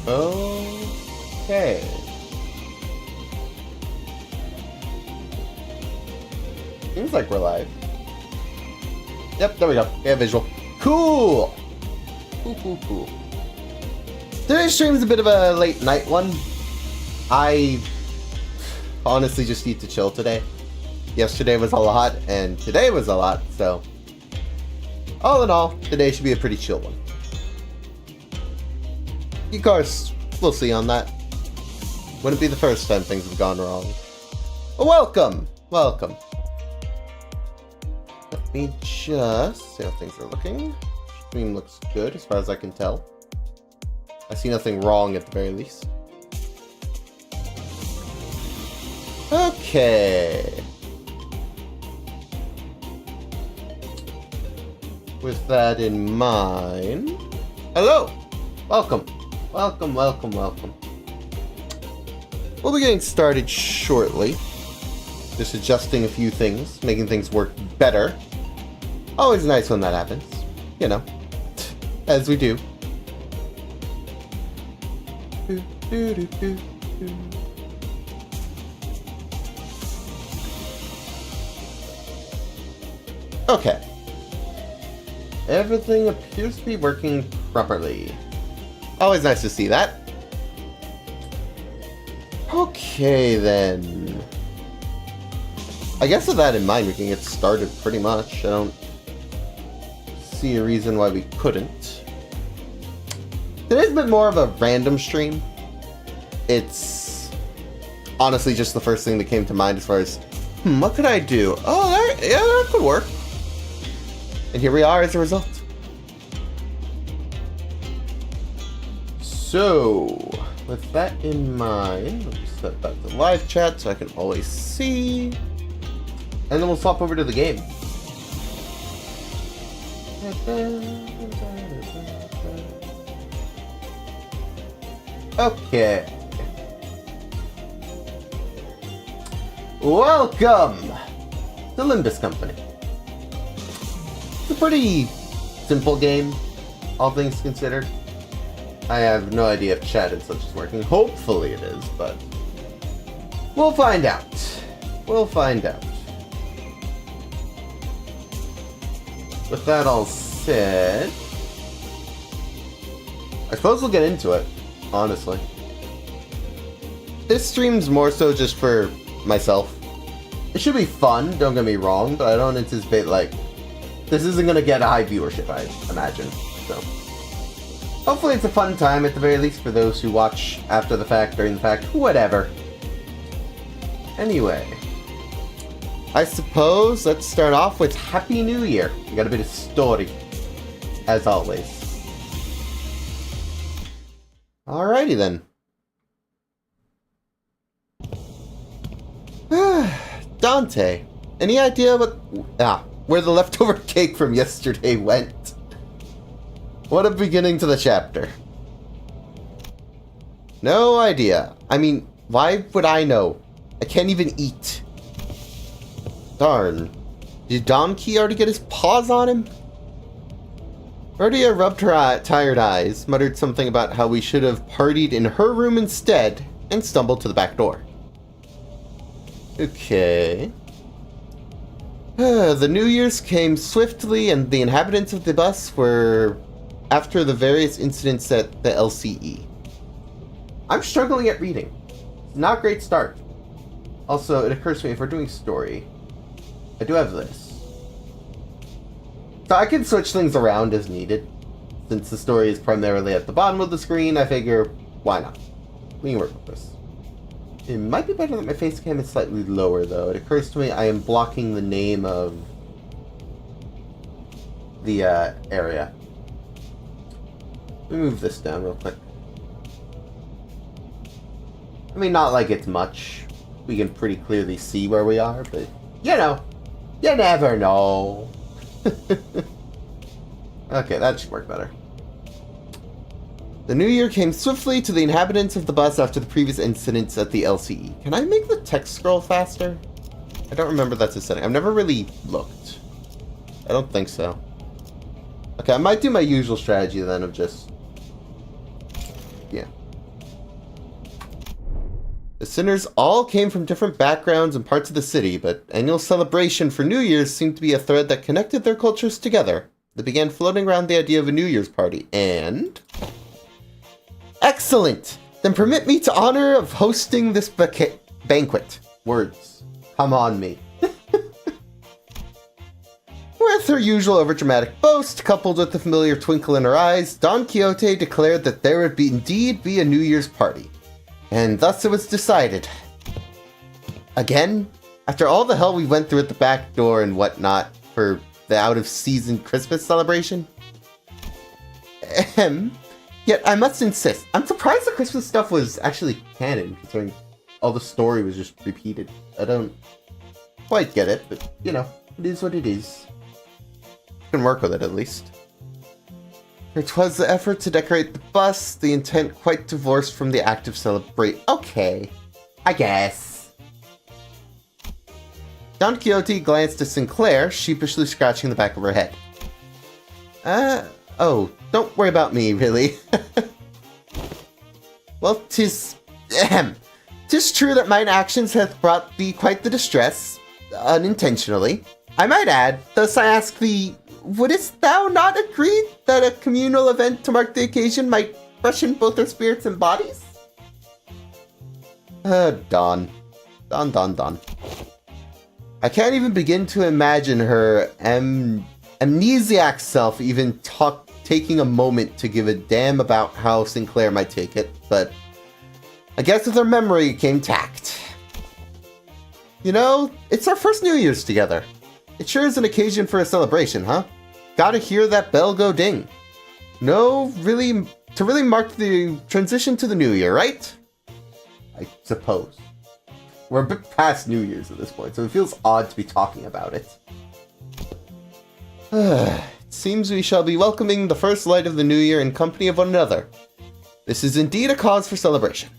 Okay. Seems like we're live. Yep, there we go. Yeah, visual. Cool! Cool. Today's stream is a bit of a late night one. I honestly just need to chill today. Yesterday was a lot, and today was a lot, so all in all, today should be a pretty chill one. Of course, we'll see on that. Wouldn't be the first time things have gone wrong. Welcome! Welcome. Let me just see how things are looking. Stream looks good as far as I can tell. I see nothing wrong at the very least. Okay. With that in mind... Hello! Welcome. Welcome. We'll be getting started shortly. Just adjusting a few things, making things work better. Always nice when that happens. You know. As we do. Okay. Everything appears to be working properly. Always nice to see that. Okay, then. I guess with that in mind, we can get started pretty much. I don't see a reason why we couldn't. Today's been more of a random stream. It's honestly just the first thing that came to mind as far as, what could I do? Oh, that could work. And here we are as a result. So, with that in mind, let's set back to live chat so I can always see. And then we'll swap over to the game. Okay. Welcome to Limbus Company. It's a pretty simple game, all things considered. I have no idea if chat and such is working. Hopefully it is, but we'll find out. With that all said, I suppose we'll get into it, honestly. This stream's more so just for myself. It should be fun, don't get me wrong, but I don't anticipate, this isn't going to get a high viewership, I imagine, so. Hopefully it's a fun time, at the very least, for those who watch after the fact, during the fact, whatever. Anyway. I suppose let's start off with Happy New Year. We got a bit of story, as always. Alrighty then. Dante, any idea where the leftover cake from yesterday went? What a beginning to the chapter. No idea. I mean, why would I know? I can't even eat. Darn. Did Domkey already get his paws on him? Rhodia rubbed her tired eyes, muttered something about how we should have partied in her room instead, and stumbled to the back door. Okay. The New Year's came swiftly, and the inhabitants of the bus were after the various incidents at the LCE. I'm struggling at reading. It's not a great start. Also, it occurs to me, if we're doing story, I do have this. So I can switch things around as needed. Since the story is primarily at the bottom of the screen, I figure, why not? We can work with this. It might be better that my face cam is slightly lower, though. It occurs to me I am blocking the name of the area. Let me move this down real quick. I mean, not like it's much. We can pretty clearly see where we are, but, you know, you never know. Okay, that should work better. The new year came swiftly to the inhabitants of the bus after the previous incidents at the LCE. Can I make the text scroll faster? I don't remember that's a setting. I've never really looked. I don't think so. Okay, I might do my usual strategy then of just... yeah. The sinners all came from different backgrounds and parts of the city, but annual celebration for New Year's seemed to be a thread that connected their cultures together. They began floating around the idea of a New Year's party, and... Excellent! Then permit me to honor of hosting this banquet. Words. Come on me. With her usual overdramatic boast, coupled with the familiar twinkle in her eyes, Don Quixote declared that there would indeed be a New Year's party. And thus it was decided. Again? After all the hell we went through at the back door and whatnot for the out-of-season Christmas celebration? Yet I must insist, I'm surprised the Christmas stuff was actually canon, considering all the story was just repeated. I don't quite get it, but, you know, it is what it is. You can work with it, at least. It was the effort to decorate the bus, the intent quite divorced from the act of celebrate. Okay, I guess. Don Quixote glanced at Sinclair, sheepishly scratching the back of her head. Oh, don't worry about me, really. Well, 'tis true that mine actions hath brought thee quite the distress, unintentionally. I might add, thus I ask thee, wouldst thou not agree that a communal event to mark the occasion might freshen both their spirits and bodies? Don. I can't even begin to imagine her amnesiac self even taking a moment to give a damn about how Sinclair might take it, but I guess with her memory came tact. You know, it's our first New Year's together. It sure is an occasion for a celebration, huh? Gotta hear that bell go ding. No, really, to really mark the transition to the new year, right? I suppose. We're a bit past New Year's at this point, so it feels odd to be talking about it. It seems we shall be welcoming the first light of the new year in company of one another. This is indeed a cause for celebration.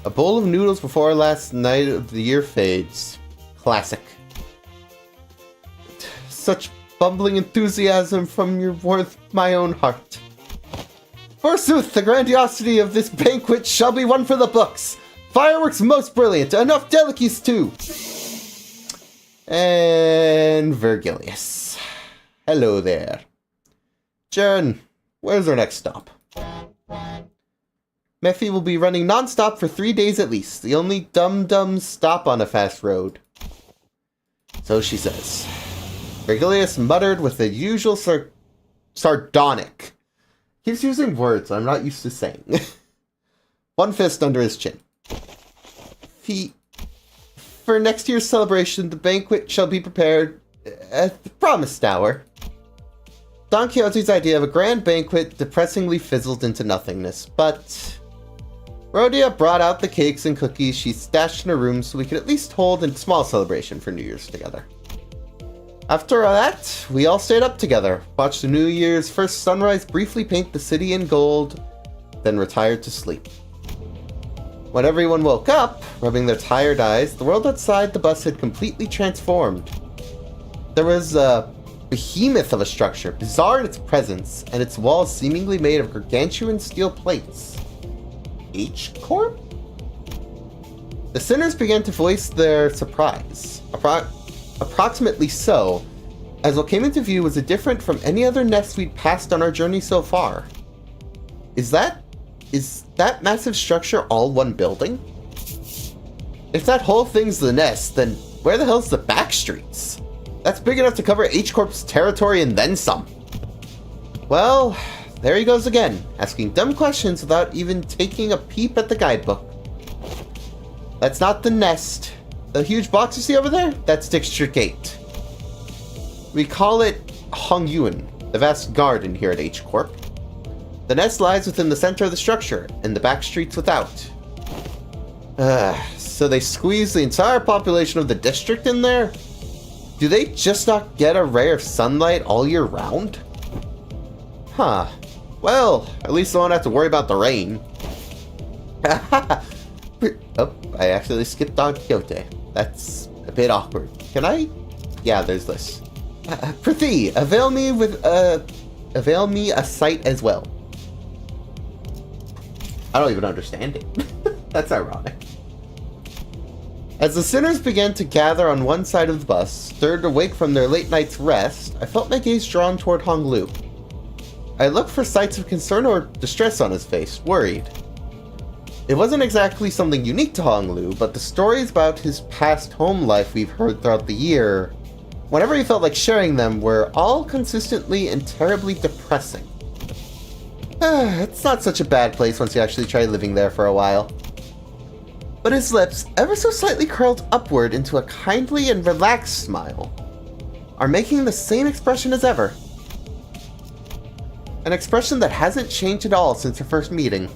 A bowl of noodles before last night of the year fades. Classic. Such bumbling enthusiasm from your worth my own heart. Forsooth, the grandiosity of this banquet shall be one for the books. Fireworks most brilliant, enough delicacies too. And Virgilius. Hello there. Jern, where's our next stop? Mephi will be running non-stop for 3 days at least, the only dum-dum stop on a fast road. So she says. Virgilius muttered with the usual sardonic. Keeps using words I'm not used to saying. One fist under his chin. For next year's celebration, the banquet shall be prepared at the promised hour. Don Quixote's idea of a grand banquet depressingly fizzled into nothingness, but Rhodia brought out the cakes and cookies she stashed in her room so we could at least hold a small celebration for New Year's together. After that, we all stayed up together, watched the New Year's first sunrise briefly paint the city in gold, then retired to sleep. When everyone woke up, rubbing their tired eyes, the world outside the bus had completely transformed. There was a behemoth of a structure, bizarre in its presence, and its walls seemingly made of gargantuan steel plates. H-Corp? The sinners began to voice their surprise. Approximately so, as what came into view was different from any other nest we'd passed on our journey so far. Is that massive structure all one building? If that whole thing's the nest, then where the hell's the Backstreets? That's big enough to cover H-Corp's territory and then some. Well, there he goes again, asking dumb questions without even taking a peep at the guidebook. That's not the nest. The huge box you see over there? That's District 8. We call it Hongyuan, the vast garden here at H-Corp. The nest lies within the center of the structure, and the back streets without. So they squeeze the entire population of the district in there? Do they just not get a ray of sunlight all year round? Huh. Well, at least I won't have to worry about the rain. Oh, I actually skipped Don Quixote. That's a bit awkward. Can I? Yeah, there's this. Prithee, avail me a sight as well. I don't even understand it. That's ironic. As the sinners began to gather on one side of the bus, stirred awake from their late night's rest, I felt my gaze drawn toward Hong Lu. I looked for sights of concern or distress on his face, worried. It wasn't exactly something unique to Hong Lu, but the stories about his past home life we've heard throughout the year, whenever he felt like sharing them, were all consistently and terribly depressing. It's not such a bad place once you actually try living there for a while. But his lips, ever so slightly curled upward into a kindly and relaxed smile, are making the same expression as ever. An expression that hasn't changed at all since our first meeting.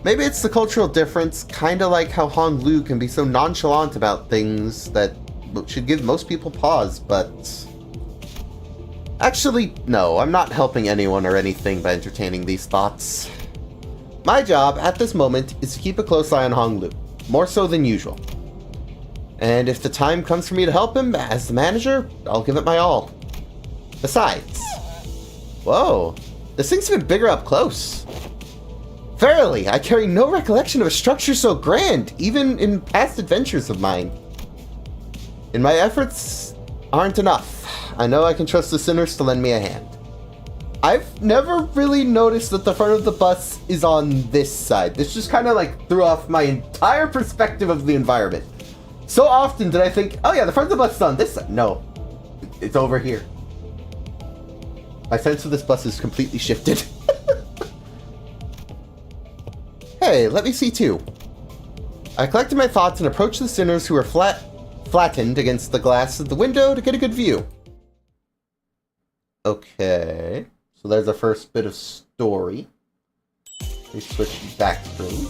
Maybe it's the cultural difference, kinda like how Hong Lu can be so nonchalant about things that should give most people pause, but... Actually, no, I'm not helping anyone or anything by entertaining these thoughts. My job, at this moment, is to keep a close eye on Hong Lu, more so than usual. And if the time comes for me to help him, as the manager, I'll give it my all. Besides... Whoa, this thing's even bigger up close. Verily, I carry no recollection of a structure so grand, even in past adventures of mine. And my efforts aren't enough. I know I can trust the sinners to lend me a hand. I've never really noticed that the front of the bus is on this side. This just kind of like threw off my entire perspective of the environment. So often did I think, oh yeah, the front of the bus is on this side. No, it's over here. My sense of this bus is completely shifted. Hey, let me see too. I collected my thoughts and approached the sinners who were flattened against the glass of the window to get a good view. Okay. So there's the first bit of story. We switch back screen,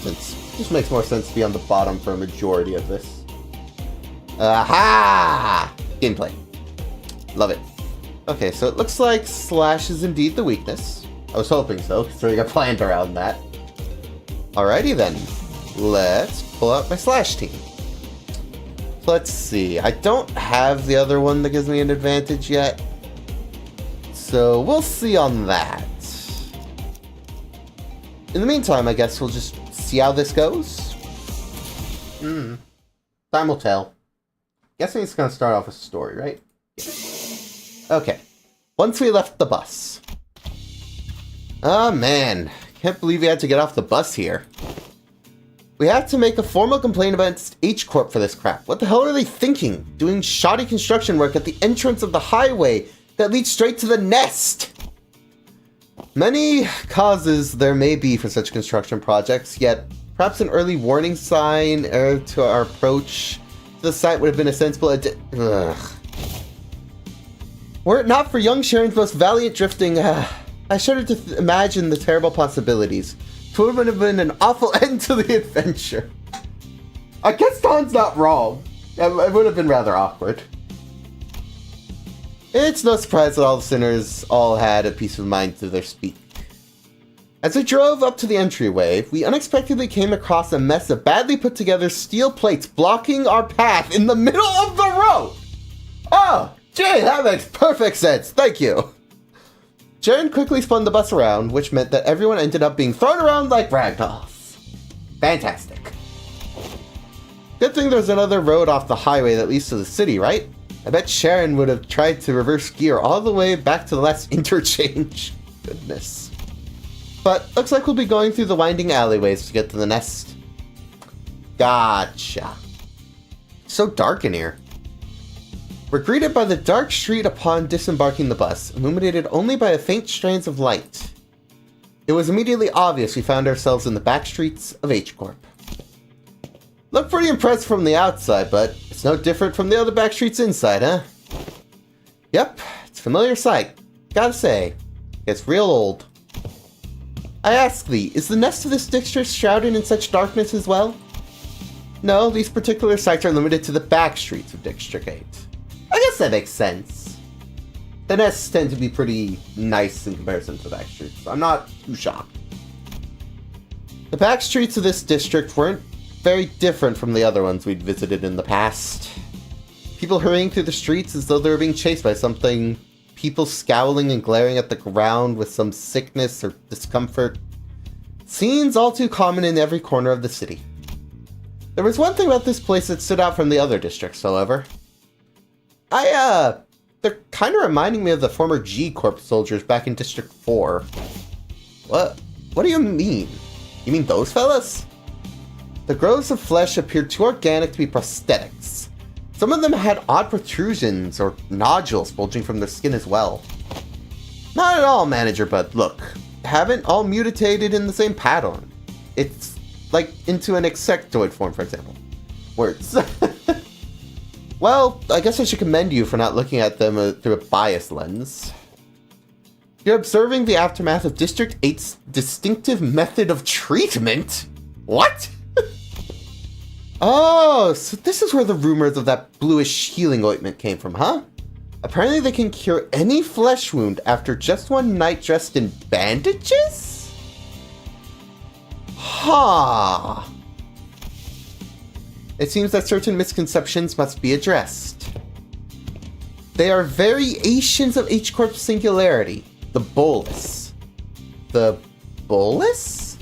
since it just makes more sense to be on the bottom for a majority of this. Aha! Gameplay. Love it. Okay, so it looks like Slash is indeed the weakness. I was hoping so, considering I planned around that. Alrighty then. Let's pull out my Slash team. So let's see. I don't have the other one that gives me an advantage yet. So we'll see on that. In the meantime, I guess we'll just see how this goes. Time will tell. Guessing it's going to start off with a story, right? Yeah. Okay. Once we left the bus. Oh man, can't believe we had to get off the bus here. We have to make a formal complaint against H Corp for this crap. What the hell are they thinking? Doing shoddy construction work at the entrance of the highway that leads straight to the nest. Many causes there may be for such construction projects, yet perhaps an early warning sign to our approach to the site would have been a sensible Were it not for young Sharon's most valiant drifting, I shudder to imagine the terrible possibilities. It would have been an awful end to the adventure. I guess Don's not wrong. It would have been rather awkward. It's no surprise that all the sinners all had a peace of mind to their speak. As we drove up to the entryway, we unexpectedly came across a mess of badly put together steel plates blocking our path in the middle of the road! Oh, gee, that makes perfect sense, thank you! Jaren quickly spun the bus around, which meant that everyone ended up being thrown around like ragdolls. Fantastic. Good thing there's another road off the highway that leads to the city, right? I bet Sharon would have tried to reverse gear all the way back to the last interchange. Goodness. But looks like we'll be going through the winding alleyways to get to the nest. Gotcha. So dark in here. We're greeted by the dark street upon disembarking the bus, illuminated only by a faint strands of light. It was immediately obvious we found ourselves in the Backstreets of H Corp. Look pretty impressive from the outside, but it's no different from the other Backstreets inside, huh? Yep, it's a familiar sight. Gotta say, it's real old. I ask thee, is the nest of this district shrouded in such darkness as well? No, these particular sites are limited to the Backstreets of District 8. I guess that makes sense. The nests tend to be pretty nice in comparison to the Backstreets, so I'm not too shocked. The Backstreets of this district weren't very different from the other ones we'd visited in the past. People hurrying through the streets as though they were being chased by something. People scowling and glaring at the ground with some sickness or discomfort. Scenes all too common in every corner of the city. There was one thing about this place that stood out from the other districts, however. They're kind of reminding me of the former G-Corp soldiers back in District 4. What do you mean? You mean those fellas? The growths of flesh appeared too organic to be prosthetics. Some of them had odd protrusions or nodules bulging from their skin as well. Not at all, manager, but look, haven't all mutated in the same pattern. It's like into an insectoid form, for example. Words. Well, I guess I should commend you for not looking at them through a biased lens. You're observing the aftermath of District 8's distinctive method of treatment? What? Oh, so this is where the rumors of that bluish healing ointment came from, huh? Apparently they can cure any flesh wound after just one night dressed in bandages? Huh. It seems that certain misconceptions must be addressed. They are variations of H-Corp's singularity, the bolus. The bolus?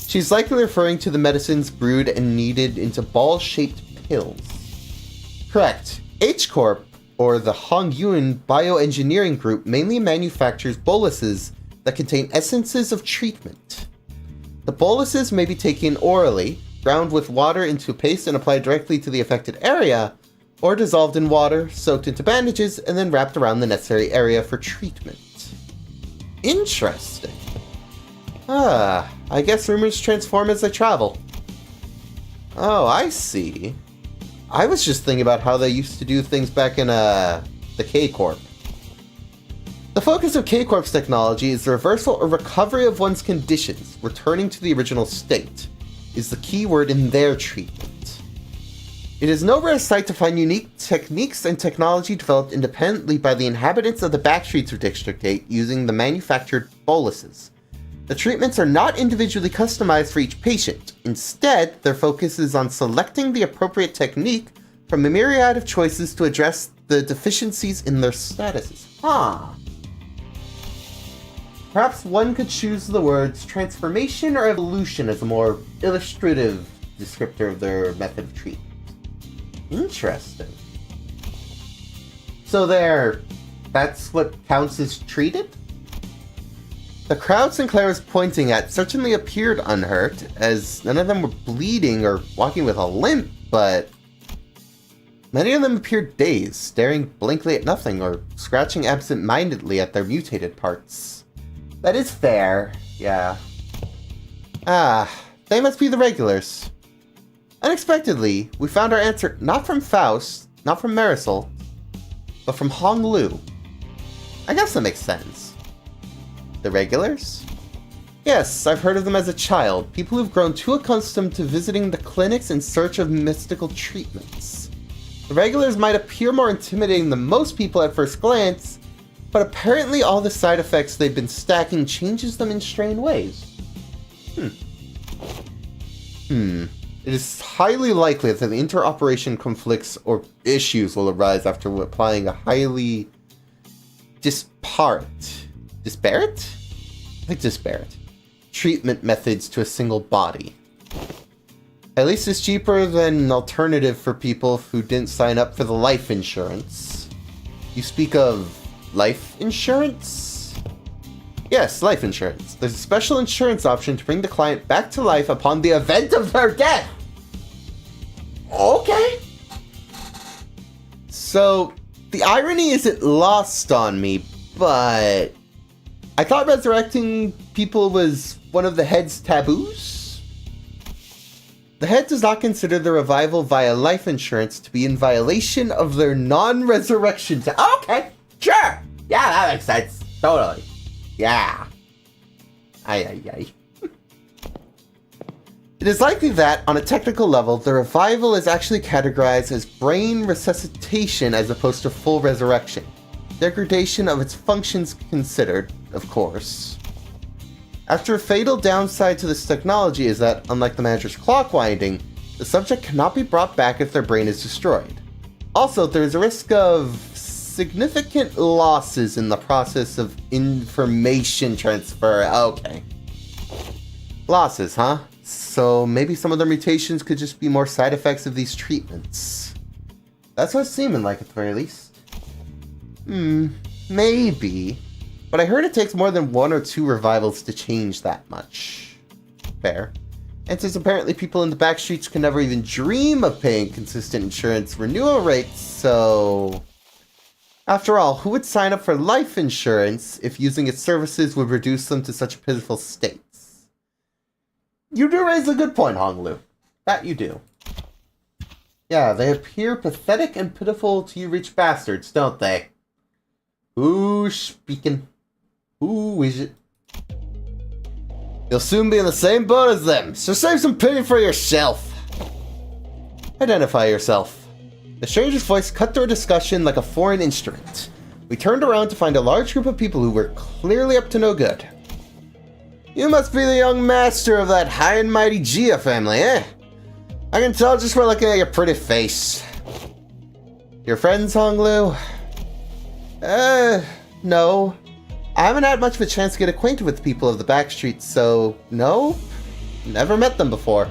She's likely referring to the medicines brewed and kneaded into ball-shaped pills. Correct. H-Corp, or the Hongyuan Bioengineering Group, mainly manufactures boluses that contain essences of treatment. The boluses may be taken orally, ground with water into a paste and applied directly to the affected area, or dissolved in water, soaked into bandages, and then wrapped around the necessary area for treatment. Interesting. I guess rumors transform as they travel. Oh, I see. I was just thinking about how they used to do things back in, the K-Corp. The focus of K-Corp's technology is the reversal or recovery of one's conditions, returning to the original state, is the key word in their treatment. It is no rare sight to find unique techniques and technology developed independently by the inhabitants of the Backstreets of District 8 using the manufactured boluses. The treatments are not individually customized for each patient. Instead, their focus is on selecting the appropriate technique from a myriad of choices to address the deficiencies in their statuses. Perhaps one could choose the words transformation or evolution as a more illustrative descriptor of their method of treatment. Interesting. So that's what counts as treated? The crowd Sinclair was pointing at certainly appeared unhurt, as none of them were bleeding or walking with a limp, but many of them appeared dazed, staring blankly at nothing or scratching absent-mindedly at their mutated parts. That is fair, yeah. They must be the regulars. Unexpectedly, we found our answer not from Faust, not from Marisol, but from Hong Lu. I guess that makes sense. The regulars? Yes, I've heard of them as a child, people who've grown too accustomed to visiting the clinics in search of mystical treatments. The regulars might appear more intimidating than most people at first glance, but apparently all the side effects they've been stacking changes them in strange ways. It is highly likely that the interoperation conflicts or issues will arise after applying a highly disparate treatment methods to a single body. At least it's cheaper than an alternative for people who didn't sign up for the life insurance. You speak of life insurance? Yes, life insurance. There's a special insurance option to bring the client back to life upon the event of their death. Okay. So, the irony isn't lost on me, but I thought resurrecting people was one of the head's taboos? The head does not consider the revival via life insurance to be in violation of their non-resurrection okay, sure! Yeah, that makes sense. Totally. Yeah. Ay. It is likely that, on a technical level, the revival is actually categorized as brain resuscitation as opposed to full resurrection. Degradation of its functions considered, of course. After a fatal downside to this technology is that, unlike the manager's clock winding, the subject cannot be brought back if their brain is destroyed. Also, there is a risk of significant losses in the process of information transfer. Okay. Losses, huh? So maybe some of their mutations could just be more side effects of these treatments. That's what it's seeming like at the very least. Maybe. But I heard it takes more than 1 or 2 revivals to change that much. Fair. And since apparently people in the Backstreets can never even dream of paying consistent insurance renewal rates, so... After all, who would sign up for life insurance if using its services would reduce them to such pitiful states? You do raise a good point, Honglu. That you do. Yeah, they appear pathetic and pitiful to you rich bastards, don't they? Who's speaking? Who is it? You'll soon be in the same boat as them, so save some pity for yourself. Identify yourself. The stranger's voice cut through a discussion like a foreign instrument. We turned around to find a large group of people who were clearly up to no good. You must be the young master of that high and mighty Gia family, eh? I can tell just by looking at your pretty face. Your friends, Honglu? No. I haven't had much of a chance to get acquainted with the people of the Backstreets, so no. Never met them before.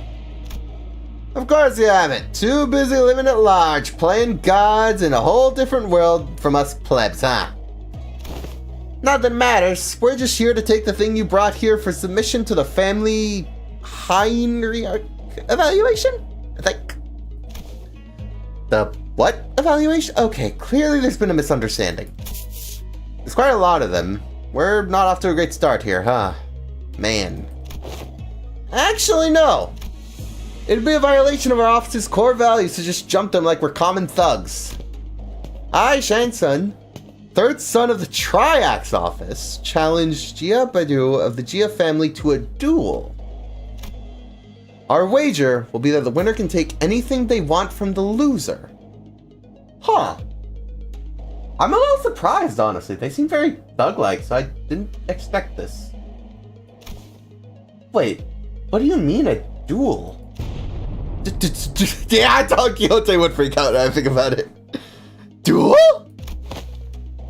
Of course you haven't. Too busy living at large, playing gods in a whole different world from us plebs, huh? Not that it matters. We're just here to take the thing you brought here for submission to the family hierarch evaluation? I think. The what evaluation? Okay, clearly there's been a misunderstanding. There's quite a lot of them. We're not off to a great start here, huh? Man. Actually, no. It'd be a violation of our office's core values to just jump them like we're common thugs. I, Shansun, third son of the Triax office, challenged Gia Badu of the Gia family to a duel. Our wager will be that the winner can take anything they want from the loser. Huh. I'm a little surprised, honestly. They seem very thug-like, so I didn't expect this. Wait, what do you mean a duel? Yeah, Don Quixote would freak out when I think about it. Duel?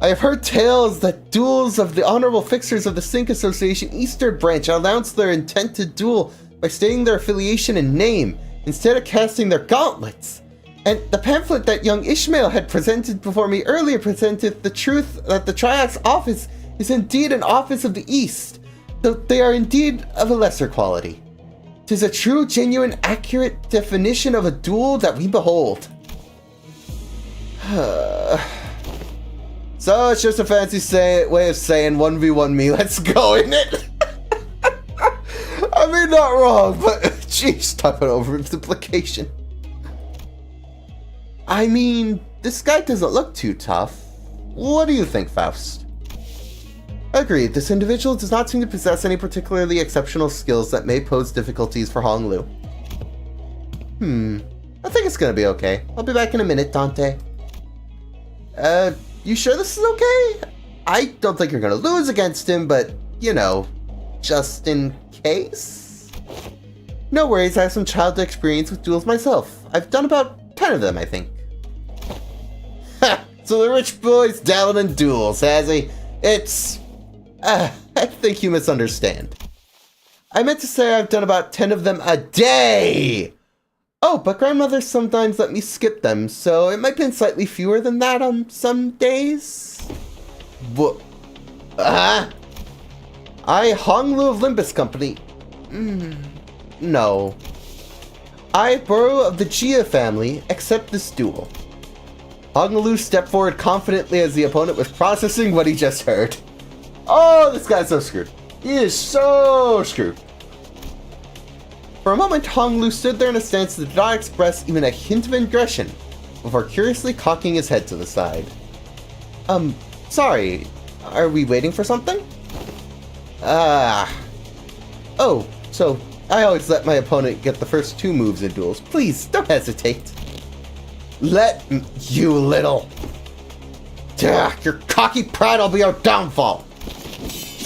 I have heard tales that duels of the honorable fixers of the Sync Association Eastern Branch announced their intent to duel by stating their affiliation and name, instead of casting their gauntlets. And the pamphlet that young Ishmael had presented before me earlier presented the truth that the Triax office is indeed an office of the East, though they are indeed of a lesser quality. 'Tis a true, genuine, accurate definition of a duel that we behold. So it's just a fancy way of saying 1v1 me, let's go, isn't it? I mean, not wrong, but jeez, type it over simplification. I mean, this guy doesn't look too tough. What do you think, Faust? Agreed, this individual does not seem to possess any particularly exceptional skills that may pose difficulties for Honglu. I think it's gonna be okay. I'll be back in a minute, Dante. You sure this is okay? I don't think you're gonna lose against him, but, you know, just in case? No worries, I have some childhood experience with duels myself. I've done about 10 of them, I think. Ha! So the rich boy's dabbling in duels, has he? It's... I think you misunderstand. I meant to say I've done about 10 of them a day! Oh, but grandmother sometimes let me skip them, so it might be slightly fewer than that on some days. What? I, Honglu of Limbus Company. No. I, Borough of the Gia family, accept this duel. Honglu stepped forward confidently as the opponent was processing what he just heard. Oh, this guy's so screwed. He is so screwed. For a moment, Honglu stood there in a stance that did not express even a hint of aggression, before curiously cocking his head to the side. Sorry, are we waiting for something? Oh, so I always let my opponent get the first 2 moves in duels. Please, don't hesitate. You little... Your cocky pride will be our downfall.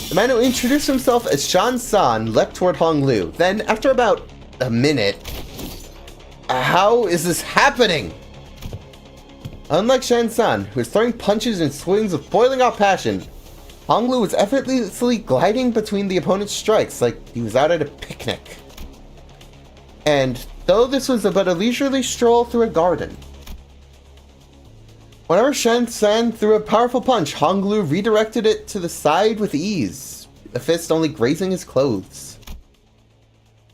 The man who introduced himself as Shan-san leapt toward Honglu. Then, after about a minute... How is this happening? Unlike Shan-san, who is throwing punches and swings with boiling hot passion, Honglu was effortlessly gliding between the opponent's strikes like he was out at a picnic. And though this was but a leisurely stroll through a garden, whenever Shen San threw a powerful punch, Honglu redirected it to the side with ease, the fist only grazing his clothes.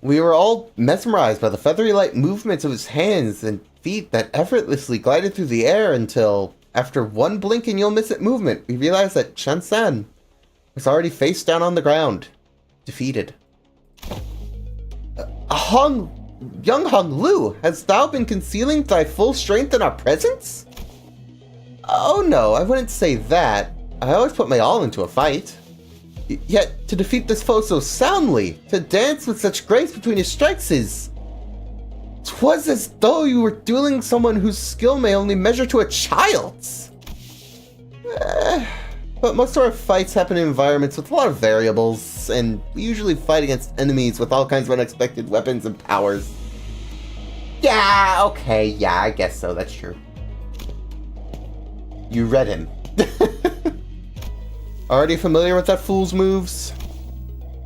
We were all mesmerized by the feathery light movements of his hands and feet that effortlessly glided through the air until, after one blink and you'll miss it movement, we realized that Shen San was already face down on the ground, defeated. Young Honglu, hast thou been concealing thy full strength in our presence? Oh no, I wouldn't say that. I always put my all into a fight. Yet, to defeat this foe so soundly, to dance with such grace between his strikes is... 'Twas as though you were dueling someone whose skill may only measure to a child's. But most of our fights happen in environments with a lot of variables, and we usually fight against enemies with all kinds of unexpected weapons and powers. Yeah, okay, yeah, I guess so, that's true. You read him. Already familiar with that fool's moves?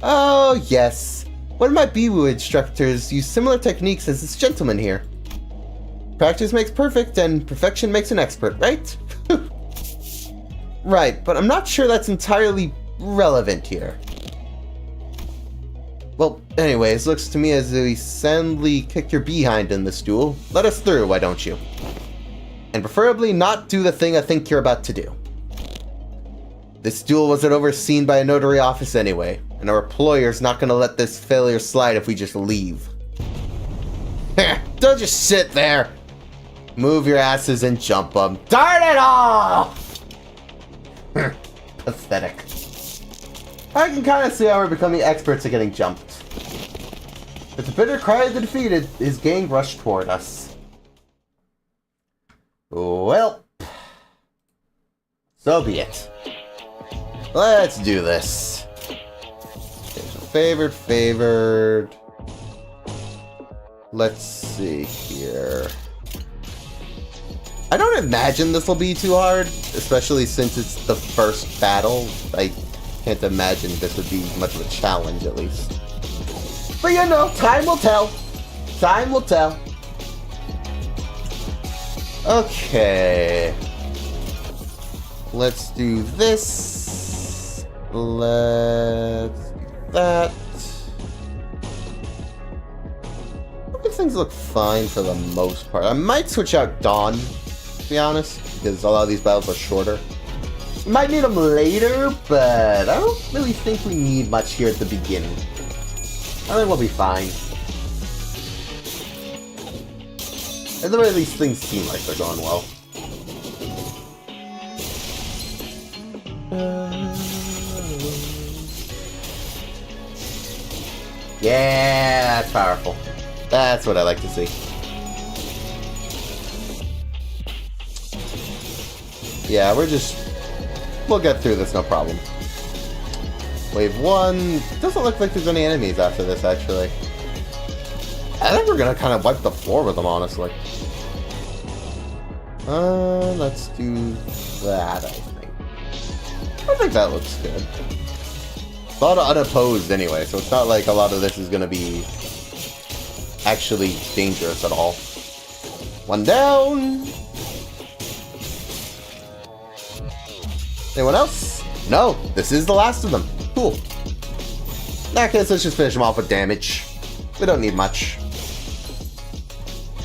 Oh, yes. One of my Biwu instructors used similar techniques as this gentleman here. Practice makes perfect, and perfection makes an expert, right? Right, but I'm not sure that's entirely relevant here. Well, anyways, looks to me as though you soundly kicked your behind in this duel. Let us through, why don't you? And preferably not do the thing I think you're about to do. This duel wasn't overseen by a notary office anyway, and our employer's not gonna let this failure slide if we just leave. Don't just sit there! Move your asses and jump them. Darn it all! Pathetic. I can kind of see how we're becoming experts at getting jumped. With the bitter cry of the defeated, his gang rushed toward us. Well, so be it. Let's do this. Favored. Let's see here. I don't imagine this will be too hard, especially since it's the first battle. I can't imagine this would be much of a challenge, at least. But you know, time will tell. Time will tell. Okay. Let's do this. Let's do that. Things look fine for the most part. I might switch out Dawn, to be honest, because a lot of these battles are shorter. We might need them later, but I don't really think we need much here at the beginning. I think we'll be fine. At the very least, things seem like they're going well. Yeah, that's powerful. That's what I like to see. Yeah, we'll get through this, no problem. Wave 1. Doesn't look like there's any enemies after this, actually. I think we're gonna kind of wipe the floor with them, honestly. Let's do that, I think. I think that looks good. A lot of unopposed anyway, so it's not like a lot of this is gonna be actually dangerous at all. One down. Anyone else? No, this is the last of them. Cool. In that case, let's just finish them off with damage. We don't need much.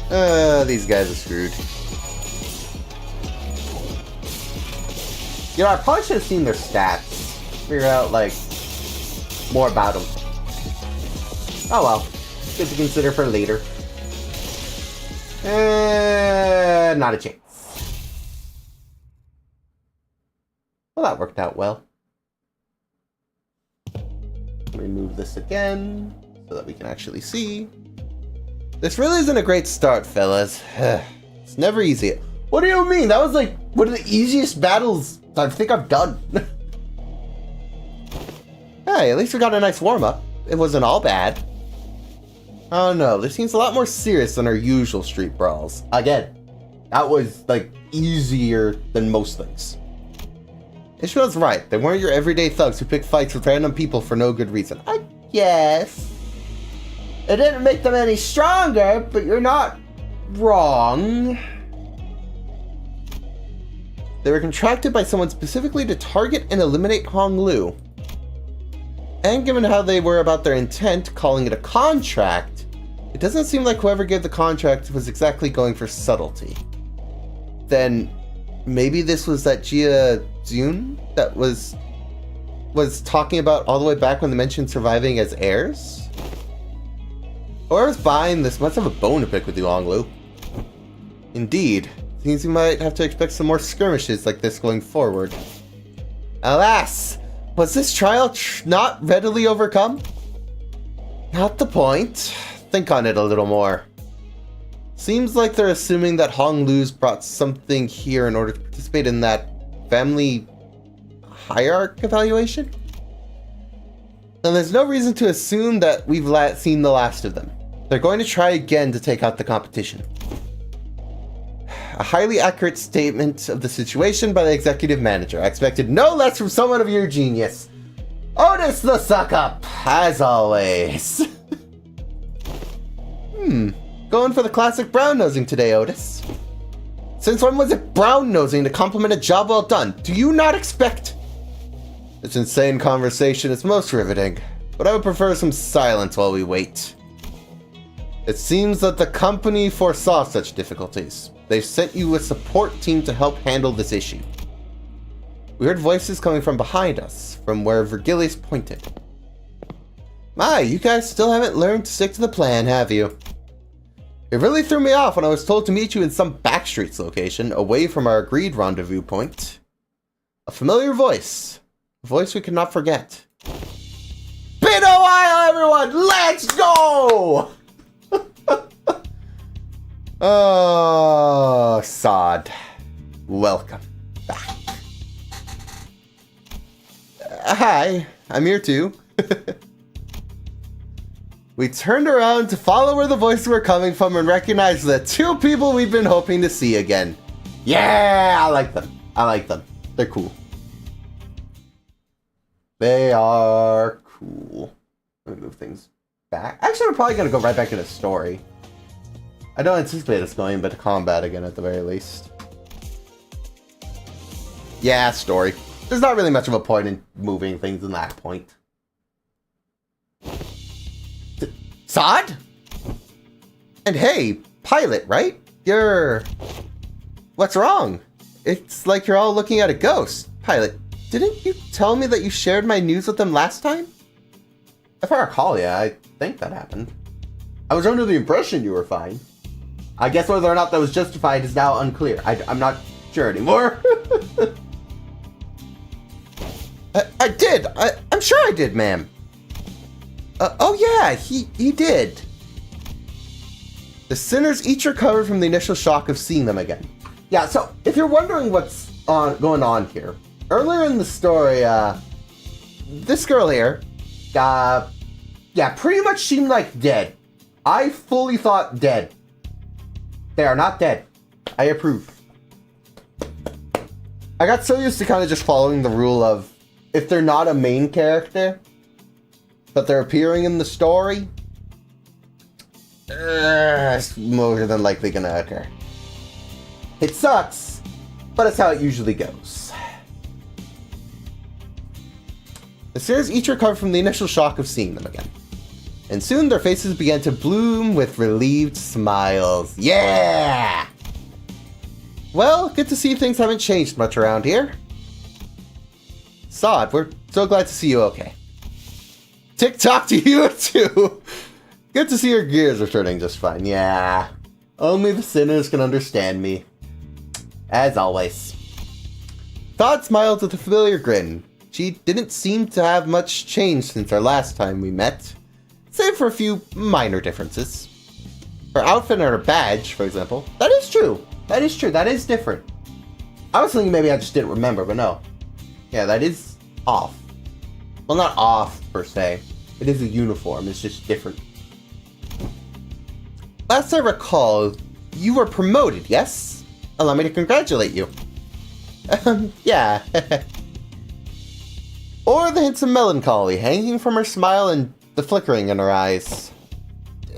These guys are screwed. You know, I probably should have seen their stats. Figure out, like, more about them. Oh well. Good to consider for later. Not a chance. Well, that worked out well. Remove this again, so that we can actually see. This really isn't a great start, fellas. It's never easy. What do you mean? That was like one of the easiest battles I think I've done. Hey, at least we got a nice warm-up. It wasn't all bad. Oh no, this seems a lot more serious than our usual street brawls. Again, that was, like, easier than most things. Ishmael's right. They weren't your everyday thugs who pick fights with random people for no good reason. I guess. It didn't make them any stronger, but you're not wrong. They were contracted by someone specifically to target and eliminate Hong Lu. And given how they were about their intent, calling it a contract, it doesn't seem like whoever gave the contract was exactly going for subtlety. Then maybe this was that Jia Zun that was talking about all the way back when they mentioned surviving as heirs? Whoever's buying this must have a bone to pick with you, Hong Lu. Indeed. Seems we might have to expect some more skirmishes like this going forward. Alas! Was this trial not readily overcome? Not the point. Think on it a little more. Seems like they're assuming that Hong Lu's brought something here in order to participate in that family hierarch evaluation? And there's no reason to assume that we've seen the last of them. They're going to try again to take out the competition. A highly accurate statement of the situation by the executive manager. I expected no less from someone of your genius. Otis the suck-up, as always. Going for the classic brown-nosing today, Otis. Since when was it brown-nosing to compliment a job well done? Do you not expect? This insane conversation is most riveting, but I would prefer some silence while we wait. It seems that the company foresaw such difficulties. They've sent you a support team to help handle this issue. We heard voices coming from behind us, from where Virgilius pointed. My, you guys still haven't learned to stick to the plan, have you? It really threw me off when I was told to meet you in some Backstreets location, away from our agreed rendezvous point. A familiar voice. A voice we could not forget. Been a while, everyone! Let's go! Oh, Sod. Welcome back. Hi, I'm here too. We turned around to follow where the voices were coming from and recognized the two people we've been hoping to see again. Yeah, I like them. I like them. They're cool. They are cool. Let me move things back. Actually, we're probably going to go right back to the story. I don't anticipate us going into combat again at the very least. Yeah, story. There's not really much of a point in moving things in that point. Sod? And hey, pilot, right? What's wrong? It's like you're all looking at a ghost. Pilot, didn't you tell me that you shared my news with them last time? If I recall, yeah, I think that happened. I was under the impression you were fine. I guess whether or not that was justified is now unclear. I'm not sure anymore. I did. I'm sure I did, ma'am. Oh yeah, he did. The sinners each recovered from the initial shock of seeing them again. Yeah, so if you're wondering what's going on here, earlier in the story, this girl here, yeah, pretty much seemed like dead. I fully thought dead. They are not dead. I approve. I got so used to kind of just following the rule of if they're not a main character, but they're appearing in the story, it's more than likely gonna occur. It sucks, but it's how it usually goes. The sinners each recovered from the initial shock of seeing them again. And soon their faces began to bloom with relieved smiles. Yeah! Well, good to see things haven't changed much around here. Sod, we're so glad to see you okay. Tick-tock to you too! Good to see your gears returning just fine. Yeah. Only the sinners can understand me. As always. Todd smiled with a familiar grin. She didn't seem to have much change since our last time we met. Save for a few minor differences. Her outfit and her badge, for example. That is true. That is true. That is different. I was thinking maybe I just didn't remember, but no. Yeah, that is off. Well, not off, per se. It is a uniform. It's just different. Last I recall, you were promoted, yes? Allow me to congratulate you. Yeah. or the hints of melancholy hanging from her smile and the flickering in her eyes.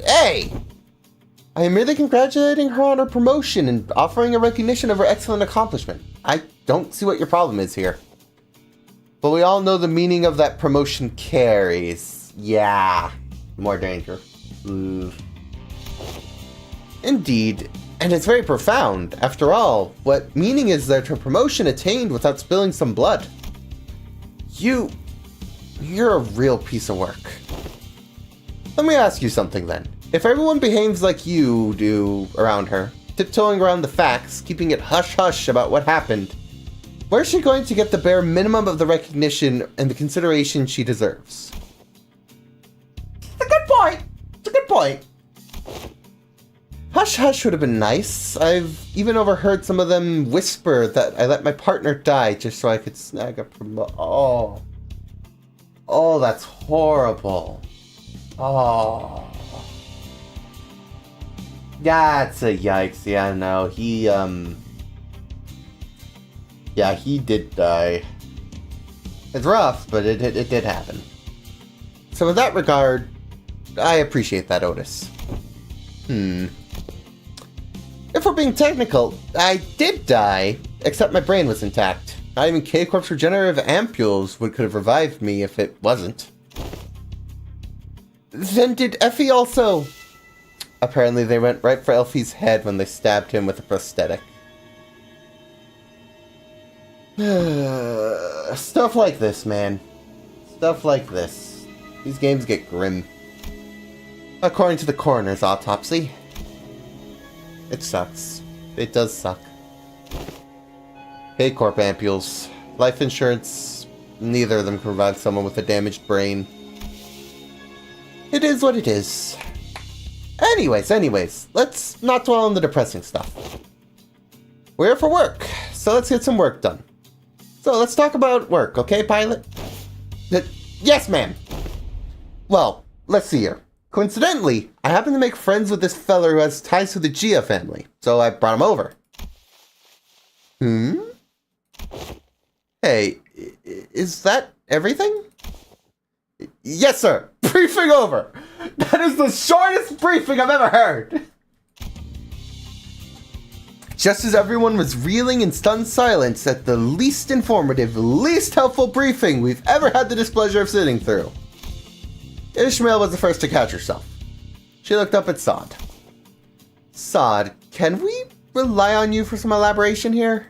Hey! I am merely congratulating her on her promotion and offering a recognition of her excellent accomplishment. I don't see what your problem is here. But we all know the meaning of that promotion carries. Yeah, more danger. Ooh. Indeed, and it's very profound. After all, what meaning is there to a promotion attained without spilling some blood? You're a real piece of work. Let me ask you something then. If everyone behaves like you do around her, tiptoeing around the facts, keeping it hush-hush about what happened, where's she going to get the bare minimum of the recognition and the consideration she deserves? It's a good point. It's a good point. Hush-hush would have been nice. I've even overheard some of them whisper that I let my partner die just so I could snag a promotion. Oh, that's horrible. Oh. That's a yikes. Yeah, no, yeah, he did die. It's rough, but it did happen. So in that regard, I appreciate that, Otis. If we're being technical, I did die, except my brain was intact. Not even K-Corp's regenerative ampules could have revived me if it wasn't. Then did Effie also... Apparently they went right for Elfie's head when they stabbed him with a prosthetic. Stuff like this, man. Stuff like this. These games get grim. According to the coroner's autopsy. It sucks. It does suck. K-Corp ampules. Life insurance. Neither of them can revive someone with a damaged brain. It is what it is. Anyways, let's not dwell on the depressing stuff. We're here for work, so let's get some work done. So let's talk about work, okay, pilot? Yes, ma'am. Well, let's see here. Coincidentally, I happen to make friends with this fella who has ties to the Gia family, so I brought him over. Hey, is that everything? Yes, sir. Briefing over. That is the shortest briefing I've ever heard. Just as everyone was reeling in stunned silence at the least informative, least helpful briefing we've ever had the displeasure of sitting through, Ishmael was the first to catch herself. She looked up at Sod. Sod, can we rely on you for some elaboration here?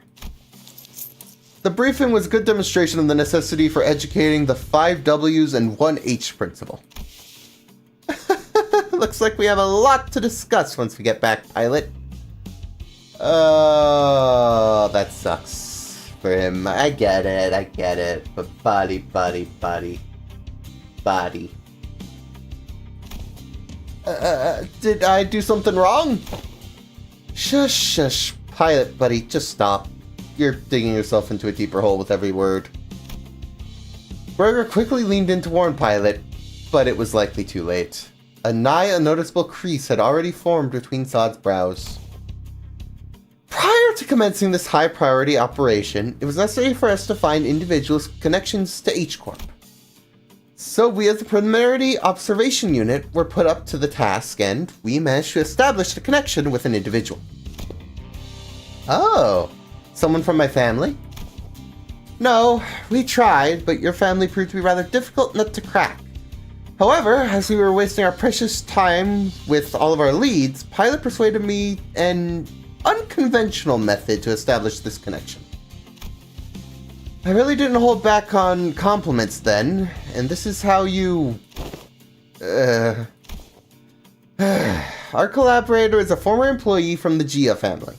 The briefing was a good demonstration of the necessity for educating the 5 W's and 1 H principle. Looks like we have a lot to discuss once we get back, pilot. Oh, that sucks for him. I get it. But buddy. Did I do something wrong? Shush. Pilot, buddy, just stop. You're digging yourself into a deeper hole with every word. Berger quickly leaned in to warn Pilot, but it was likely too late. A nigh unnoticeable crease had already formed between Sod's brows. Prior to commencing this high-priority operation, it was necessary for us to find individuals' connections to H-Corp. So we as the preliminary observation unit were put up to the task, and we managed to establish a connection with an individual. Oh, someone from my family? No, we tried, but your family proved to be rather difficult nut to crack. However, as we were wasting our precious time with all of our leads, Pilot persuaded me an unconventional method to establish this connection. I really didn't hold back on compliments then, and this is how you... Our collaborator is a former employee from the Gia family.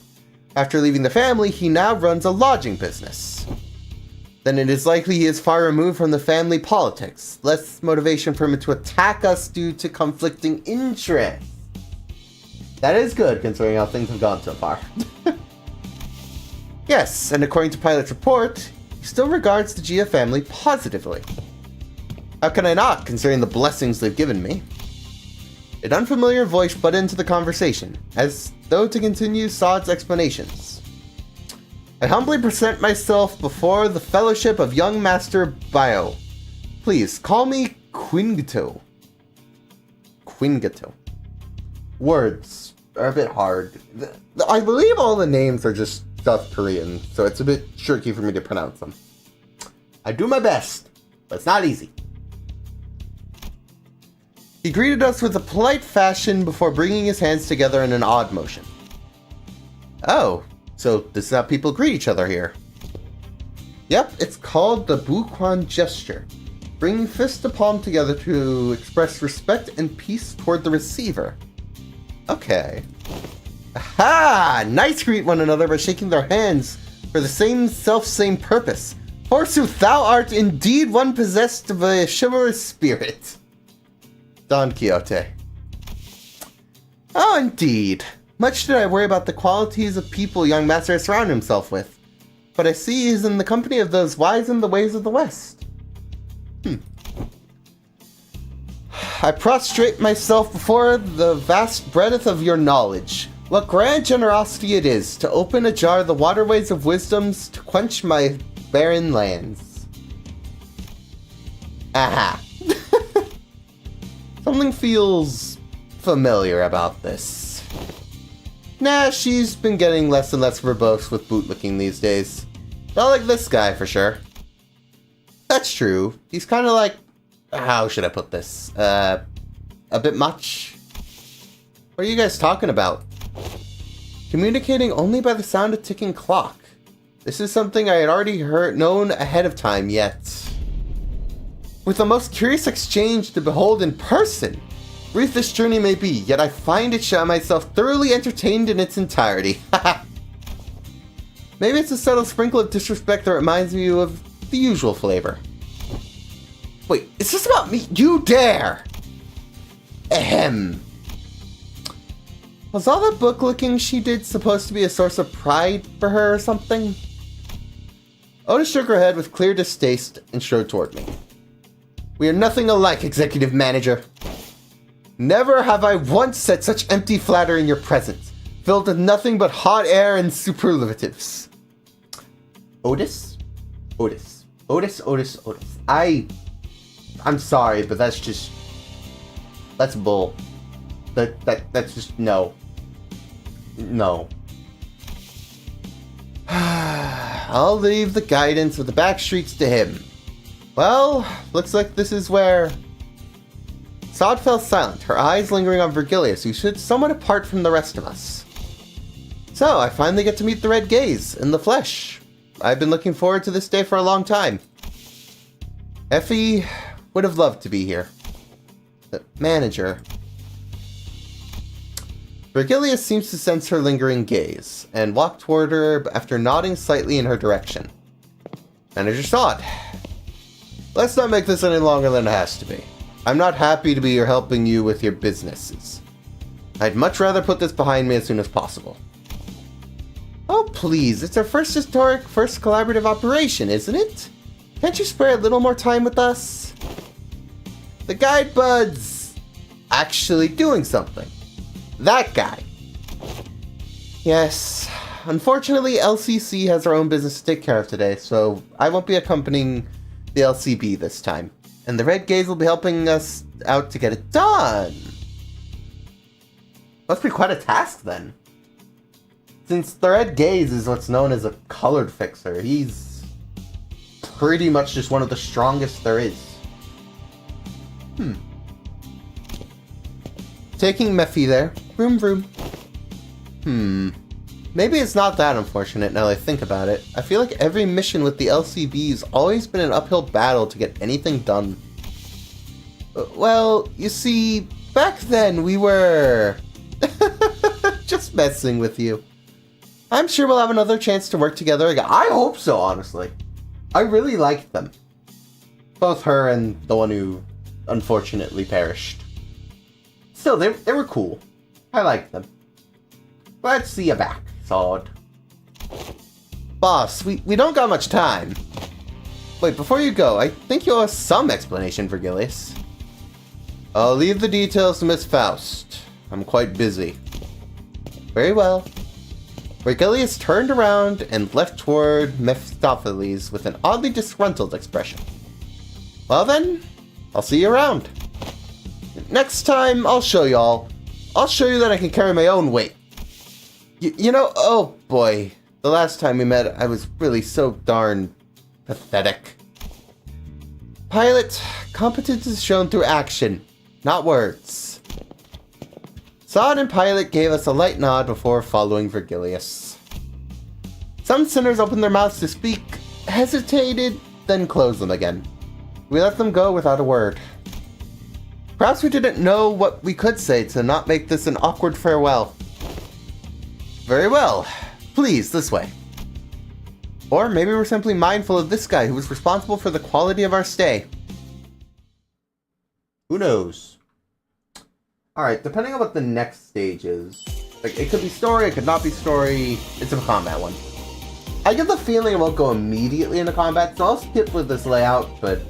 After leaving the family, he now runs a lodging business. Then it is likely he is far removed from the family politics. Less motivation for him to attack us due to conflicting interests. That is good, considering how things have gone so far. Yes, and according to Pilot's report, he still regards the Gia family positively. How can I not, considering the blessings they've given me? An unfamiliar voice butted into the conversation, as though to continue Sod's explanations. I humbly present myself before the Fellowship of Young Master Bio. Please, call me Quingato. Quingato. Words are a bit hard. I believe all the names are just South Korean, so it's a bit tricky for me to pronounce them. I do my best, but it's not easy. He greeted us with a polite fashion before bringing his hands together in an odd motion. Oh, so this is how people greet each other here. Yep, it's called the Bukwan gesture, bringing fist to palm together to express respect and peace toward the receiver. Okay. Aha! Knights greet one another by shaking their hands for the same purpose. Forsooth, thou art indeed one possessed of a chivalrous spirit. Don Quixote. Oh, indeed. Much did I worry about the qualities of people young master has surrounded himself with. But I see he is in the company of those wise in the ways of the West. I prostrate myself before the vast breadth of your knowledge. What grand generosity it is to open ajar the waterways of wisdoms to quench my barren lands. Aha. Something feels familiar about this. Nah, she's been getting less and less verbose with bootlicking these days. Not like this guy, for sure. That's true. He's kind of like... How should I put this? A bit much? What are you guys talking about? Communicating only by the sound of ticking clock. This is something I had already known ahead of time, yet... With the most curious exchange to behold in person! Brief this journey may be, yet I find it shall myself thoroughly entertained in its entirety. Maybe it's a subtle sprinkle of disrespect that reminds me of the usual flavor. Wait, is this about me? You dare! Ahem. Was all that book-looking she did supposed to be a source of pride for her or something? Otis shook her head with clear distaste and strode toward me. We are nothing alike, executive manager. Never have I once said such empty flattery in your presence, filled with nothing but hot air and superlatives. Otis? Otis. Otis, Otis, Otis. I'm sorry, but that's just... That's bull. That's just... No. No. I'll leave the guidance of the Backstreets to him. Well, looks like this is where... Sod fell silent, her eyes lingering on Virgilius, who stood somewhat apart from the rest of us. So, I finally get to meet the Red Gaze, in the flesh. I've been looking forward to this day for a long time. Effie would have loved to be here. The manager. Virgilius seems to sense her lingering gaze, and walked toward her after nodding slightly in her direction. Manager Sod. Let's not make this any longer than it has to be. I'm not happy to be here helping you with your businesses. I'd much rather put this behind me as soon as possible. Oh please, it's our first collaborative operation, isn't it? Can't you spare a little more time with us? The guide bud's actually doing something. That guy. Yes, unfortunately LCC has our own business to take care of today, so I won't be accompanying the LCB this time. And the Red Gaze will be helping us out to get it done. Must be quite a task then. Since the Red Gaze is what's known as a colored fixer, he's pretty much just one of the strongest there is. Taking Mephi there. Vroom vroom. Maybe it's not that unfortunate now that I think about it. I feel like every mission with the LCB's always been an uphill battle to get anything done. Well, you see, back then we were... just messing with you. I'm sure we'll have another chance to work together again. I hope so, honestly. I really liked them. Both her and the one who unfortunately perished. Still, they were cool. I liked them. Let's see you back, Sod. Boss, we don't got much time. Wait, before you go, I think you owe us some explanation, Virgilius. I'll leave the details to Miss Faust. I'm quite busy. Very well. Virgilius turned around and left toward Mephistopheles with an oddly disgruntled expression. Well then, I'll see you around. Next time, I'll show y'all. I'll show you that I can carry my own weight. You know, oh boy, the last time we met, I was really so darn pathetic. Pilot, competence is shown through action, not words. Sod and Pilot gave us a light nod before following Virgilius. Some sinners opened their mouths to speak, hesitated, then closed them again. We let them go without a word. Perhaps we didn't know what we could say to not make this an awkward farewell. Very well. Please, this way. Or maybe we're simply mindful of this guy who was responsible for the quality of our stay. Who knows? Alright, depending on what the next stage is. Like, it could be story, it could not be story. It's a combat one. I get the feeling it won't go immediately into combat, so I'll skip with this layout, but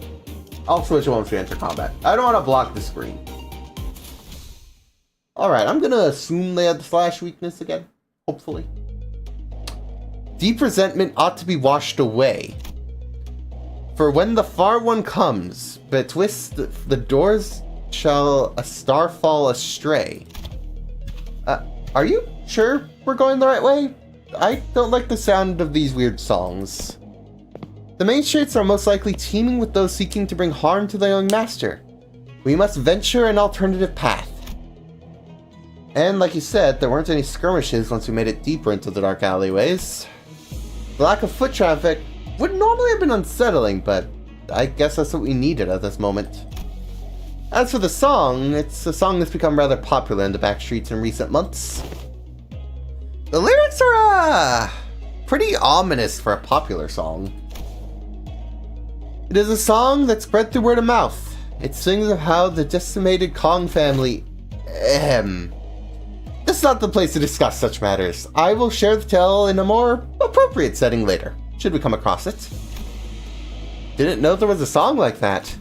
I'll switch it once we enter combat. I don't want to block the screen. Alright, I'm gonna assume they had the slash weakness again. Hopefully. Deep resentment ought to be washed away. For when the far one comes, betwixt the doors shall a star fall astray. Are you sure we're going the right way? I don't like the sound of these weird songs. The main streets are most likely teeming with those seeking to bring harm to their young master. We must venture an alternative path. And like you said, there weren't any skirmishes once we made it deeper into the dark alleyways. The lack of foot traffic would normally have been unsettling, but I guess that's what we needed at this moment. As for the song, it's a song that's become rather popular in the Backstreets in recent months. The lyrics are, pretty ominous for a popular song. It is a song that spread through word of mouth. It sings of how the decimated Kong family... This is not the place to discuss such matters. I will share the tale in a more appropriate setting later, should we come across it. Didn't know there was a song like that.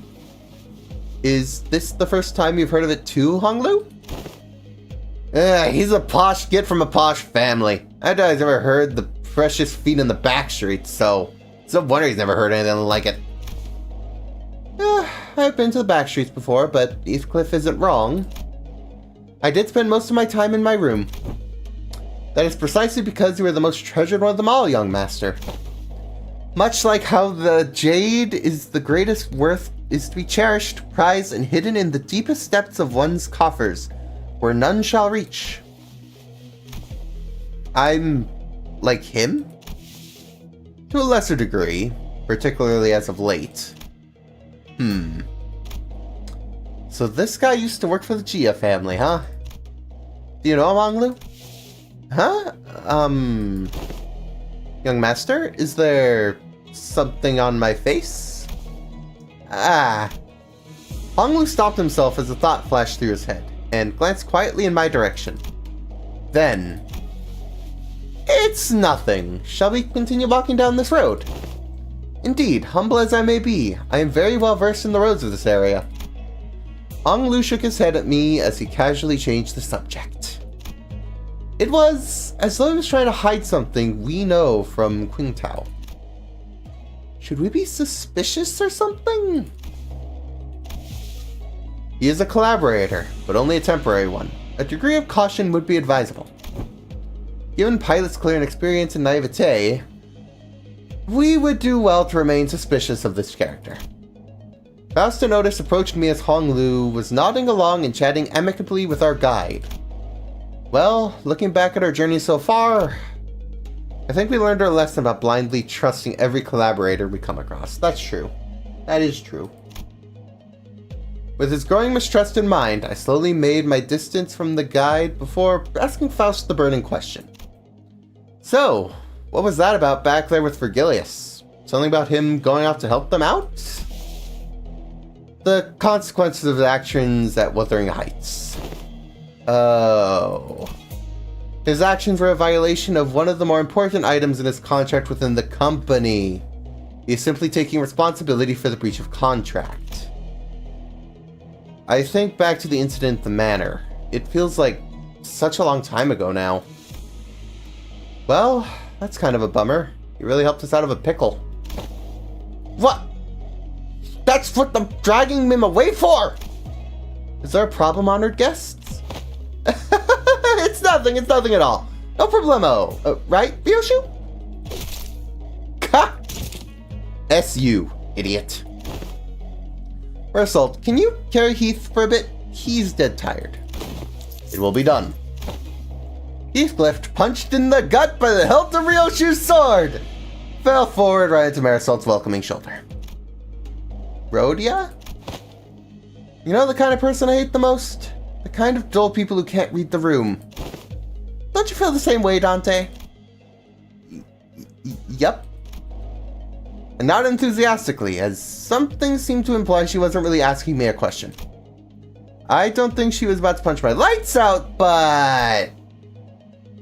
Is this the first time you've heard of it too, Honglu? He's a posh kid from a posh family. I doubt he's ever heard the precious feet in the Backstreets, so it's no wonder he's never heard anything like it. I've been to the Backstreets before, but Heathcliff isn't wrong. I did spend most of my time in my room. That is precisely because you were the most treasured one of them all, young master. Much like how the jade is the greatest worth is to be cherished, prized, and hidden in the deepest depths of one's coffers, where none shall reach. I'm like him? To a lesser degree, particularly as of late. So this guy used to work for the Gia family, huh? Do you know Honglu? Huh? Young master, is there something on my face? Honglu stopped himself as a thought flashed through his head, and glanced quietly in my direction. Then... It's nothing. Shall we continue walking down this road? Indeed, humble as I may be, I am very well versed in the roads of this area. Honglu shook his head at me as he casually changed the subject. It was as though he was trying to hide something we know from Qingtao. Should we be suspicious or something? He is a collaborator, but only a temporary one. A degree of caution would be advisable. Given Pilot's clear inexperience and naivete, we would do well to remain suspicious of this character. Faustin Otis approached me as Honglu was nodding along and chatting amicably with our guide. Well, looking back at our journey so far, I think we learned our lesson about blindly trusting every collaborator we come across. That's true. That is true. With his growing mistrust in mind, I slowly made my distance from the guide before asking Faust the burning question. So, what was that about back there with Virgilius? Something about him going out to help them out? The consequences of his actions at Wuthering Heights. Oh. His actions were a violation of one of the more important items in his contract within the company. He is simply taking responsibility for the breach of contract. I think back to the incident at the manor. It feels like such a long time ago now. Well, that's kind of a bummer. He really helped us out of a pickle. What? That's what I'm dragging him away for! Is there a problem, honored guests? It's nothing at all. No problemo. Right, Ryoshu? Ka! S.U., idiot. Result, can you carry Heath for a bit? He's dead tired. It will be done. Heathcliff, punched in the gut by the hilt of Ryoshu's sword, fell forward right into Marisol's welcoming shoulder. Rhodia? You know the kind of person I hate the most? The kind of dull people who can't read the room. Don't you feel the same way, Dante? Yep. And not enthusiastically, as something seemed to imply she wasn't really asking me a question. I don't think she was about to punch my lights out, but...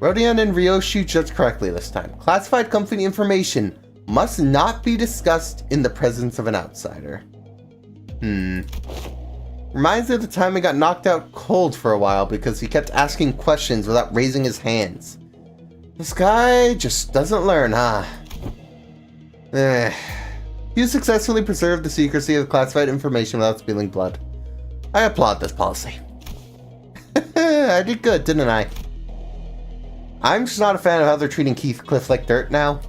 Rodion and Ryoshu judged correctly this time. Classified company information must not be discussed in the presence of an outsider. Reminds me of the time I got knocked out cold for a while because he kept asking questions without raising his hands. This guy just doesn't learn, huh? You successfully preserved the secrecy of classified information without spilling blood. I applaud this policy. I did good, didn't I? I'm just not a fan of how they're treating Heathcliff like dirt now.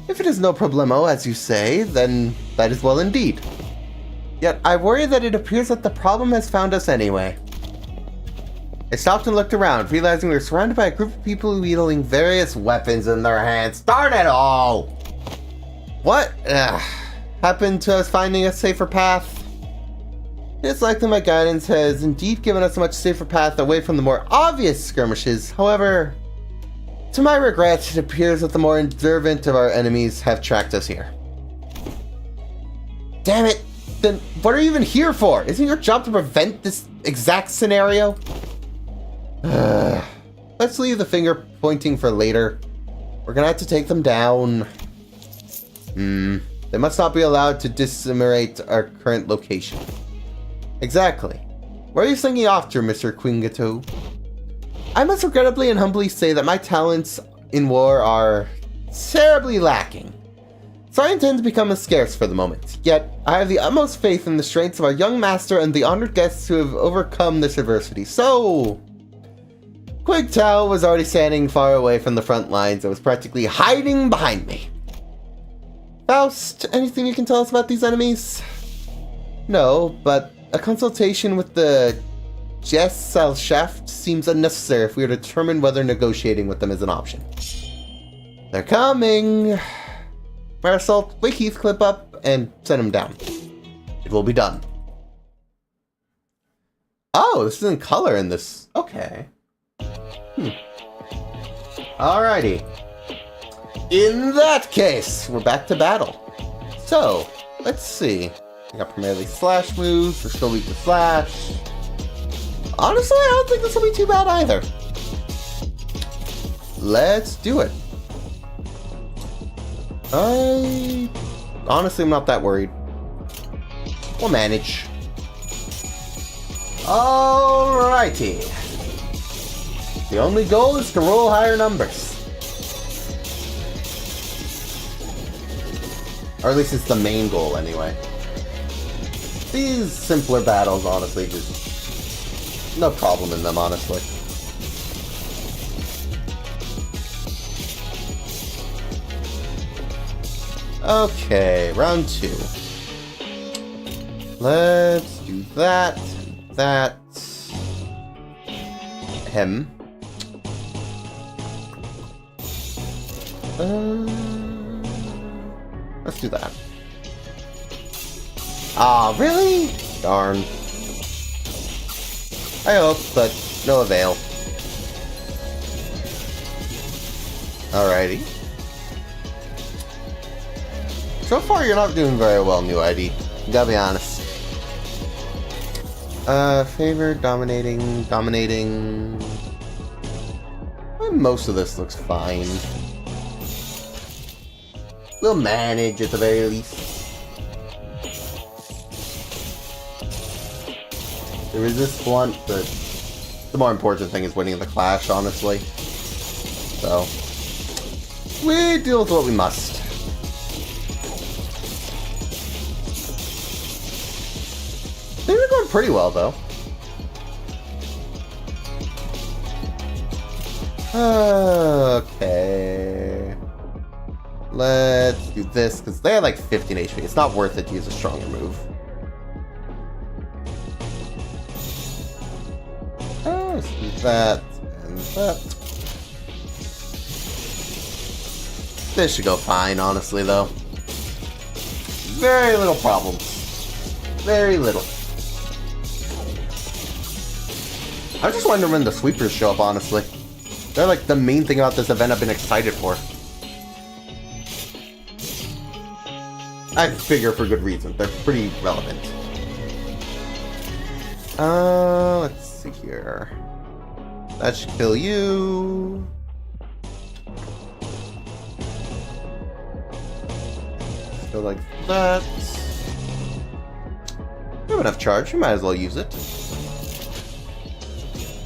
If it is no problemo, as you say, then that is well indeed. Yet I worry that it appears that the problem has found us anyway. I stopped and looked around, realizing we were surrounded by a group of people wielding various weapons in their hands. Darn it all! What happened to us finding a safer path? It's likely my guidance has indeed given us a much safer path away from the more obvious skirmishes. However, to my regret, it appears that the more observant of our enemies have tracked us here. Damn it! Then what are you even here for? Isn't your job to prevent this exact scenario? Let's leave the finger pointing for later. We're gonna have to take them down. They must not be allowed to disseminate our current location. Exactly. Where are you slinking off to, Mr. Quingato? I must regrettably and humbly say that my talents in war are terribly lacking. So I intend to become a scarce for the moment. Yet, I have the utmost faith in the strengths of our young master and the honored guests who have overcome this adversity. So... Quig Tao was already standing far away from the front lines and was practically hiding behind me. Faust, anything you can tell us about these enemies? No, but a consultation with the Gesellschaft seems unnecessary if we are to determine whether negotiating with them is an option. They're coming! Marisol, wake Heathcliff up and send him down. It will be done. Oh, this is in color in this. Okay. Alrighty. In that case, we're back to battle. So, let's see. I got primarily slash moves. We're still weak to slash. Honestly, I don't think this will be too bad either. Let's do it. Honestly, I'm not that worried. We'll manage. Alrighty. The only goal is to roll higher numbers. Or at least it's the main goal anyway. These simpler battles, honestly, just no problem in them, honestly. Okay, round 2. Let's do that, that, him. Let's do that. Ah, really? Darn. I hope, but no avail. Alrighty. So far, you're not doing very well, new ID. Gotta be honest. Favor, dominating. Most of this looks fine. We'll manage at the very least. The resist blunt, but the more important thing is winning the clash, honestly. So, we deal with what we must. doing pretty well, though. Okay. Let's do this, because they have like 15 HP. It's not worth it to use a stronger move. Let's do that and that. This should go fine, honestly, though. Very little problems. Very little. I just wonder when the sweepers show up, honestly. They're like the main thing about this event I've been excited for. I figure for good reason. They're pretty relevant. Let's see here. That should kill you. Let's go like that. We have enough charge. We might as well use it.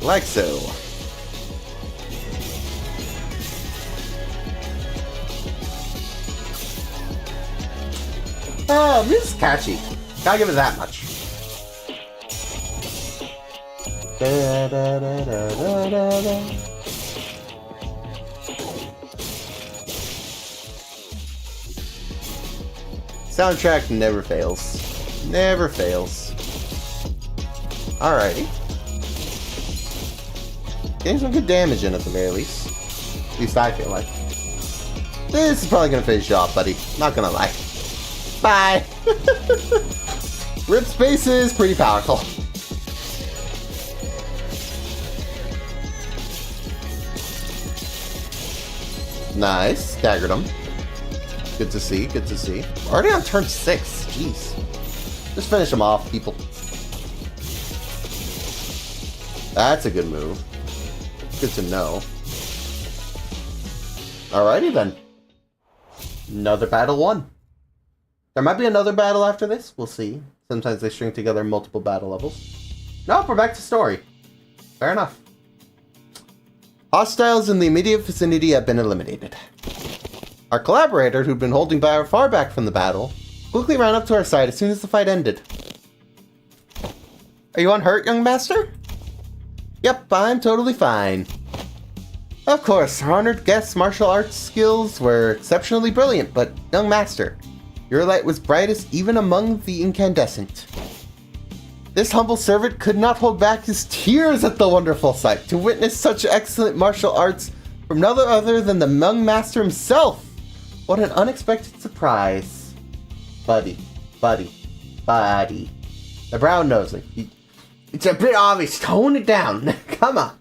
Like so. Oh, this is catchy. Gotta give it that much. Da, da, da, da, da, da, da. Soundtrack never fails. Never fails. Alrighty. Getting some good damage in at the very least. At least I feel like. This is probably gonna finish you off, buddy. Not gonna lie. Bye! Rip Space is pretty powerful. Nice. Staggered him. Good to see, good to see. Already on turn 6. Jeez. Just finish him off, people. That's a good move. Good to know. Alrighty then. Another battle won. There might be another battle after this. We'll see. Sometimes they string together multiple battle levels. Nope, we're back to story. Fair enough. Hostiles in the immediate vicinity have been eliminated. Our collaborator, who'd been holding far back from the battle, quickly ran up to our side as soon as the fight ended. Are you unhurt, young master? Yep, I'm totally fine. Of course, our honored guest's martial arts skills were exceptionally brilliant, but young master, your light was brightest even among the incandescent. This humble servant could not hold back his tears at the wonderful sight to witness such excellent martial arts from none other than the young master himself. What an unexpected surprise. Buddy. The brown nosing. It's a bit obvious. Tone it down. Come on.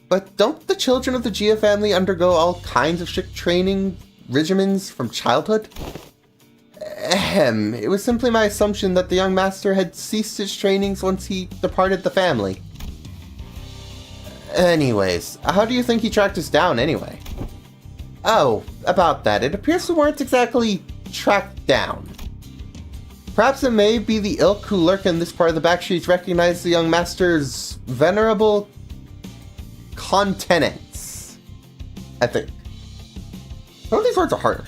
But don't the children of the Gia family undergo all kinds of strict training regimens from childhood? Ahem. It was simply my assumption that the young master had ceased his trainings once he departed the family. Anyways, how do you think he tracked us down anyway? Oh, about that. It appears we weren't exactly tracked down. Perhaps it may be the ilk who lurk in this part of the Backstreets recognize the young master's venerable contenance. I think. Some of these words are harder.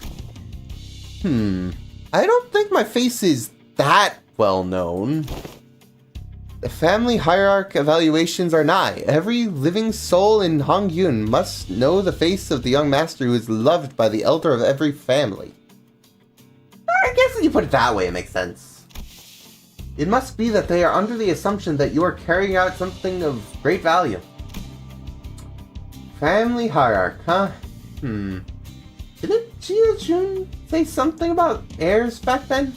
I don't think my face is that well known. The family hierarch evaluations are nigh. Every living soul in Hongyun must know the face of the young master who is loved by the elder of every family. I guess if you put it that way, it makes sense. It must be that they are under the assumption that you are carrying out something of great value. Family hierarch, huh? Didn't Jia Jun say something about heirs back then?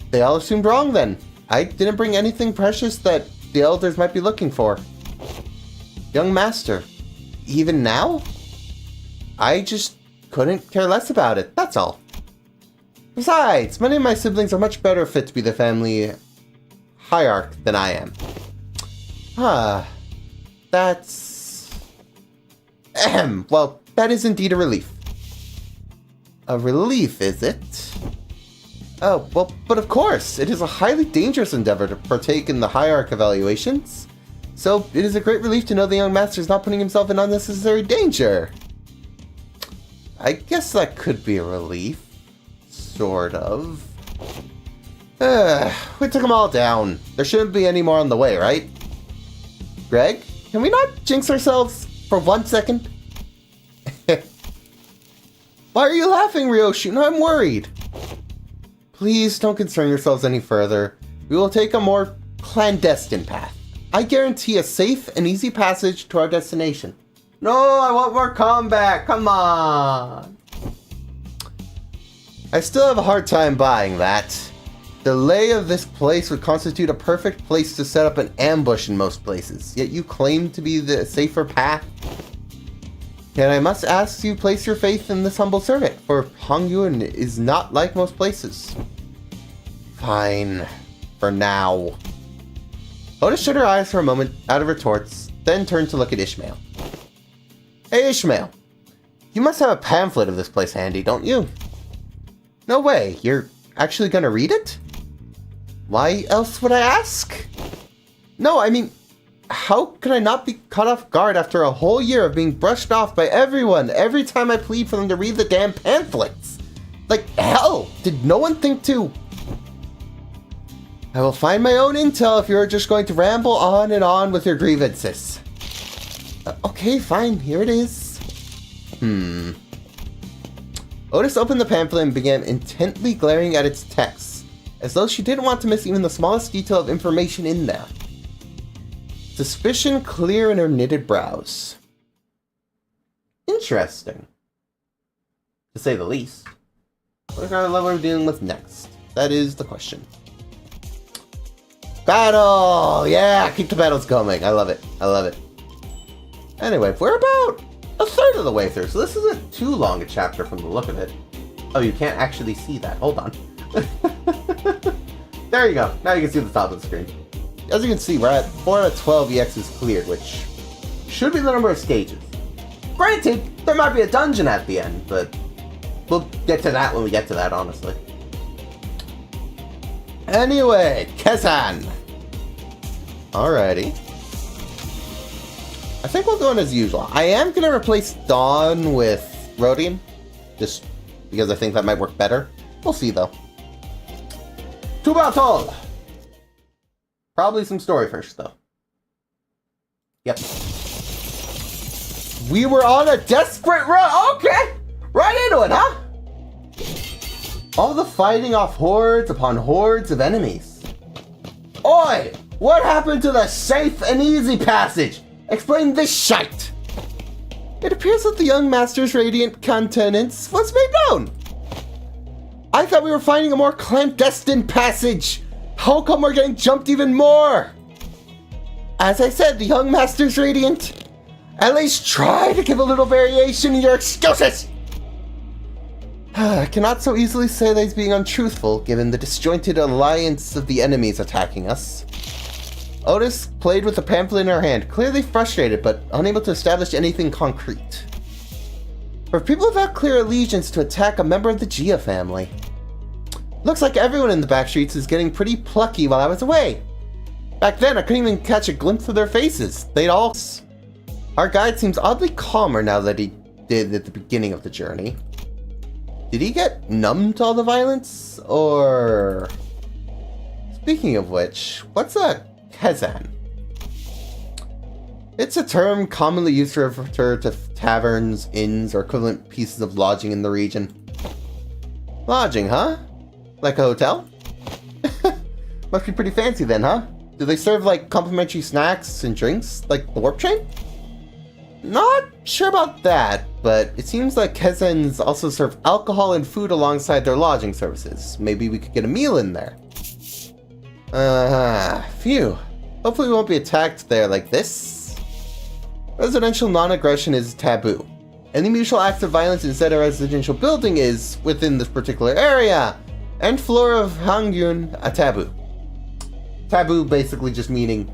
They all assumed wrong then. I didn't bring anything precious that the elders might be looking for. Young master, even now? I just couldn't care less about it, that's all. Besides, many of my siblings are much better fit to be the family hierarch than I am. That's... Well, that is indeed a relief. A relief, is it? Oh, well, but of course, it is a highly dangerous endeavor to partake in the hierarch evaluations. So, it is a great relief to know the young master is not putting himself in unnecessary danger. I guess that could be a relief. Sort of. We took them all down. There shouldn't be any more on the way, right? Greg, can we not jinx ourselves for 1 second? Why are you laughing, Ryoshi? No, I'm worried. Please don't concern yourselves any further. We will take a more clandestine path. I guarantee a safe and easy passage to our destination. No, I want more combat. Come on. I still have a hard time buying that. The lay of this place would constitute a perfect place to set up an ambush in most places, yet you claim to be the safer path? And I must ask you place your faith in this humble servant, for Hangyun is not like most places. Fine. For now. Oda shut her eyes for a moment out of retorts, then turned to look at Ishmael. Hey Ishmael, you must have a pamphlet of this place handy, don't you? No way, you're actually gonna read it? Why else would I ask? No, I mean, how could I not be caught off guard after a whole year of being brushed off by everyone every time I plead for them to read the damn pamphlets? Like, hell, did no one think to... I will find my own intel if you're just going to ramble on and on with your grievances. Okay, fine, here it is. Otis opened the pamphlet and began intently glaring at its text, as though she didn't want to miss even the smallest detail of information in there. Suspicion clear in her knitted brows. Interesting. To say the least. What kind of level are we dealing with next? That is the question. Battle! Yeah, keep the battles going. I love it. I love it. Anyway, we're about a third of the way through, so this isn't too long a chapter from the look of it. Oh, you can't actually see that. Hold on. There you go. Now you can see the top of the screen. As you can see, we're at 4 out of 12 EXs cleared, which should be the number of stages. Granted, there might be a dungeon at the end, but we'll get to that when we get to that, honestly. Anyway, Kezan. Alrighty. I think we'll go in as usual. I am going to replace Dawn with Rhodium, just because I think that might work better. We'll see, though. To battle! Probably some story first, though. Yep. We were on a desperate run! Okay! Right into it, huh? All the fighting off hordes upon hordes of enemies. Oi! What happened to the safe and easy passage? Explain this shite! It appears that the young master's radiant countenance was made known. I thought we were finding a more clandestine passage. How come we're getting jumped even more? As I said, the young master's radiant. At least try to give a little variation in your excuses. I cannot so easily say that he's being untruthful, given the disjointed alliance of the enemies attacking us. Otis played with the pamphlet in her hand, clearly frustrated but unable to establish anything concrete. For people without clear allegiance to attack a member of the Gia family. Looks like everyone in the Backstreets is getting pretty plucky while I was away. Back then, I couldn't even catch a glimpse of their faces. They'd all... Our guide seems oddly calmer now than he did at the beginning of the journey. Did he get numb to all the violence? Or... Speaking of which, what's a Kezan? It's a term commonly used to refer to taverns, inns, or equivalent pieces of lodging in the region. Lodging, huh? Like a hotel? Must be pretty fancy then, huh? Do they serve like complimentary snacks and drinks, like the warp train? Not sure about that, but it seems like Kezans also serve alcohol and food alongside their lodging services. Maybe we could get a meal in there. Phew. Hopefully we won't be attacked there like this. Residential non-aggression is taboo. Any mutual acts of violence inside a residential building is, within this particular area, and floor of Hangyun, a taboo. Taboo basically just meaning,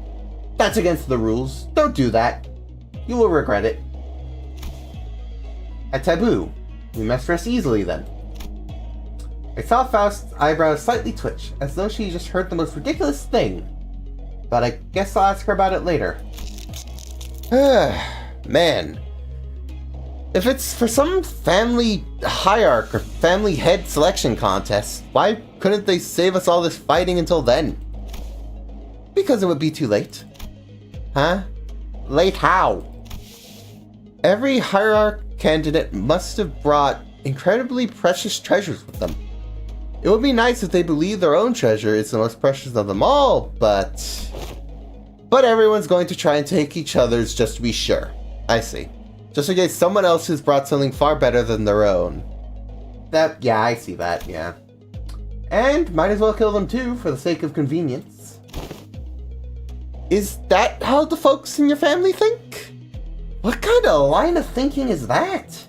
that's against the rules, don't do that. You will regret it. A taboo. We must rest easily then. I saw Faust's eyebrows slightly twitch, as though she just heard the most ridiculous thing. But I guess I'll ask her about it later. Man. If it's for some family hierarch or family head selection contest, why couldn't they save us all this fighting until then? Because it would be too late. Huh? Late how? Every hierarch candidate must have brought incredibly precious treasures with them. It would be nice if they believed their own treasure is the most precious of them all, but everyone's going to try and take each other's just to be sure. I see. Just in case someone else has brought something far better than their own. Yeah, I see that, yeah. And might as well kill them too, for the sake of convenience. Is that how the folks in your family think? What kind of line of thinking is that?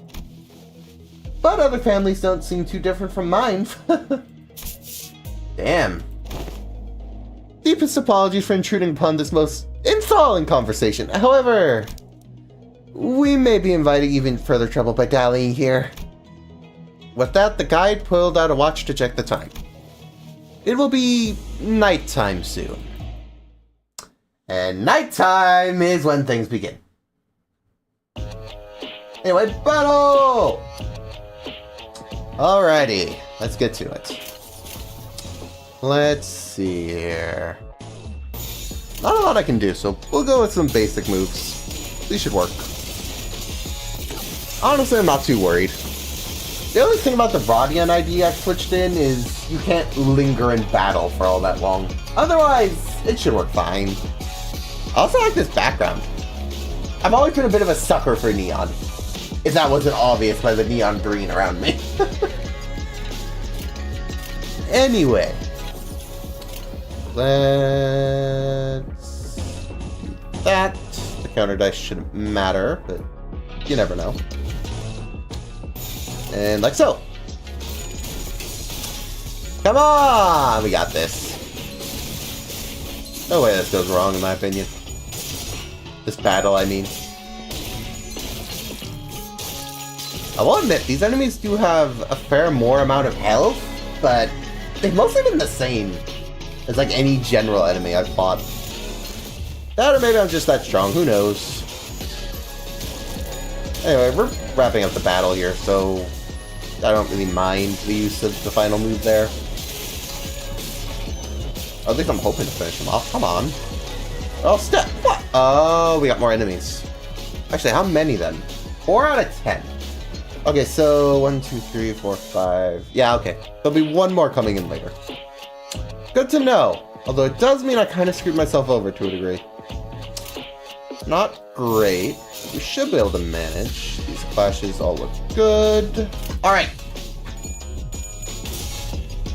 But other families don't seem too different from mine. Damn. Deepest apologies for intruding upon this most enthralling conversation. However, we may be inviting even further trouble by dallying here. With that, the guide pulled out a watch to check the time. It will be nighttime soon. And nighttime is when things begin. Anyway, battle! Alrighty, let's get to it. Let's see here. Not a lot I can do, so we'll go with some basic moves. These should work. Honestly, I'm not too worried. The only thing about the Rodion ID I switched in is you can't linger in battle for all that long. Otherwise, it should work fine. I also like this background. I've always been a bit of a sucker for neon. If that wasn't obvious by the neon green around me. Anyway. Let's do that. The counter dice shouldn't matter, but you never know. And like so. Come on! We got this. No way this goes wrong, in my opinion. This battle, I mean. I will admit, these enemies do have a fair more amount of health, but they've mostly been the same as like any general enemy I've fought. That or maybe I'm just that strong, who knows. Anyway, we're wrapping up the battle here, so I don't really mind the use of the final move there. Or at least I'm hoping to finish him off. Come on. Oh, step! What? Oh, we got more enemies. Actually, how many then? 4 out of 10. Okay, so 1, 2, 3, 4, 5. Yeah, okay. There'll be one more coming in later. Good to know. Although it does mean I kind of screwed myself over to a degree. Not great. We should be able to manage. These clashes all look good. Alright.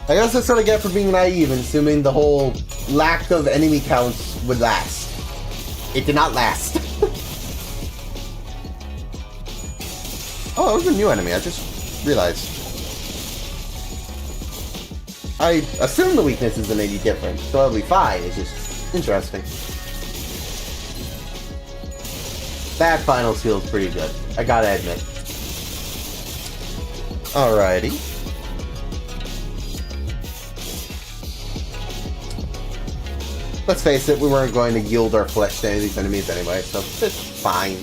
I guess that's what I get for being naive and assuming the whole lack of enemy counts would last. It did not last. Oh, it was a new enemy, I just realized. I assume the weakness isn't any different, so it'll be fine, it's just interesting. That final feels pretty good, I gotta admit. Alrighty. Let's face it, we weren't going to yield our flesh to any of these enemies anyway, so it's fine.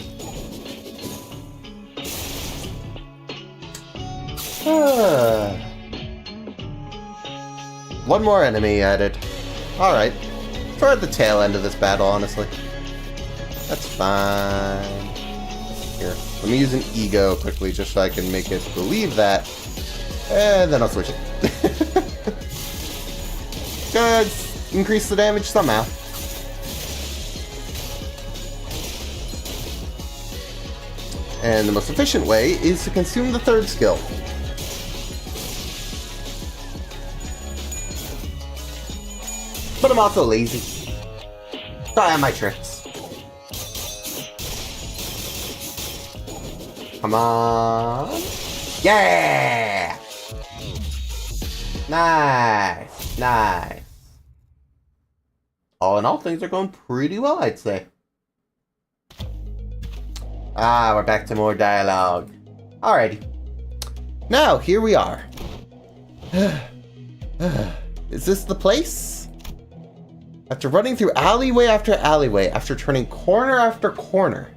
One more enemy added. Alright. We're at the tail end of this battle, honestly. That's fine. Here, let me use an ego quickly just so I can make it believe that. And then I'll switch it. Good. Increase the damage somehow. And the most efficient way is to consume the third skill. But I'm also lazy. So I have my tricks. Come on. Yeah! Nice. Nice. All in all, things are going pretty well, I'd say. Ah, we're back to more dialogue. Alrighty. Now, here we are. Is this the place? After running through alleyway after alleyway, after turning corner after corner,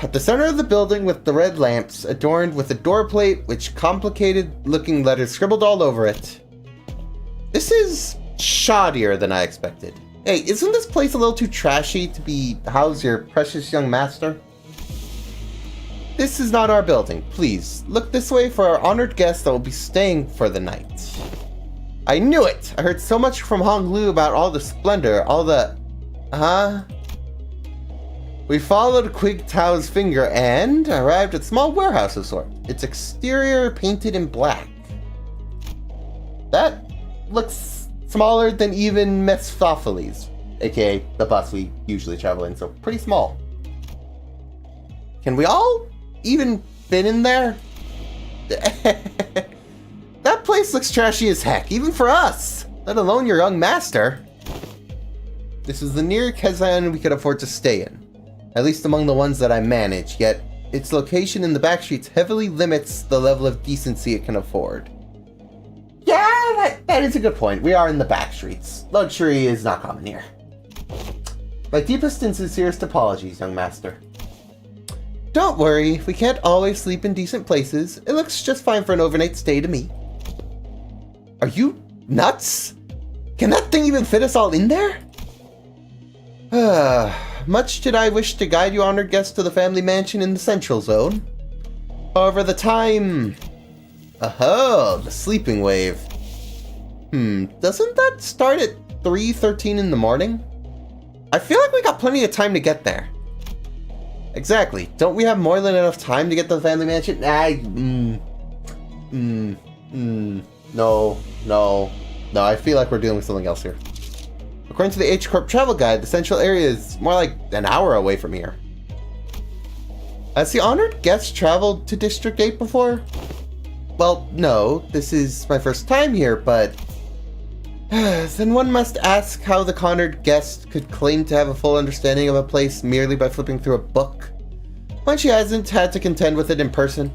at the center of the building with the red lamps, adorned with a door plate with complicated-looking letters scribbled all over it. This is shoddier than I expected. Hey, isn't this place a little too trashy to house your precious young master? This is not our building. Please, look this way for our honored guests that will be staying for the night. I knew it! I heard so much from Hong Lu about all the splendor, all the... We followed Quig Tao's finger and arrived at a small warehouse of sort. Its exterior painted in black. That looks smaller than even Mephistopheles, aka the bus we usually travel in, so pretty small. Can we all even fit in there? That place looks trashy as heck, even for us, let alone your young master. This is the nearest Kazan we could afford to stay in, at least among the ones that I manage, yet its location in the Backstreets heavily limits the level of decency it can afford. Yeah, that is a good point. We are in the Backstreets. Luxury is not common here. My deepest and sincerest apologies, young master. Don't worry, we can't always sleep in decent places. It looks just fine for an overnight stay to me. Are you nuts? Can that thing even fit us all in there? Much did I wish to guide you honored guests to the family mansion in the central zone. However, the time... the sleeping wave. Doesn't that start at 3:13 in the morning? I feel like we got plenty of time to get there. Exactly. Don't we have more than enough time to get to the family mansion? No, I feel like we're dealing with something else here. According to the H Corp travel guide, the central area is more like an hour away from here. Has the honored guest traveled to District 8 before? Well, no, this is my first time here, but... then one must ask how the honored guest could claim to have a full understanding of a place merely by flipping through a book, when she hasn't had to contend with it in person.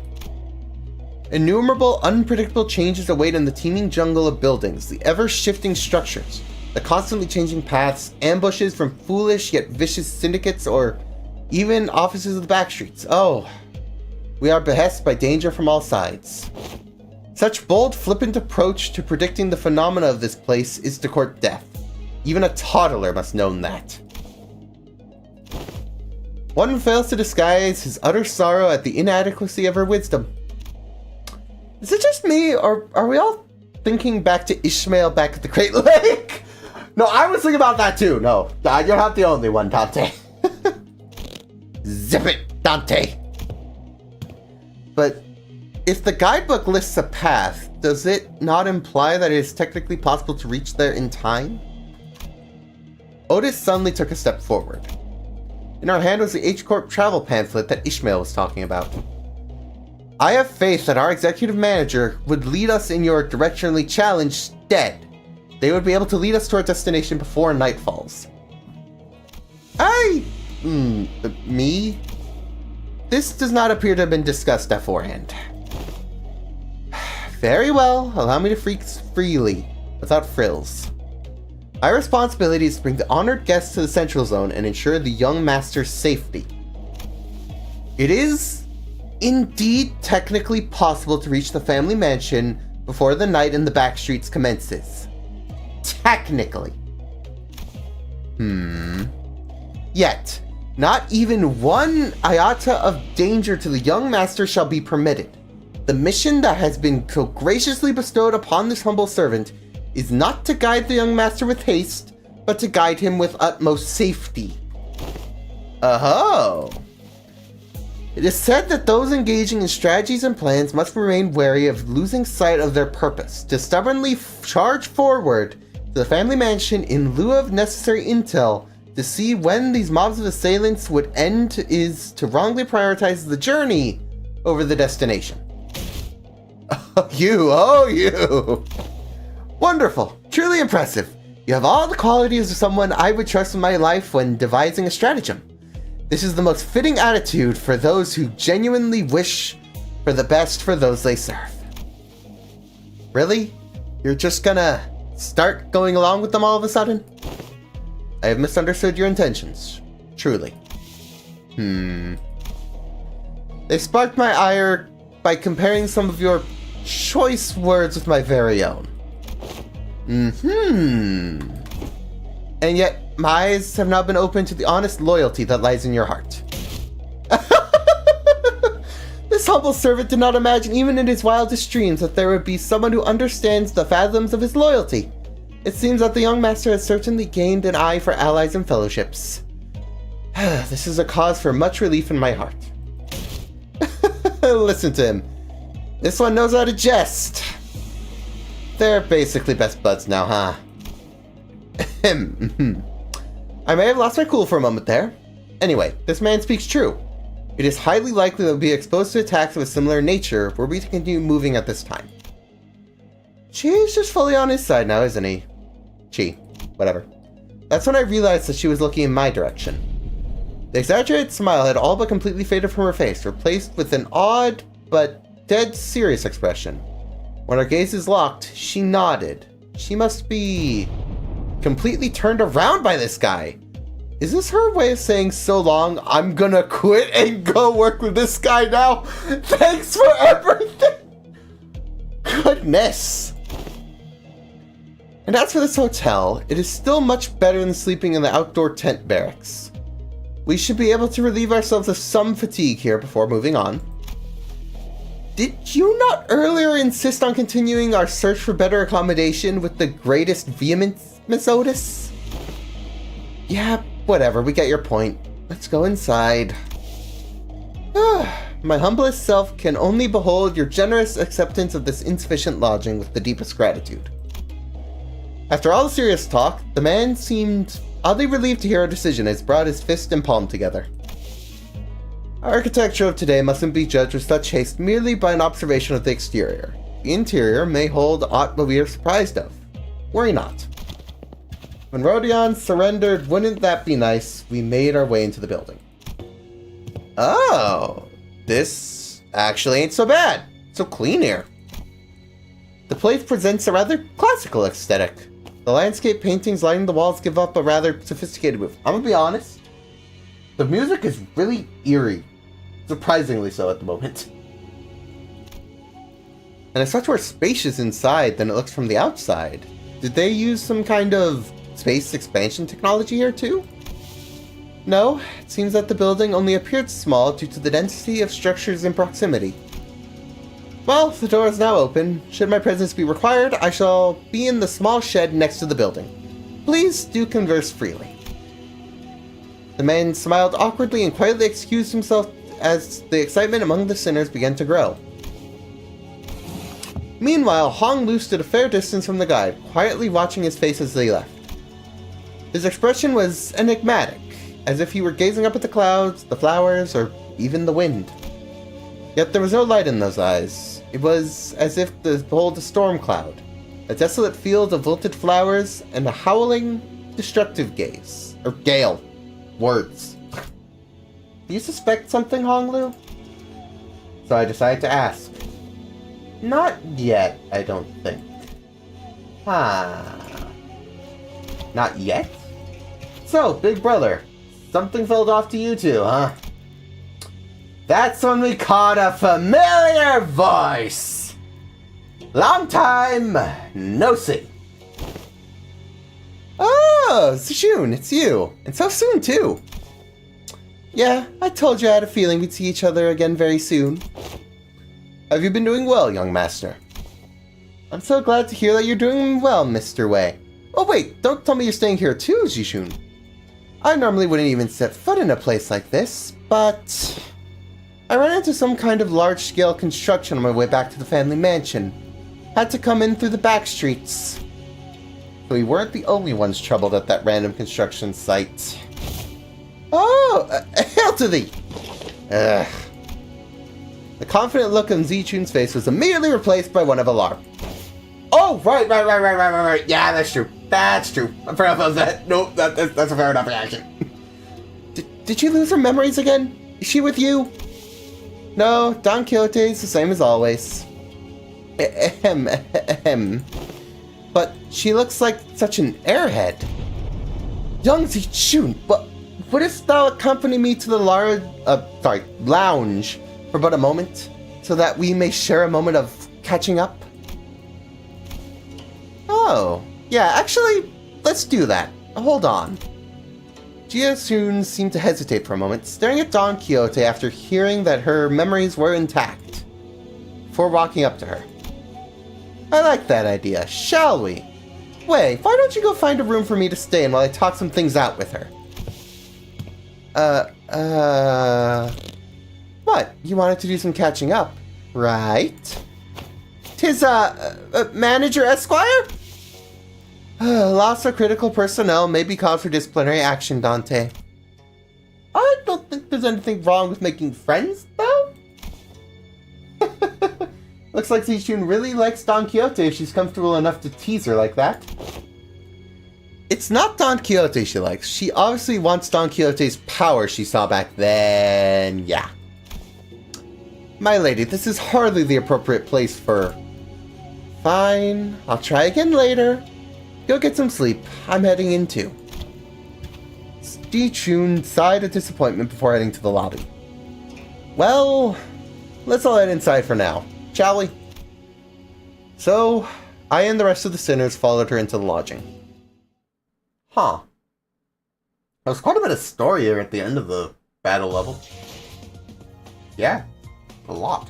Innumerable, unpredictable changes await in the teeming jungle of buildings, the ever-shifting structures, the constantly changing paths, ambushes from foolish yet vicious syndicates, or even offices of the Backstreets. Oh, we are behest by danger from all sides. Such bold, flippant approach to predicting the phenomena of this place is to court death. Even a toddler must know that. One fails to disguise his utter sorrow at the inadequacy of her wisdom. Is it just me, or are we all thinking back to Ishmael back at the Great Lake? No, I was thinking about that too. No, you're not the only one, Dante. Zip it, Dante. But if the guidebook lists a path, does it not imply that it is technically possible to reach there in time? Otis suddenly took a step forward. In our hand was the H Corp travel pamphlet that Ishmael was talking about. I have faith that our executive manager would lead us in your directionally challenged stead. They would be able to lead us to our destination before night falls. Me? This does not appear to have been discussed beforehand. Very well, allow me to freak freely, without frills. My responsibility is to bring the honored guests to the central zone and ensure the young master's safety. It is indeed technically possible to reach the family mansion before the night in the Backstreets commences. Technically. Yet, not even one iota of danger to the young master shall be permitted. The mission that has been so graciously bestowed upon this humble servant is not to guide the young master with haste, but to guide him with utmost safety. Oh. It is said that those engaging in strategies and plans must remain wary of losing sight of their purpose. To stubbornly charge forward to the family mansion in lieu of necessary intel to see when these mobs of assailants would end is to wrongly prioritize the journey over the destination. Oh, you! Wonderful. Truly impressive. You have all the qualities of someone I would trust in my life when devising a stratagem. This is the most fitting attitude for those who genuinely wish for the best for those they serve. Really? You're just gonna start going along with them all of a sudden? I have misunderstood your intentions. Truly. They sparked my ire by comparing some of your choice words with my very own. And yet, my eyes have now been opened to the honest loyalty that lies in your heart. This humble servant did not imagine even in his wildest dreams that there would be someone who understands the fathoms of his loyalty. It seems that the young master has certainly gained an eye for allies and fellowships. This is a cause for much relief in my heart. Listen to him. This one knows how to jest. They're basically best buds now, huh? I may have lost my cool for a moment there. Anyway, this man speaks true. It is highly likely that we'll be exposed to attacks of a similar nature were we to continue moving at this time. Chi's just fully on his side now, isn't he? Chi. Whatever. That's when I realized that she was looking in my direction. The exaggerated smile had all but completely faded from her face, replaced with an odd but dead serious expression. When our gazes locked, she nodded. She must be completely turned around by this guy. Is this her way of saying, so long, I'm gonna quit and go work with this guy now? Thanks for everything! Goodness! And as for this hotel, it is still much better than sleeping in the outdoor tent barracks. We should be able to relieve ourselves of some fatigue here before moving on. Did you not earlier insist on continuing our search for better accommodation with the greatest vehemence, Miss Otis? Yeah, whatever, we get your point. Let's go inside. My humblest self can only behold your generous acceptance of this insufficient lodging with the deepest gratitude. After all the serious talk, the man seemed oddly relieved to hear our decision as he brought his fist and palm together. Our architecture of today mustn't be judged with such haste merely by an observation of the exterior. The interior may hold aught that we are surprised of. Worry not. When Rodion surrendered, wouldn't that be nice, we made our way into the building. Oh, this actually ain't so bad. So clean here. The place presents a rather classical aesthetic. The landscape paintings lining the walls give up a rather sophisticated move. I'm gonna be honest, the music is really eerie. Surprisingly so at the moment. And it's much more spacious inside than it looks from the outside. Did they use some kind of space expansion technology here too? No, it seems that the building only appeared small due to the density of structures in proximity. Well, the door is now open. Should my presence be required, I shall be in the small shed next to the building. Please do converse freely. The man smiled awkwardly and quietly excused himself as the excitement among the sinners began to grow. Meanwhile, Hong Lu stood a fair distance from the guide, quietly watching his face as they left. His expression was enigmatic, as if he were gazing up at the clouds, the flowers, or even the wind. Yet there was no light in those eyes. It was as if to behold a storm cloud, a desolate field of wilted flowers, and a howling, destructive gaze. Or gale. Words. Do you suspect something, Hong Lu? So I decided to ask. Not yet, I don't think. Not yet? So, big brother, something fell off to you too, huh? That's when we caught a familiar voice! Long time no see. Oh, Zishun, it's you. And so soon, too. Yeah, I told you I had a feeling we'd see each other again very soon. Have you been doing well, young master? I'm so glad to hear that you're doing well, Mr. Wei. Oh wait, don't tell me you're staying here too, Zishun. I normally wouldn't even set foot in a place like this, but I ran into some kind of large-scale construction on my way back to the family mansion. Had to come in through the Backstreets. So we weren't the only ones troubled at that random construction site. Oh, hail to thee! Ugh. The confident look on Zichun's face was immediately replaced by one of alarm. Oh, right. Yeah, that's true. That's true. I forgot about that. Nope, that's a fair enough reaction. Did she lose her memories again? Is she with you? No, Don Quixote's the same as always. But she looks like such an airhead. Young Zichun, what if thou accompany me to the lounge for but a moment, so that we may share a moment of catching up? Oh, yeah, actually, let's do that. Hold on. Jia-sun seemed to hesitate for a moment, staring at Don Quixote after hearing that her memories were intact, before walking up to her. I like that idea. Shall we? Wait, why don't you go find a room for me to stay in while I talk some things out with her? What? You wanted to do some catching up, right? 'Tis, Manager Esquire? Loss of critical personnel may be cause for disciplinary action, Dante. I don't think there's anything wrong with making friends, though. Looks like Zichun really likes Don Quixote if she's comfortable enough to tease her like that. It's not Don Quixote she likes. She obviously wants Don Quixote's power she saw back then. Yeah. My lady, this is hardly the appropriate place for... Fine. I'll try again later. Go get some sleep. I'm heading in too. Zichun sighed of disappointment before heading to the lobby. Well, let's all head inside for now, shall we? So, I and the rest of the sinners followed her into the lodging. Huh. There was quite a bit of story here at the end of the battle level. Yeah, a lot.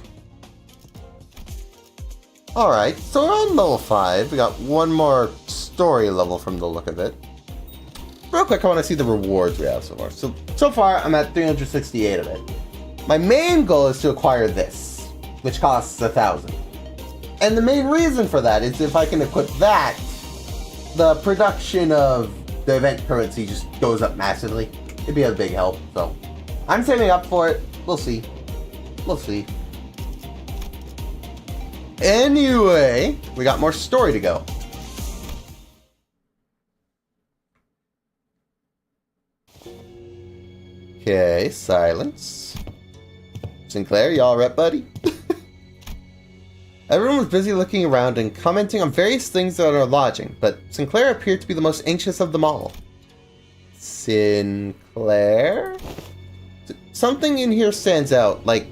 Alright, so we're on level 5. We got one more story level from the look of it. Real quick, I want to see the rewards we have so far. So far, I'm at 368 of it. My main goal is to acquire this, which costs 1,000. And the main reason for that is if I can equip that, the production of the event currency just goes up massively. It'd be a big help, so I'm saving up for it. We'll see. We'll see. Anyway, we got more story to go. Okay, silence. Sinclair, you alright, buddy? Everyone was busy looking around and commenting on various things at our lodging, but Sinclair appeared to be the most anxious of them all. Sinclair? Something in here stands out, like,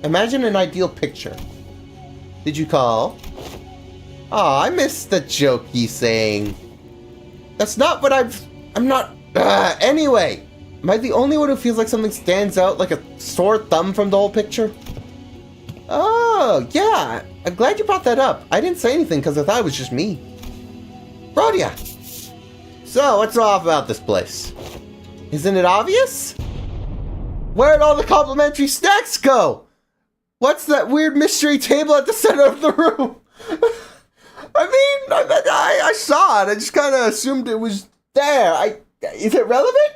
imagine an ideal picture. Did you call? Aw, I missed the joke he's saying. That's not what I'm not... Anyway, am I the only one who feels like something stands out like a sore thumb from the whole picture? Oh, yeah. I'm glad you brought that up. I didn't say anything because I thought it was just me. Rhodia! So, what's off about this place? Isn't it obvious? Where'd all the complimentary snacks go? What's that weird mystery table at the center of the room? I saw it. I just kind of assumed it was there. Is it relevant?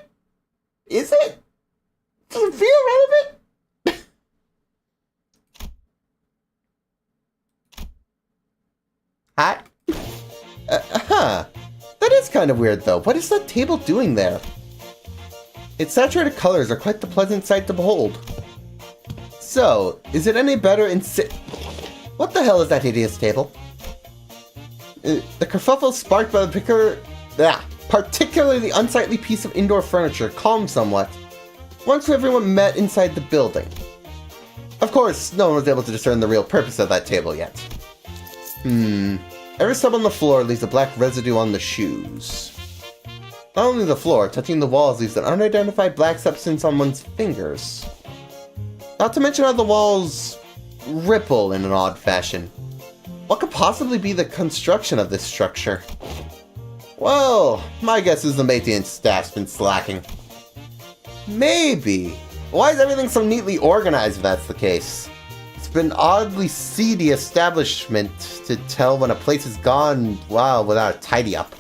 Is it? Does it feel relevant? That is kind of weird, though. What is that table doing there? Its saturated colors are quite the pleasant sight to behold. So, is it any better in What the hell is that hideous table? The kerfuffle sparked by the particularly the unsightly piece of indoor furniture calmed somewhat once everyone met inside the building. Of course, no one was able to discern the real purpose of that table yet. Every step on the floor leaves a black residue on the shoes. Not only the floor, touching the walls leaves an unidentified black substance on one's fingers. Not to mention how the walls ripple in an odd fashion. What could possibly be the construction of this structure? Well, my guess is the maintenance staff's been slacking. Maybe. Why is everything so neatly organized if that's the case? It's been oddly seedy establishment to tell when a place has gone, well, without a tidy up.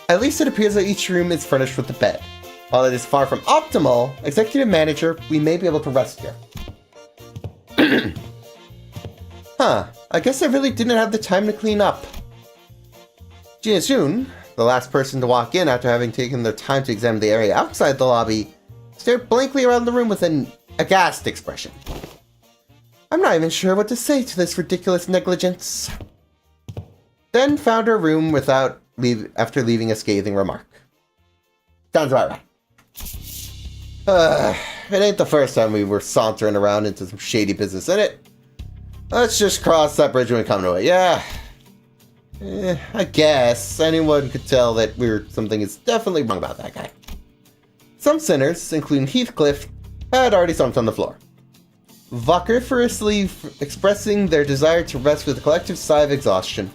At least it appears that each room is furnished with a bed. While it is far from optimal, Executive Manager, we may be able to rest here. I guess I really didn't have the time to clean up. Jia-sun, the last person to walk in after having taken their time to examine the area outside the lobby, stared blankly around the room with an aghast expression. I'm not even sure what to say to this ridiculous negligence. Then found her room after leaving a scathing remark. Sounds about right. It ain't the first time we were sauntering around into some shady business, in it? Let's just cross that bridge when we come to it, yeah? I guess anyone could tell that something is definitely wrong about that guy. Some sinners, including Heathcliff, had already slumped on the floor, vociferously expressing their desire to rest with a collective sigh of exhaustion.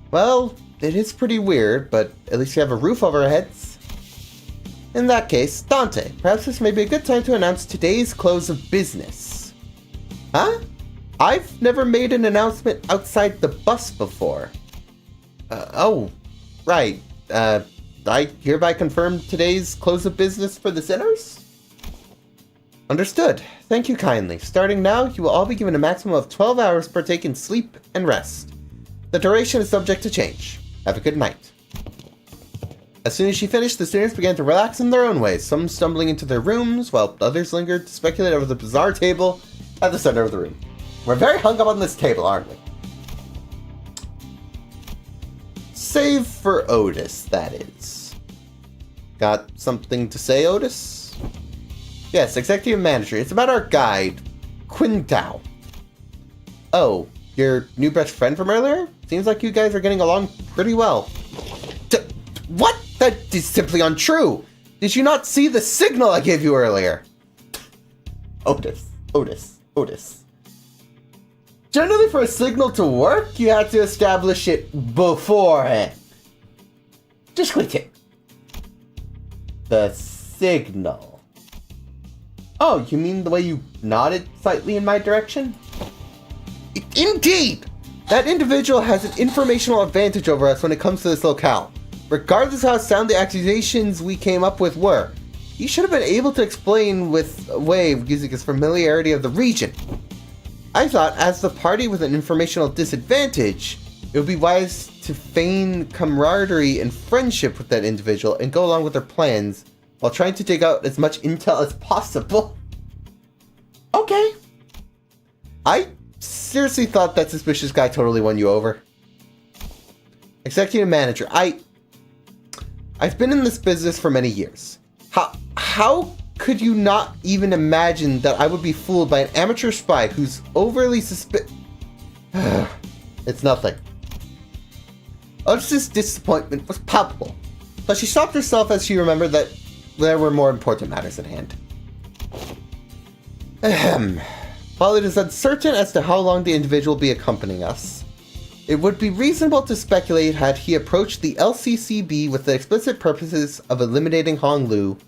Well, it is pretty weird, but at least we have a roof over our heads. In that case, Dante, perhaps this may be a good time to announce today's close of business. Huh? I've never made an announcement outside the bus before. Oh, right. I hereby confirm today's close of business for the sinners? Understood. Thank you kindly. Starting now, you will all be given a maximum of 12 hours per take in sleep and rest. The duration is subject to change. Have a good night. As soon as she finished, the students began to relax in their own ways, some stumbling into their rooms, while others lingered to speculate over the bizarre table at the center of the room. We're very hung up on this table, aren't we? Save for Otis, that is. Got something to say, Otis? Yes, executive manager. It's about our guide, Quintao. Oh, your new best friend from earlier? Seems like you guys are getting along pretty well. What? That is simply untrue. Did you not see the signal I gave you earlier? Otis. Generally, for a signal to work, you have to establish it beforehand. Just click it. The signal. Oh, you mean the way you nodded slightly in my direction? Indeed! That individual has an informational advantage over us when it comes to this locale. Regardless of how sound the accusations we came up with were, he should have been able to explain with a way using his familiarity of the region. I thought, as the party with an informational disadvantage, it would be wise to feign camaraderie and friendship with that individual and go along with their plans while trying to dig out as much intel as possible. Okay. I seriously thought that suspicious guy totally won you over. Executive manager, I've been in this business for many years. How could you not even imagine that I would be fooled by an amateur spy who's overly It's nothing. Otis's disappointment was palpable, but she stopped herself as she remembered that there were more important matters at hand. While it is uncertain as to how long the individual will be accompanying us, it would be reasonable to speculate had he approached the LCCB with the explicit purposes of eliminating Honglu.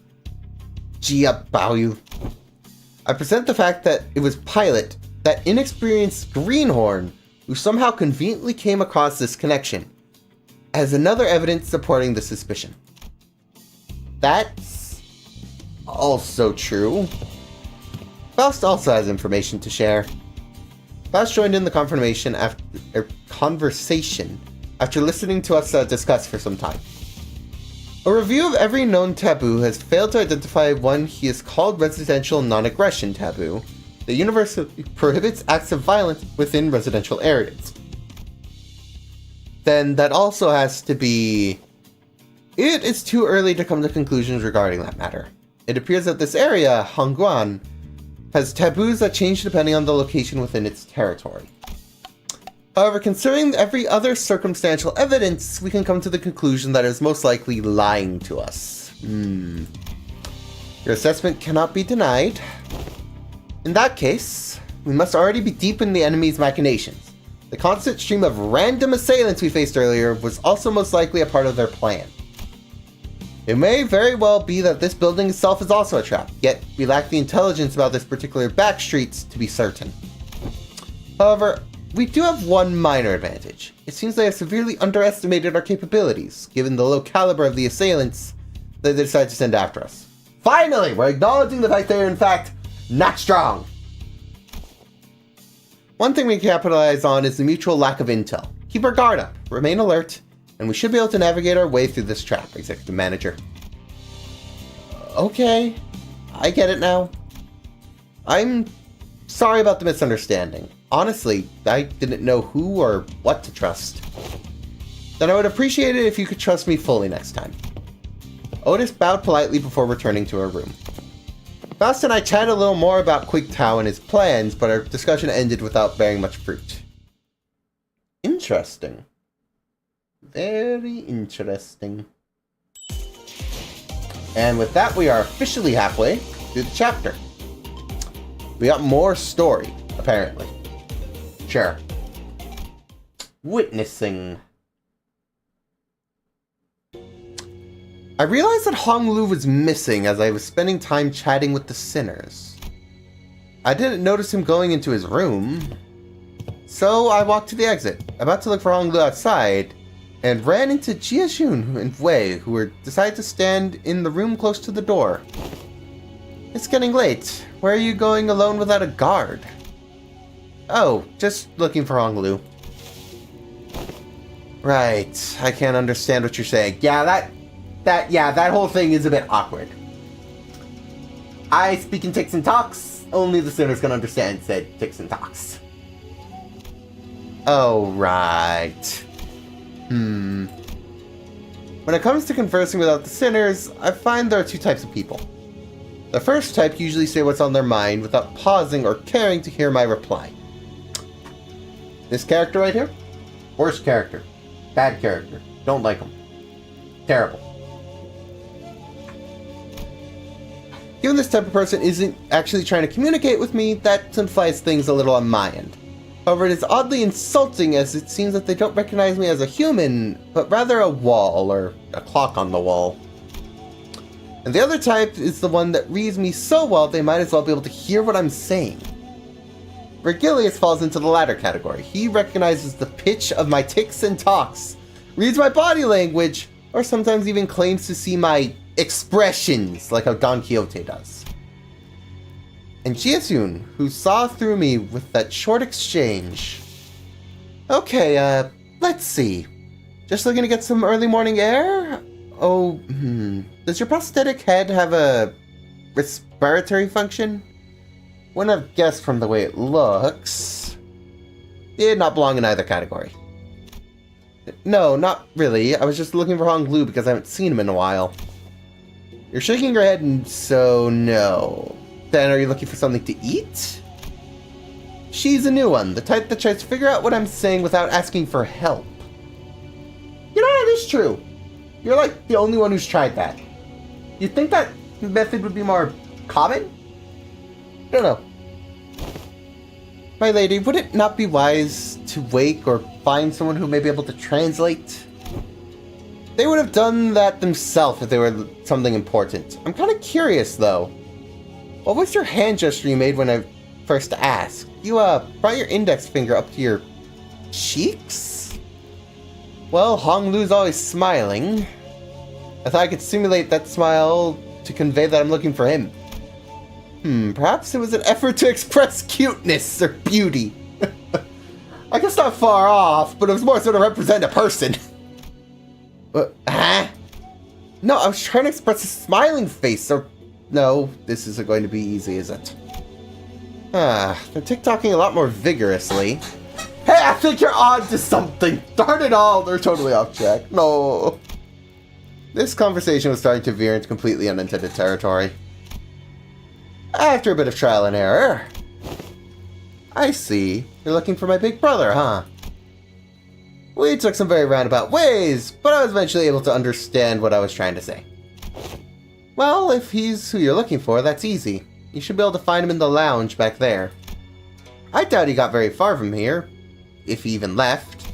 Jia Baoyu. I present the fact that it was Pilot, that inexperienced greenhorn, who somehow conveniently came across this connection, as another evidence supporting the suspicion. That's also true. Faust also has information to share. Faust joined in the conversation after listening to us discuss for some time. A review of every known taboo has failed to identify one he has called residential non-aggression taboo that universally prohibits acts of violence within residential areas. Then that also has to be... It is too early to come to conclusions regarding that matter. It appears that this area, Hongguan, has taboos that change depending on the location within its territory. However, considering every other circumstantial evidence, we can come to the conclusion that it is most likely lying to us. Your assessment cannot be denied. In that case, we must already be deep in the enemy's machinations. The constant stream of random assailants we faced earlier was also most likely a part of their plan. It may very well be that this building itself is also a trap, yet we lack the intelligence about this particular Backstreets to be certain. However, we do have one minor advantage. It seems they have severely underestimated our capabilities, given the low caliber of the assailants that they decided to send after us. Finally, we're acknowledging the fact they are in fact not strong. One thing we can capitalize on is the mutual lack of intel. Keep our guard up, remain alert, and we should be able to navigate our way through this trap, Executive Manager. Okay, I get it now. I'm sorry about the misunderstanding. Honestly, I didn't know who or what to trust. Then I would appreciate it if you could trust me fully next time. Otis bowed politely before returning to her room. Faust and I chatted a little more about Quigtow and his plans, but our discussion ended without bearing much fruit. Interesting. Very interesting. And with that, we are officially halfway through the chapter. We got more story, apparently. Sure. Witnessing. I realized that Hong Lu was missing as I was spending time chatting with the sinners. I didn't notice him going into his room, so I walked to the exit, about to look for Hong Lu outside, and ran into Jiajun and Wei, who were decided to stand in the room close to the door. It's getting late. Where are you going alone without a guard? Oh, just looking for Hong Lu. Right, I can't understand what you're saying. Yeah, that whole thing is a bit awkward. I speak in ticks and talks. Only the sinners can understand said ticks and talks. Oh, right. When it comes to conversing without the sinners, I find there are two types of people. The first type usually say what's on their mind without pausing or caring to hear my reply. This character right here? Worst character. Bad character. Don't like him. Terrible. Given this type of person isn't actually trying to communicate with me, that simplifies things a little on my end. However, it is oddly insulting as it seems that they don't recognize me as a human, but rather a wall, or a clock on the wall. And the other type is the one that reads me so well they might as well be able to hear what I'm saying. Vergilius falls into the latter category. He recognizes the pitch of my ticks and talks, reads my body language, or sometimes even claims to see my expressions, like how Don Quixote does. And Jiasun, who saw through me with that short exchange. Okay, let's see. Just looking to get some early morning air? Oh, Does your prosthetic head have a respiratory function? Wouldn't have guessed from the way it looks. Did not belong in either category. No, not really. I was just looking for Hong Lu because I haven't seen him in a while. You're shaking your head, and so no. Then are you looking for something to eat? She's a new one, the type that tries to figure out what I'm saying without asking for help. You know, that is true. You're like the only one who's tried that. You'd think that method would be more common? I don't know. My lady, would it not be wise to wake or find someone who may be able to translate? They would have done that themselves if they were something important. I'm kind of curious, though. What was your hand gesture you made when I first asked? You, brought your index finger up to your cheeks? Well, Hong Lu's always smiling. I thought I could simulate that smile to convey that I'm looking for him. Perhaps it was an effort to express cuteness or beauty. I guess not far off, but it was more so to represent a person. No, I was trying to express a smiling face, or... No, this isn't going to be easy, is it? They're TikToking a lot more vigorously. Hey, I think you're on to something! Darn it all, they're totally off track. No. This conversation was starting to veer into completely unintended territory. After a bit of trial and error. I see. You're looking for my big brother, huh? We took some very roundabout ways, but I was eventually able to understand what I was trying to say. Well, if he's who you're looking for, that's easy. You should be able to find him in the lounge back there. I doubt he got very far from here, if he even left.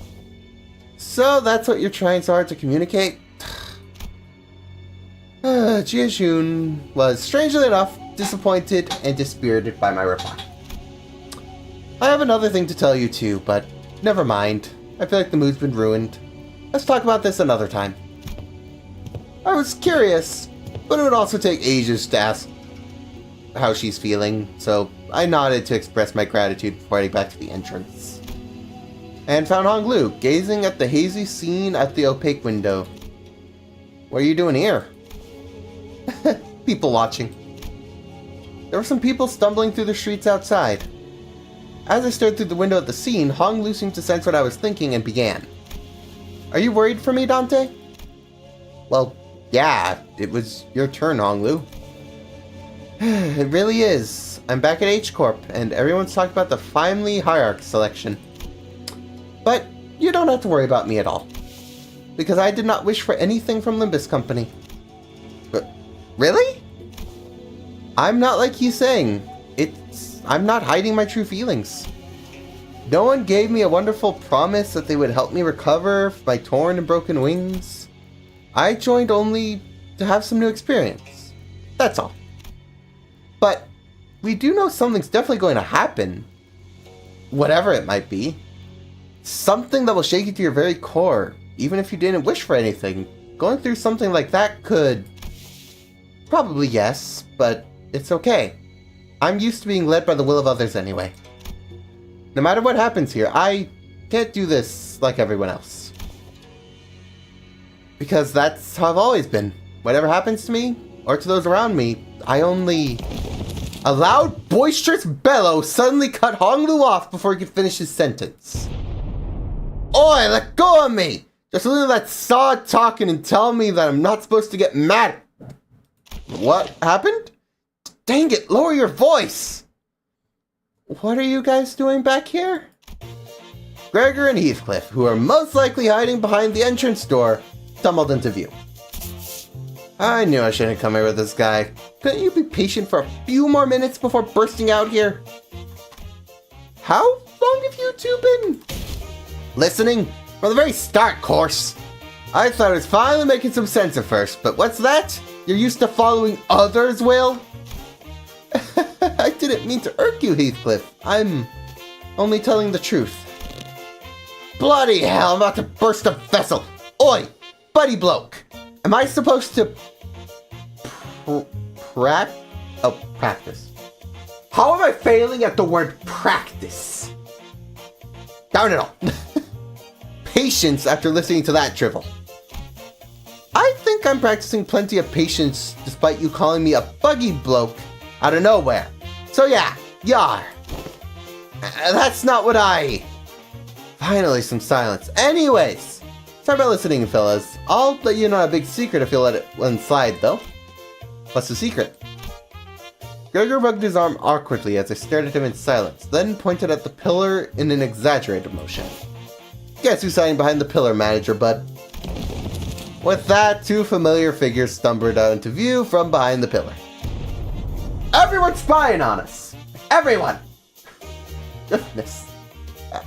So that's what you're trying so hard to communicate? Jiajun was, strangely enough, disappointed and dispirited by my reply. I have another thing to tell you too, but never mind. I feel like the mood's been ruined. Let's talk about this another time. I was curious, but it would also take ages to ask how she's feeling, so I nodded to express my gratitude before heading back to the entrance. And found Hong Lu, gazing at the hazy scene at the opaque window. What are you doing here? People watching. There were some people stumbling through the streets outside. As I stared through the window at the scene, Hong Lu seemed to sense what I was thinking and began. Are you worried for me, Dante? Well, yeah, it was your turn, Hong Lu. It really is. I'm back at H-Corp, and everyone's talking about the Finally Hierarch selection. But you don't have to worry about me at all. Because I did not wish for anything from Limbus Company. But, really? I'm not like you saying. I'm not hiding my true feelings. No one gave me a wonderful promise that they would help me recover my torn and broken wings. I joined only to have some new experience. That's all. But we do know something's definitely going to happen. Whatever it might be. Something that will shake you to your very core. Even if you didn't wish for anything. Going through something like that could... Probably yes, but it's okay. I'm used to being led by the will of others anyway. No matter what happens here, I can't do this like everyone else. Because that's how I've always been. Whatever happens to me, or to those around me, I only... A loud, boisterous bellow suddenly cut Honglu off before he could finish his sentence. Oi, let go of me! Just listen to that saw talking and tell me that I'm not supposed to get mad. What happened? Dang it, lower your voice! What are you guys doing back here? Gregor and Heathcliff, who are most likely hiding behind the entrance door, stumbled into view. I knew I shouldn't come here with this guy. Couldn't you be patient for a few more minutes before bursting out here? How long have you two been listening? From the very start, course. I thought I was finally making some sense at first, but what's that? You're used to following others' will? I didn't mean to irk you, Heathcliff. I'm only telling the truth. Bloody hell, I'm about to burst a vessel. Oi, buddy bloke. Am I supposed to practice? How am I failing at the word practice? Darn it all. Patience after listening to that drivel. I think I'm practicing plenty of patience despite you calling me a buggy bloke out of nowhere. So yeah, yar. That's not what I... Finally, some silence. Anyways, sorry about listening, fellas. I'll let you know a big secret if you'll let it one slide, though. What's the secret? Gregor rubbed his arm awkwardly as I stared at him in silence, then pointed at the pillar in an exaggerated motion. Guess who's hiding behind the pillar, manager bud? With that, two familiar figures stumbled out into view from behind the pillar. Everyone's spying on us! Everyone! Goodness.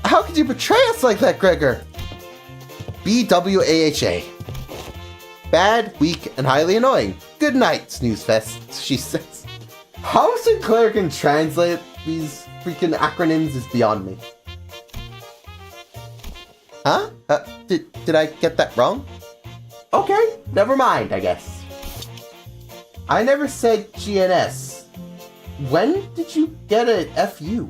How could you betray us like that, Gregor? BWAHA. Bad, weak, and highly annoying. Good night, Snoozefest, she says. How Sinclair can translate these freaking acronyms is beyond me. Huh? Did I get that wrong? Okay, never mind, I guess. I never said GNS. When did you get a FU?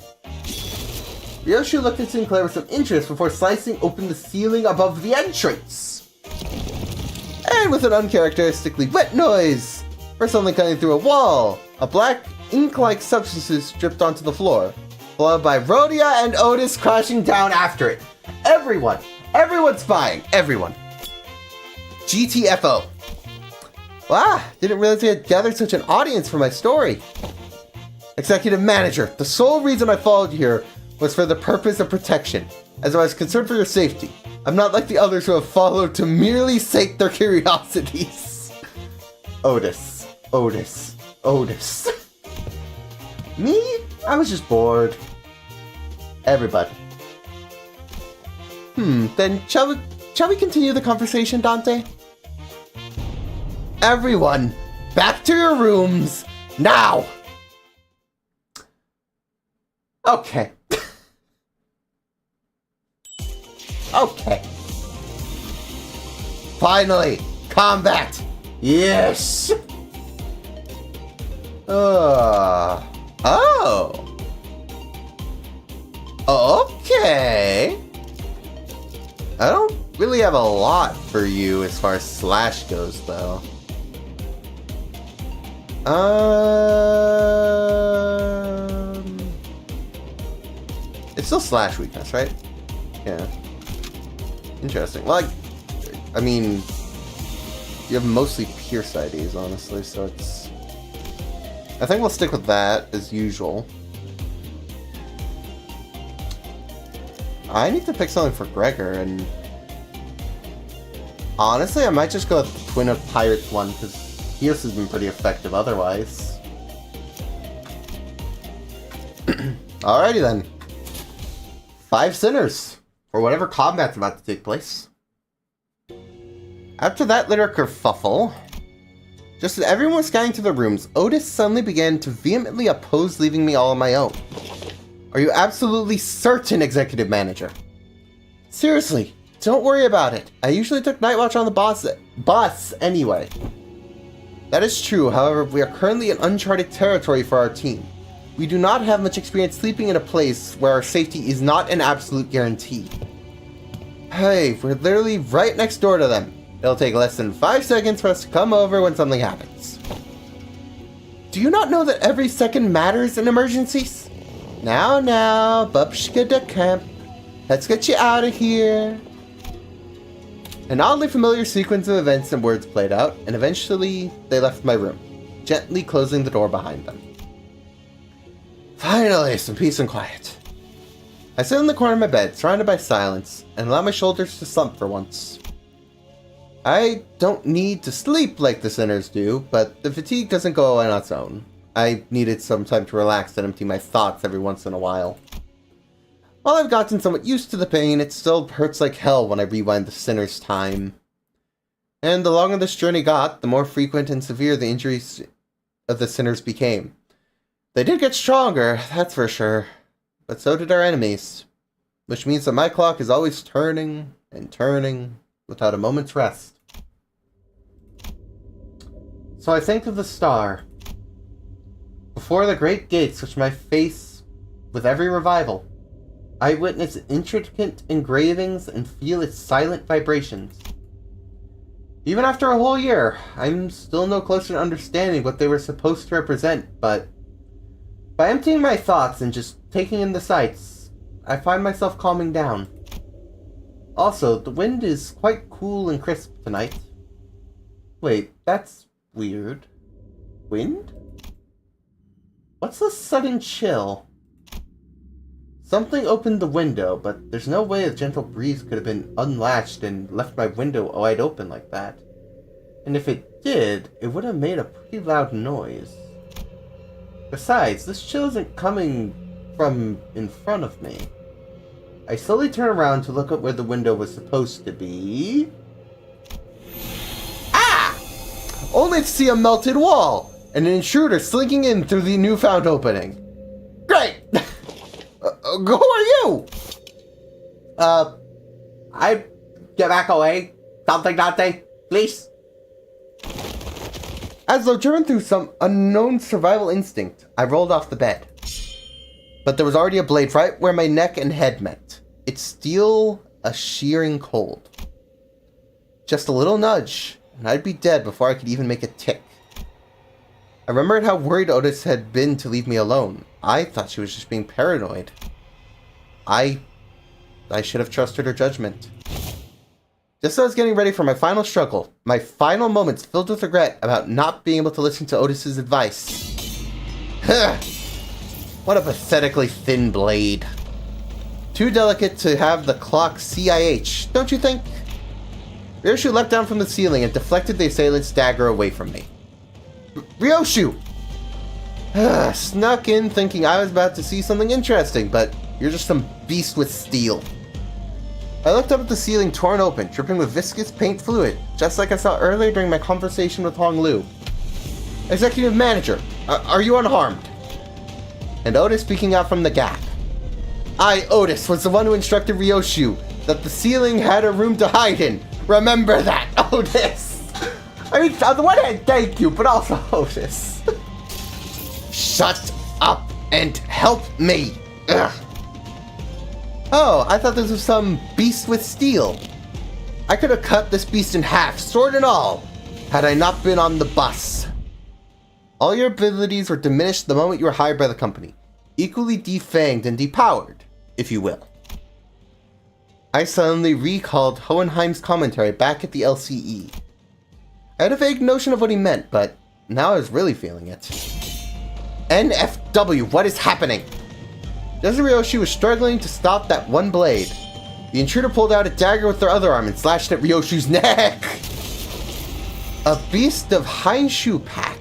Ryoshu looked at Sinclair with some interest before slicing open the ceiling above the entrance. And with an uncharacteristically wet noise, or something cutting through a wall, a black ink-like substance dripped onto the floor, followed by Rhodia and Otis crashing down after it. Everyone's spying, everyone. GTFO. Wow, didn't realize we had gathered such an audience for my story. Executive Manager, the sole reason I followed you here was for the purpose of protection, as I was concerned for your safety. I'm not like the others who have followed to merely sate their curiosities. Otis. Me? I was just bored. Everybody. Then shall we continue the conversation, Dante? Everyone, back to your rooms, now! Okay. Okay. Finally, combat! Yes! Oh. Okay. I don't really have a lot for you as far as Slash goes, though. It's still Slash weakness, right? Yeah. Interesting. Well, I mean, you have mostly Pierce IDs, honestly, so it's I think we'll stick with that, as usual. I need to pick something for Gregor, and... honestly, I might just go with the Twin of Pirates one, because Pierce has been pretty effective otherwise. Alrighty then. 5 sinners, for whatever combat's about to take place. After that little kerfuffle, just as everyone was scanning to their rooms, Otis suddenly began to vehemently oppose leaving me all on my own. Are you absolutely certain, Executive Manager? Seriously, don't worry about it. I usually took night watch on the bus anyway. That is true, however, we are currently in uncharted territory for our team. We do not have much experience sleeping in a place where our safety is not an absolute guarantee. Hey, we're literally right next door to them. It'll take less than 5 seconds for us to come over when something happens. Do you not know that every second matters in emergencies? Now, Bubshka de Camp. Let's get you out of here. An oddly familiar sequence of events and words played out, and eventually they left my room, gently closing the door behind them. Finally, some peace and quiet. I sit in the corner of my bed, surrounded by silence, and allow my shoulders to slump for once. I don't need to sleep like the sinners do, but the fatigue doesn't go away on its own. I needed some time to relax and empty my thoughts every once in a while. While I've gotten somewhat used to the pain, it still hurts like hell when I rewind the sinner's time. And the longer this journey got, the more frequent and severe the injuries of the sinners became. They did get stronger, that's for sure, but so did our enemies, which means that my clock is always turning and turning without a moment's rest. So I think of the star. Before the great gates which my face with every revival, I witness intricate engravings and feel its silent vibrations. Even after a whole year, I'm still no closer to understanding what they were supposed to represent, but by emptying my thoughts and just taking in the sights, I find myself calming down. Also, the wind is quite cool and crisp tonight. Wait, that's weird. Wind? What's this sudden chill? Something opened the window, but there's no way a gentle breeze could have been unlatched and left my window wide open like that. And if it did, it would have made a pretty loud noise. Besides, this chill isn't coming from in front of me. I slowly turn around to look at where the window was supposed to be. Ah! Only to see a melted wall and an intruder slinking in through the newfound opening. Great! Who are you? I get back away. Something, please. As though driven through some unknown survival instinct, I rolled off the bed. But there was already a blade right where my neck and head met. Its steel a shearing cold. Just a little nudge, and I'd be dead before I could even make a tick. I remembered how worried Otis had been to leave me alone. I thought she was just being paranoid. I should have trusted her judgment. Just as I was getting ready for my final struggle, my final moments filled with regret about not being able to listen to Otis's advice. What a pathetically thin blade. Too delicate to have the clock CIH, don't you think? Ryoshu leapt down from the ceiling and deflected the assailant's dagger away from me. Ryoshu! Snuck in thinking I was about to see something interesting, but you're just some beast with steel. I looked up at the ceiling torn open, dripping with viscous paint fluid, just like I saw earlier during my conversation with Hong Lu. Executive Manager, are you unharmed? And Otis speaking out from the gap. I, Otis, was the one who instructed Ryoshu that the ceiling had a room to hide in. Remember that, Otis! I mean, on the one hand, thank you, but also Otis. Shut up and help me! Ugh. Oh, I thought this was some beast with steel. I could have cut this beast in half, sword and all, had I not been on the bus. All your abilities were diminished the moment you were hired by the company. Equally defanged and depowered, if you will. I suddenly recalled Hohenheim's commentary back at the LCE. I had a vague notion of what he meant, but now I was really feeling it. NFW, what is happening? Just as Ryoshi was struggling to stop that one blade, the intruder pulled out a dagger with their other arm and slashed at Ryoshi's neck. A beast of Hainshu pack.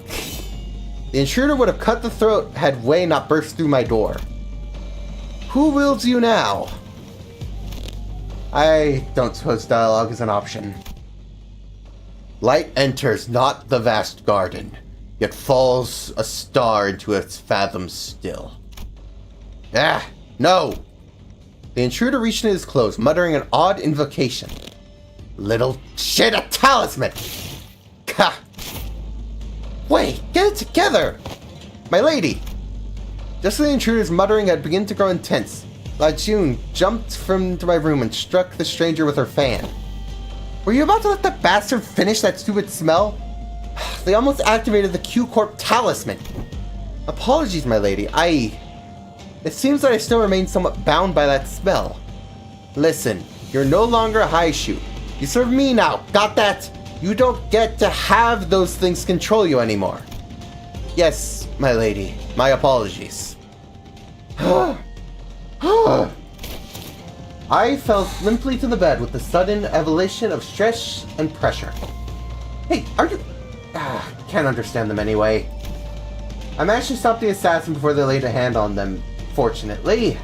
The intruder would have cut the throat had Wei not burst through my door. Who wields you now? I don't suppose dialogue is an option. Light enters not the vast garden, yet falls a star into its fathoms still. Ah, no! The intruder reached into his clothes, muttering an odd invocation. Little shit, a talisman! Ka! Wait, get it together! My lady! Just as the intruder's muttering had begun to grow intense, La June jumped into my room and struck the stranger with her fan. Were you about to let that bastard finish that stupid smell? They almost activated the Q-Corp talisman. Apologies, my lady. It seems that I still remain somewhat bound by that smell. Listen, you're no longer a Haishu. You serve me now, got that? You don't get to have those things control you anymore. Yes, my lady. My apologies. I fell limply to the bed with the sudden evolution of stress and pressure. Hey, are you... can't understand them anyway. I managed to stop the assassin before they laid a hand on them, fortunately.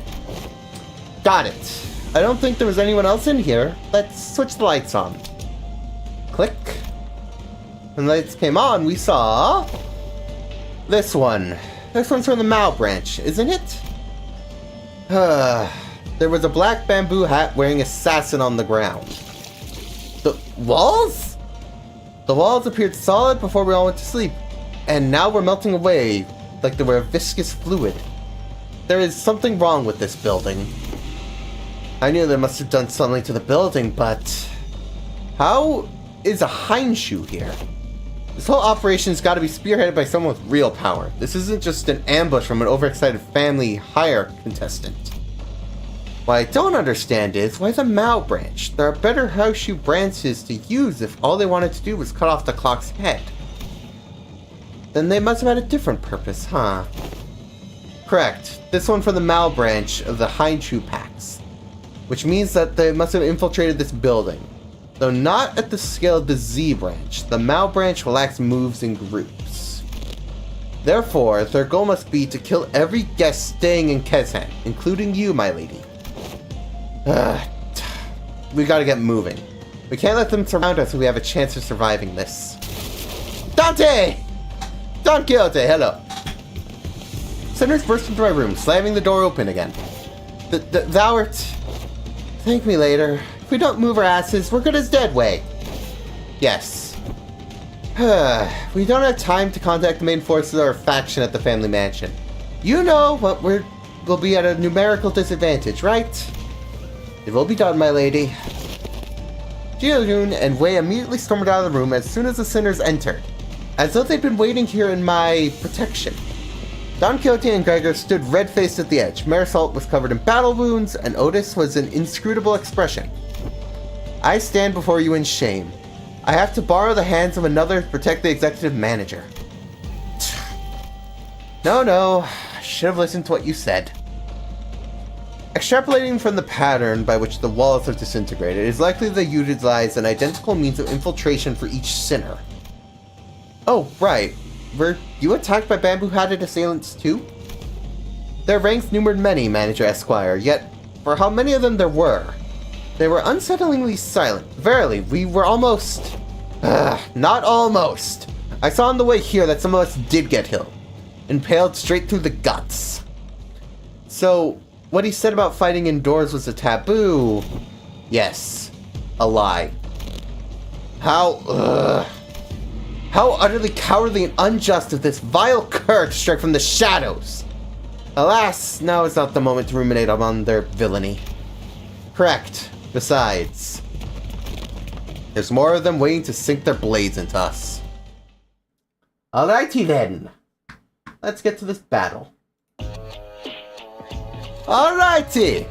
Got it. I don't think there was anyone else in here. Let's switch the lights on. Click. When the lights came on, we saw... this one. This one's from the Mao branch, isn't it? There was a black bamboo hat wearing assassin on the ground. The walls? The walls appeared solid before we all went to sleep, and now we're melting away like they were a viscous fluid. There is something wrong with this building. I knew they must have done something to the building, but... how is a Hainshu here? This whole operation's got to be spearheaded by someone with real power. This isn't just an ambush from an overexcited family hire contestant. What I don't understand is, why the Mao branch? There are better Haishu branches to use if all they wanted to do was cut off the clock's head. Then they must have had a different purpose, huh? Correct. This one from the Mao branch of the Hainshu packs. Which means that they must have infiltrated this building. Though not at the scale of the Z branch, the Mao branch lacks moves in groups. Therefore, their goal must be to kill every guest staying in Kezan, including you, my lady. We gotta get moving. We can't let them surround us if we have a chance of surviving this. Dante! Don Quixote, hello. Sinners burst into my room, slamming the door open again. Thou art... Thank me later. If we don't move our asses, we're good as dead, Wei. Yes. We don't have time to contact the main forces of our faction at the family mansion. You know what we'll be at a numerical disadvantage, right? It will be done, my lady. Jiyun and Wei immediately stormed out of the room as soon as the sinners entered, as though they'd been waiting here in my protection. Don Quixote and Gregor stood red-faced at the edge. Marisol was covered in battle wounds, and Otis was an inscrutable expression. I stand before you in shame. I have to borrow the hands of another to protect the executive manager. No, I should have listened to what you said. Extrapolating from the pattern by which the walls have disintegrated, it is likely they utilize an identical means of infiltration for each sinner. Oh, right. Were you attacked by bamboo-hatted assailants too? Their ranks numered many, Manager Esquire, yet for how many of them there were, they were unsettlingly silent. Verily, we were almost... not almost. I saw on the way here that some of us did get killed, impaled straight through the guts. So, what he said about fighting indoors was a taboo. Yes, a lie. How utterly cowardly and unjust of this vile cur to strike from the shadows! Alas, now is not the moment to ruminate on their villainy. Correct. Besides, there's more of them waiting to sink their blades into us. Alrighty then. Let's get to this battle. Alrighty!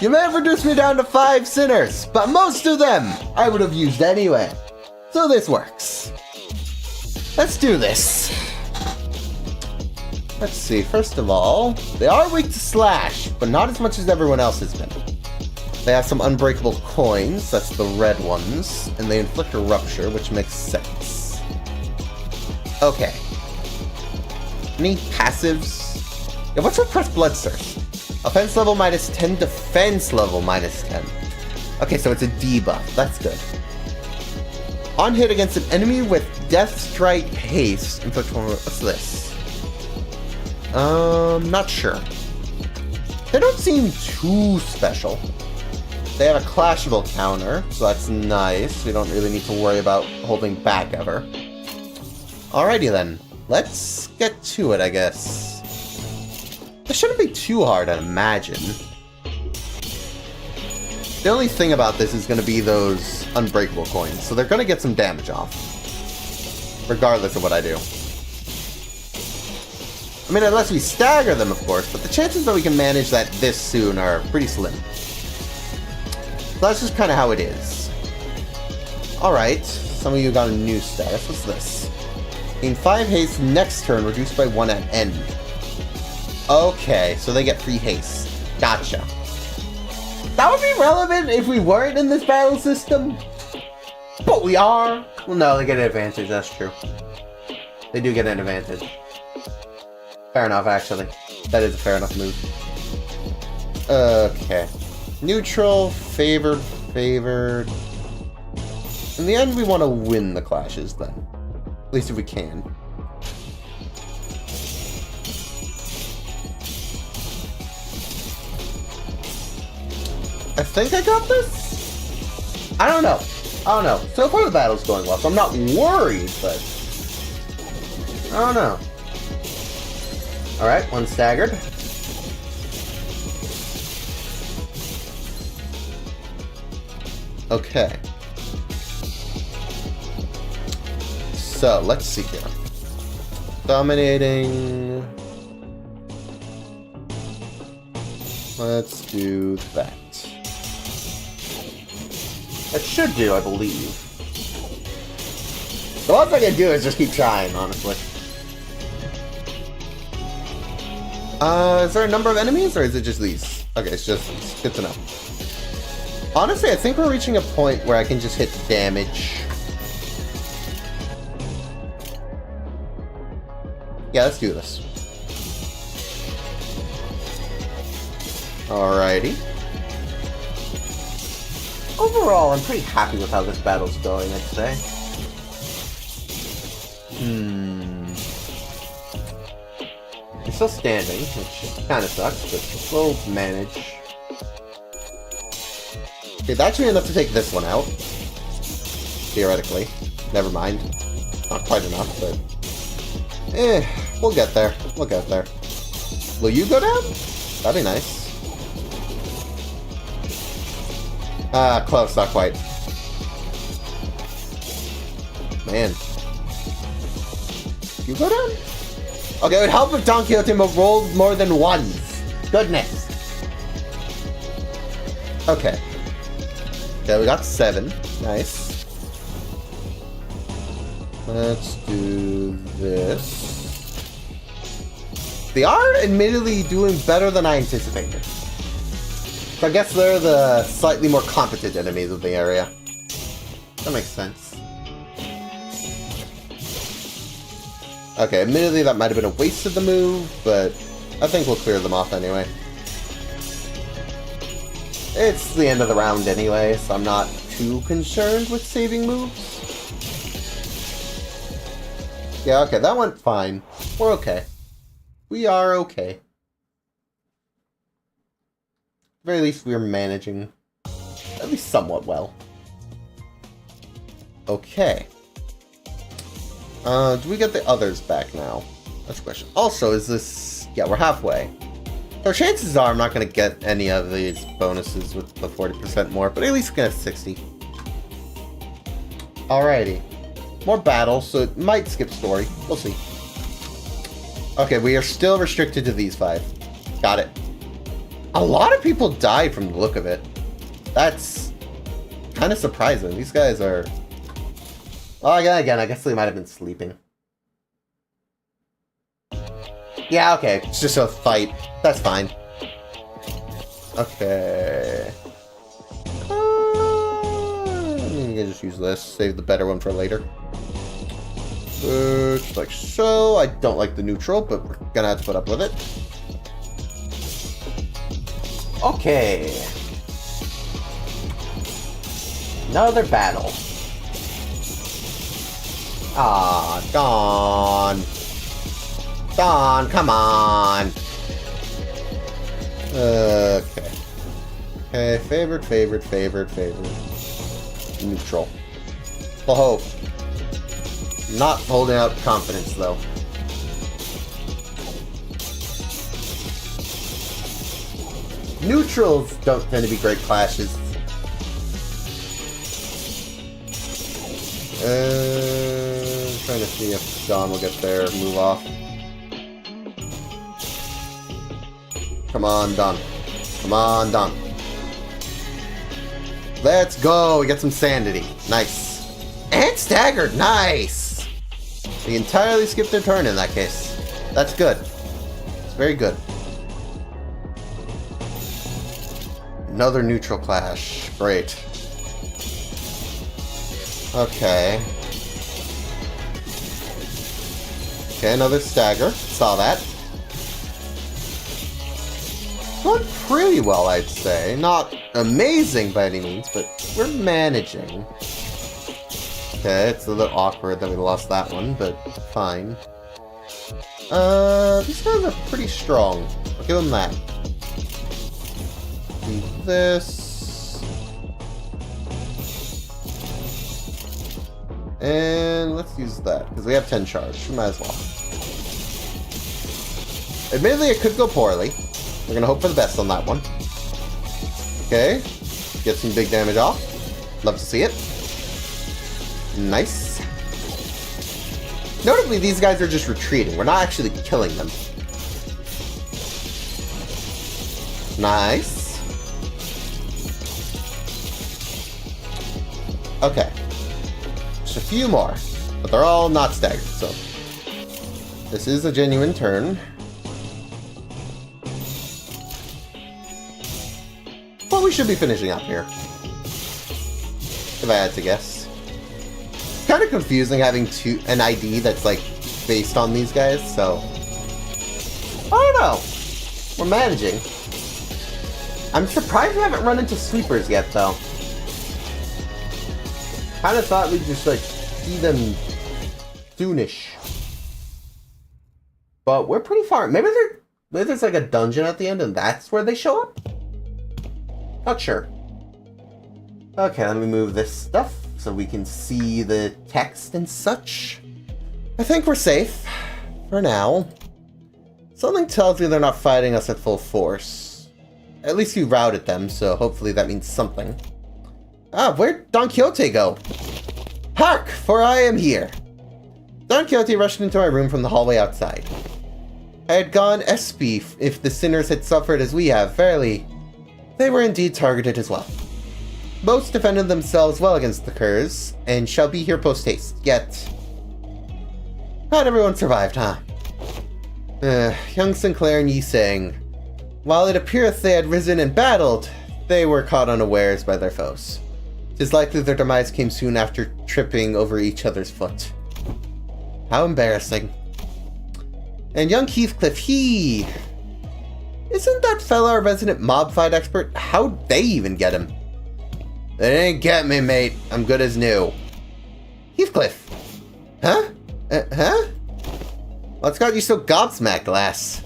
You may have reduced me down to 5 sinners, but most of them I would have used anyway. So this works. Let's do this. Let's see, first of all, they are weak to slash, but not as much as everyone else has been. They have some unbreakable coins, that's the red ones, and they inflict a rupture, which makes sense. Okay. Any passives? Yeah, what's with Press Bloodthirst? Offense level -10, defense level -10. Okay, so it's a debuff, that's good. On hit against an enemy with Death Strike haste, inflict one. What's this? Not sure. They don't seem too special. They have a clashable counter, so that's nice. We don't really need to worry about holding back ever. Alrighty then. Let's get to it, I guess. This shouldn't be too hard, I'd imagine. The only thing about this is going to be those unbreakable coins, so they're going to get some damage off. Regardless of what I do. I mean, unless we stagger them, of course, but the chances that we can manage that this soon are pretty slim. So that's just kind of how it is. Alright, some of you got a new status. What's this? Gain 5 haste next turn, reduced by 1 at end. Okay, so they get free haste. Gotcha. That would be relevant if we weren't in this battle system. But we are. Well, no, they get an advantage, that's true. They do get an advantage. Fair enough, actually. That is a fair enough move. Okay. Neutral, favored, favored. In the end, we want to win the clashes, then. At least if we can. I think I got this? I don't know. I don't know. So far the battle's going well, so I'm not worried, but... I don't know. Alright, one staggered. Okay. So, let's see here. Dominating. Let's do that. That should do, I believe. The last thing I can do is just keep trying, honestly. Is there a number of enemies, or is it just these? Okay, it's just these. Good to know. Honestly, I think we're reaching a point where I can just hit damage. Yeah, let's do this. Alrighty. Overall, I'm pretty happy with how this battle's going, I'd say. It's still standing, which kind of sucks, but we'll manage. Okay, that should be enough to take this one out. Theoretically. Never mind. Not quite enough, but... we'll get there. We'll get there. Will you go down? That'd be nice. Close, not quite. Man. You go down? Okay, it would help if Don Quixote rolled more than once. Goodness. Okay. Okay, we got 7. Nice. Let's do this. They are admittedly doing better than I anticipated. So I guess they're the slightly more competent enemies of the area. That makes sense. Okay, admittedly that might have been a waste of the move, but I think we'll clear them off anyway. It's the end of the round anyway, so I'm not too concerned with saving moves. Yeah, okay, that went fine. We're okay. We are okay. At the very least, we're managing at least somewhat well. Okay. Do we get the others back now? That's the question. Also, is this... Yeah, we're halfway. So chances are I'm not going to get any of these bonuses with the 40% more, but at least we can have 60. Alrighty. More battles, so it might skip story. We'll see. Okay, we are still restricted to these 5. Got it. A lot of people died from the look of it. That's kind of surprising. These guys are... Well, again, I guess they might have been sleeping. Yeah, Yeah, okay. It's just a fight. That's fine. Okay. You can just use this. Save the better one for later. Just like so. I don't like the neutral, but we're gonna have to put up with it. Okay. Another battle. Ah, Dawn. Dawn, come on. Okay. Okay, favorite. Neutral. Full hope. Not holding out confidence, though. Neutrals don't tend to be great clashes. Trying to see if Dawn will get there, move off. Come on, Dawn. Come on, Dawn. Let's go. We get some sanity. Nice. And staggered. Nice. We entirely skipped their turn in that case. That's good. It's very good. Another neutral clash. Great. Okay. Okay, another stagger. Saw that. Going pretty well, I'd say. Not amazing by any means, but we're managing. Okay, it's a little awkward that we lost that one, but fine. These guys are pretty strong. I'll give them that. Do this. And let's use that, because we have 10 charge. We might as well. Admittedly, it could go poorly. We're going to hope for the best on that one. Okay. Get some big damage off. Love to see it. Nice. Notably, these guys are just retreating. We're not actually killing them. Nice. Okay. Just a few more. But they're all not staggered, so... This is a genuine turn. But we should be finishing up here. If I had to guess. It's kind of confusing having an ID that's, like, based on these guys, so... I don't know. We're managing. I'm surprised we haven't run into sweepers yet, though. Kind of thought we'd just, like, see them soonish. But we're pretty far. Maybe there's, like, a dungeon at the end and that's where they show up? Not sure. Okay, let me move this stuff so we can see the text and such. I think we're safe. For now. Something tells me they're not fighting us at full force. At least you routed them, so hopefully that means something. Ah, where'd Don Quixote go? Hark, for I am here. Don Quixote rushed into my room from the hallway outside. I had gone espy if the sinners had suffered as we have, verily. They were indeed targeted as well. Most defended themselves well against the curs, and shall be here post-haste, yet... Not everyone survived, huh? Young Sinclair and Yi sang. While it appeareth they had risen and battled, they were caught unawares by their foes. 'Tis likely their demise came soon after tripping over each other's foot. How embarrassing. And young Heathcliff, he... Isn't that fella a resident mob fight expert? How'd they even get him? They didn't get me, mate. I'm good as new. Heathcliff. Huh? Huh? What's got you so gobsmacked, lass?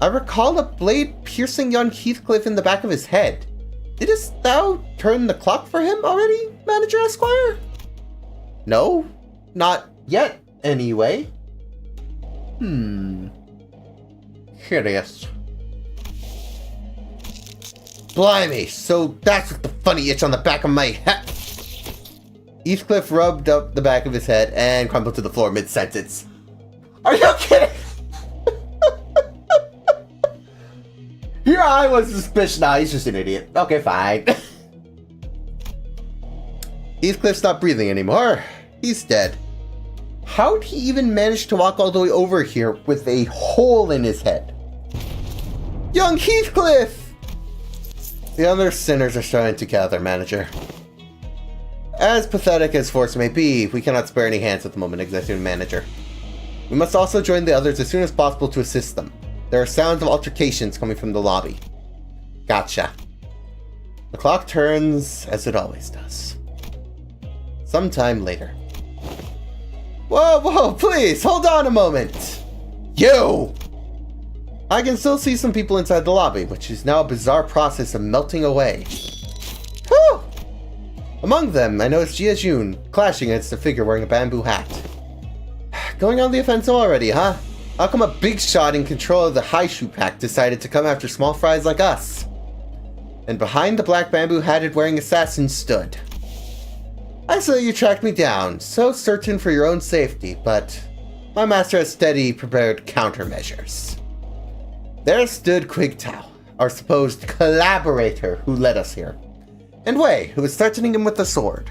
I recall a blade piercing young Heathcliff in the back of his head. Didst thou turn the clock for him already, Manager Esquire? No, not yet, anyway. Curious. Blimey, so that's what the funny itch on the back of my head. Heathcliff rubbed up the back of his head and crumpled to the floor mid-sentence. Are you kidding? Here I was suspicious. Nah, he's just an idiot. Okay, fine. Heathcliff stopped breathing anymore. He's dead. How'd he even manage to walk all the way over here with a hole in his head? Young Heathcliff! The other sinners are starting to gather, Manager. As pathetic as force may be, we cannot spare any hands at the moment, Executive Manager. We must also join the others as soon as possible to assist them. There are sounds of altercations coming from the lobby. Gotcha. The clock turns as it always does. Sometime later. Whoa, please, hold on a moment! You! I can still see some people inside the lobby, which is now a bizarre process of melting away. Whew! Among them, I noticed Jia Jun clashing against a figure wearing a bamboo hat. Going on the offensive already, huh? How come a big shot in control of the Haishu pack decided to come after small fries like us? And behind the black bamboo hatted wearing assassin stood. I saw you tracked me down, so certain for your own safety, but my master has steady prepared countermeasures. There stood Quig Tao, our supposed collaborator who led us here, and Wei, who was threatening him with a sword.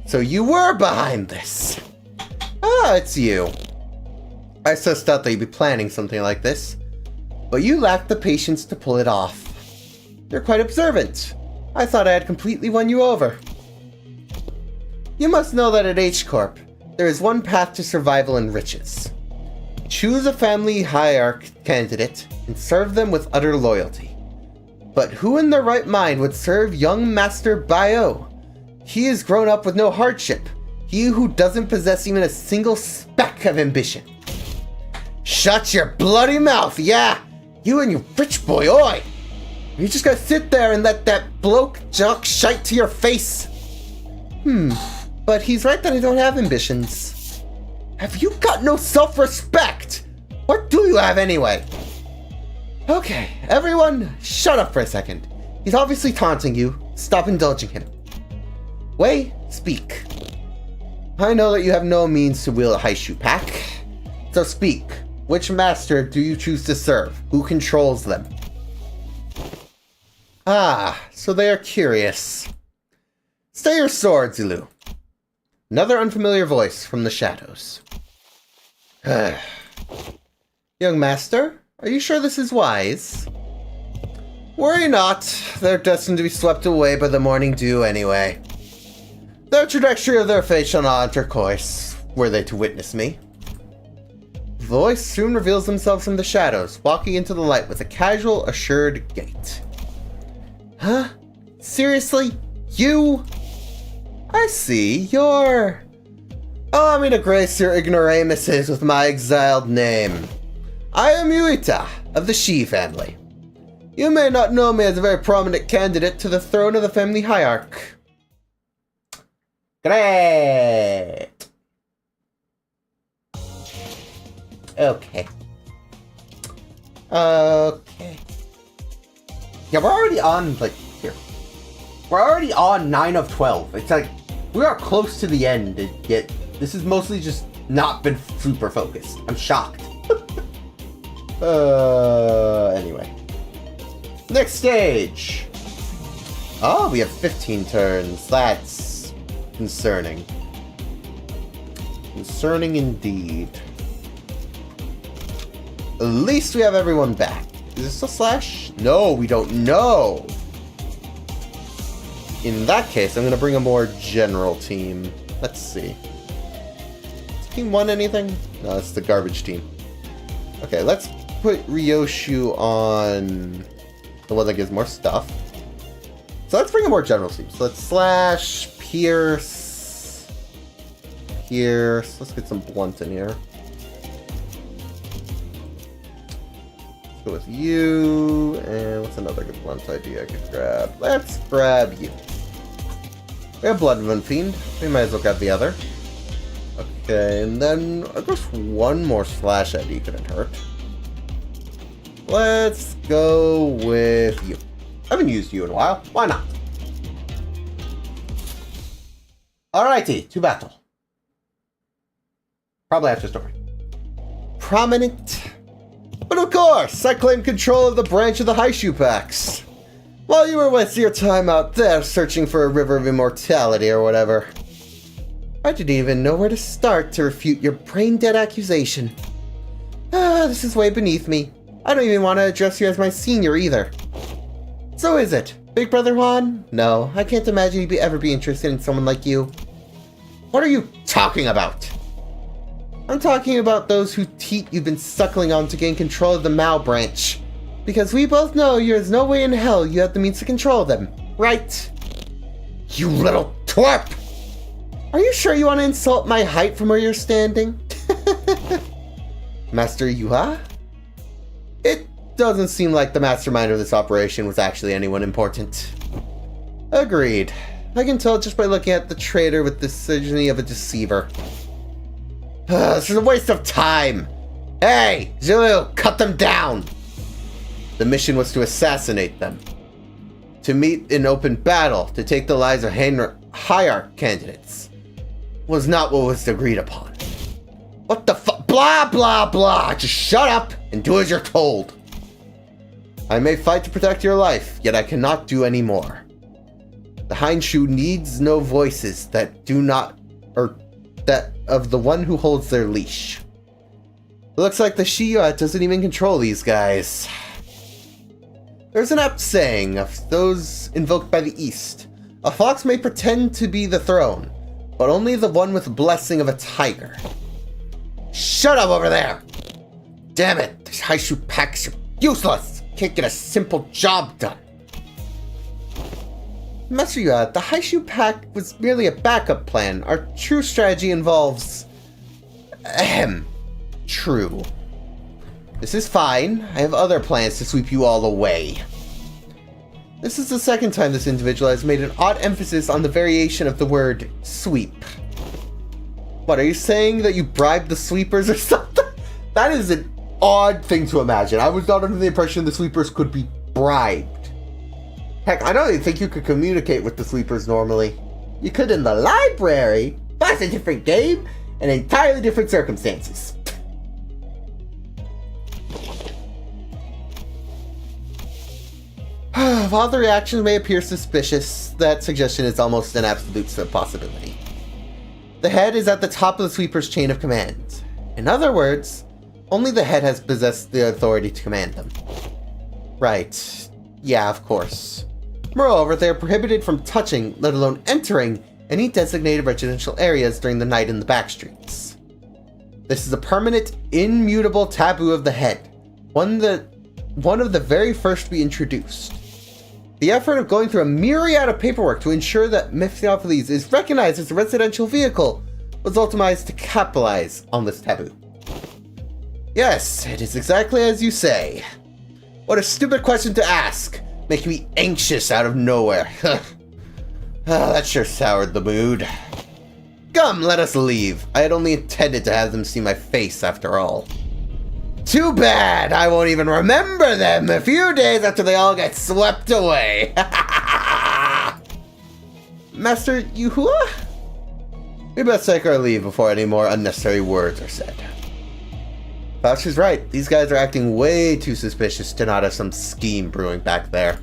So you were behind this. Ah, it's you. I sussed out that you'd be planning something like this, but you lacked the patience to pull it off. You're quite observant. I thought I had completely won you over. You must know that at H-Corp, there is one path to survival and riches. Choose a family hierarch candidate and serve them with utter loyalty. But who in their right mind would serve young Master Bio? He has grown up with no hardship. He who doesn't possess even a single speck of ambition. Shut your bloody mouth, yeah! You and your rich boy, oi! You just gotta sit there and let that bloke jock shite to your face. But he's right that I don't have ambitions. Have you got no self-respect? What do you have anyway? Okay, everyone, shut up for a second. He's obviously taunting you. Stop indulging him. Wei, speak. I know that you have no means to wield a Haishu pack. So speak. Which master do you choose to serve? Who controls them? Ah, so they are curious. Stay your sword, Zulu. Another unfamiliar voice from the shadows. Young master, are you sure this is wise? Worry not. They're destined to be swept away by the morning dew anyway. The trajectory of their fate shall not turquoise, were they to witness me. The voice soon reveals themselves from the shadows, walking into the light with a casual, assured gait. Huh? Seriously? You? I see, you're... Allow me to grace your ignoramuses with my exiled name. I am Yuita, of the Shi family. You may not know me as a very prominent candidate to the throne of the family hierarch. Great! Okay. Yeah, we're already on, like, here. We're already on 9 of 12. It's like, we are close to the end, and yet this has mostly just not been super focused. I'm shocked. Anyway. Next stage. Oh, we have 15 turns. That's concerning. Concerning indeed. At least we have everyone back. Is this still Slash? No, we don't know. In that case, I'm going to bring a more general team. Let's see. Does Team 1 anything? No, it's the garbage team. Okay, let's put Ryoshu on the one that gives more stuff. So let's bring a more general team. So let's Slash, Pierce. Let's get some blunt in here. Go with you, and what's another good blunt idea I could grab? Let's grab you. We have Blood Moon Fiend. We might as well grab the other. Okay, and then I guess one more Slash ID couldn't hurt. Let's go with you. I haven't used you in a while. Why not? Alrighty, to battle. Probably after story. Prominent. But of course, I claim control of the branch of the Haishu packs. While you were wasting your time out there searching for a river of immortality or whatever. I didn't even know where to start to refute your brain-dead accusation. This is way beneath me. I don't even want to address you as my senior either. So is it, Big Brother Juan? No, I can't imagine you'd ever be interested in someone like you. What are you talking about? I'm talking about those whose teat you've been suckling on to gain control of the Mao branch. Because we both know there's no way in hell you have the means to control them, right? You little twerp! Are you sure you want to insult my height from where you're standing? Master Yuha? It doesn't seem like the mastermind of this operation was actually anyone important. Agreed. I can tell just by looking at the traitor with the synergy of a deceiver. This is a waste of time! Hey, Zulu, cut them down! The mission was to assassinate them. To meet in open battle, to take the lives of hierarch candidates, was not what was agreed upon. What the fuck? Blah, blah, blah! Just shut up and do as you're told. I may fight to protect your life, yet I cannot do any more. The Hainshu needs no voices that do not, or that of the one who holds their leash. It looks like the Shiyua doesn't even control these guys. There's an apt saying of those invoked by the East. A fox may pretend to be the throne, but only the one with the blessing of a tiger. Shut up over there! Damn it, these Haishu packs are useless! Can't get a simple job done. Master Yuha, the Haishu pack was merely a backup plan. Our true strategy involves... True. This is fine. I have other plans to sweep you all away. This is the second time this individual has made an odd emphasis on the variation of the word sweep. What, are you saying that you bribed the sweepers or something? That is an odd thing to imagine. I was not under the impression the sweepers could be bribed. Heck, I don't even think you could communicate with the sweepers normally. You could in the library, but that's a different game and entirely different circumstances. While the reactions may appear suspicious, that suggestion is almost an absolute possibility. The head is at the top of the sweeper's chain of command. In other words, only the head has possessed the authority to command them. Right. Yeah, of course. Moreover, they are prohibited from touching, let alone entering, any designated residential areas during the night in the Backstreets. This is a permanent, immutable taboo of the head, one of the very first we introduced. The effort of going through a myriad of paperwork to ensure that Mephistopheles is recognized as a residential vehicle was ultimized to capitalize on this taboo. Yes, it is exactly as you say. What a stupid question to ask, making me anxious out of nowhere. That sure soured the mood. Come, let us leave. I had only intended to have them see my face after all. Too bad! I won't even remember them a few days after they all get swept away! Master Yuhua? We best take our leave before any more unnecessary words are said. Faust is right. These guys are acting way too suspicious to not have some scheme brewing back there.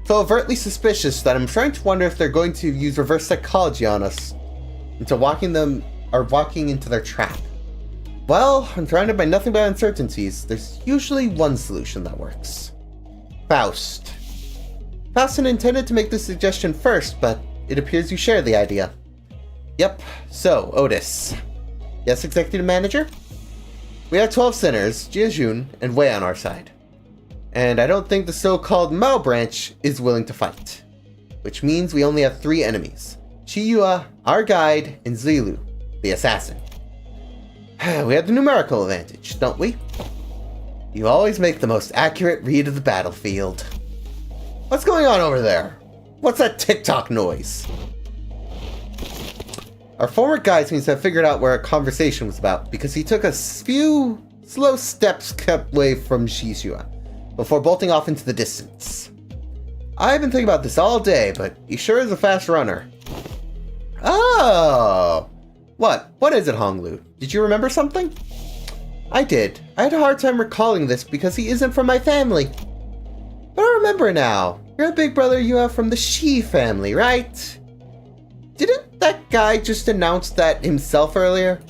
So overtly suspicious that I'm starting to wonder if they're going to use reverse psychology on us into walking into their trap. Well, I'm surrounded by nothing but uncertainties. There's usually one solution that works. Faust. Faust had intended to make this suggestion first, but it appears you share the idea. Yep, so, Otis. Yes, Executive Manager? We have 12 sinners, Jiajun, and Wei on our side. And I don't think the so-called Mao branch is willing to fight. Which means we only have 3 enemies. Chiyua, our guide, and Zilu, the assassin. We have the numerical advantage, don't we? You always make the most accurate read of the battlefield. What's going on over there? What's that TikTok noise? Our former guide seems to have figured out where our conversation was about, because he took a few slow steps kept away from Shishua before bolting off into the distance. I've been thinking about this all day, but he sure is a fast runner. Oh! What is it, Honglu? Did you remember something? I did. I had a hard time recalling this because he isn't from my family. But I remember now. You're a big brother you have from the Shi family, right? Didn't that guy just announce that himself earlier?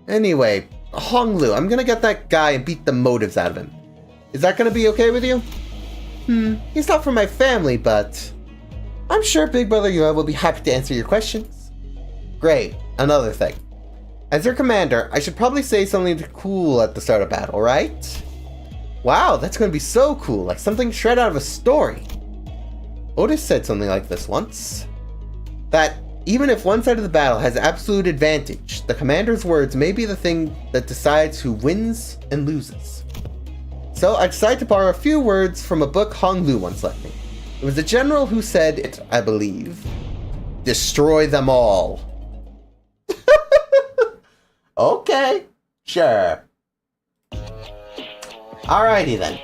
Anyway, Honglu, I'm gonna get that guy and beat the motives out of him. Is that gonna be okay with you? He's not from my family, but I'm sure Big Brother Yua will be happy to answer your questions. Great, another thing. As your commander, I should probably say something cool at the start of battle, right? Wow, that's gonna be so cool, like something straight out of a story. Otis said something like this once. That even if one side of the battle has absolute advantage, the commander's words may be the thing that decides who wins and loses. So I decided to borrow a few words from a book Honglu once left me. It was a general who said it, I believe. Destroy them all. Okay, sure. Alrighty then.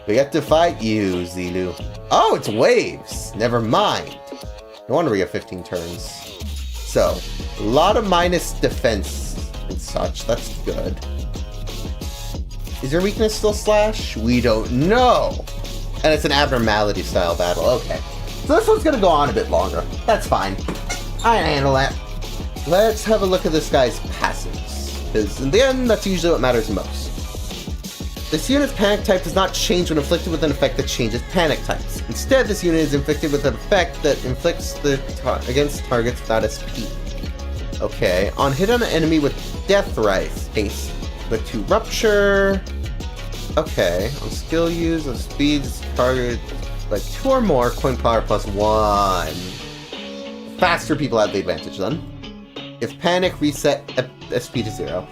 We get to fight you, Zilu. Oh, it's waves. Never mind. No wonder we have 15 turns. So, a lot of minus defense and such. That's good. Is your weakness still slash? We don't know. And it's an abnormality style battle. Okay. So this one's gonna go on a bit longer. That's fine. I can handle that. Let's have a look at this guy's passives. Because in the end, that's usually what matters most. This unit's panic type does not change when inflicted with an effect that changes panic types. Instead, this unit is inflicted with an effect that inflicts against targets without SP. Okay. On hit on an enemy with Death Rise haste. Click to rupture. Okay, on skill use, on speeds, target like 2 or more, coin power plus 1. Faster people have the advantage then. If panic, reset SP to 0.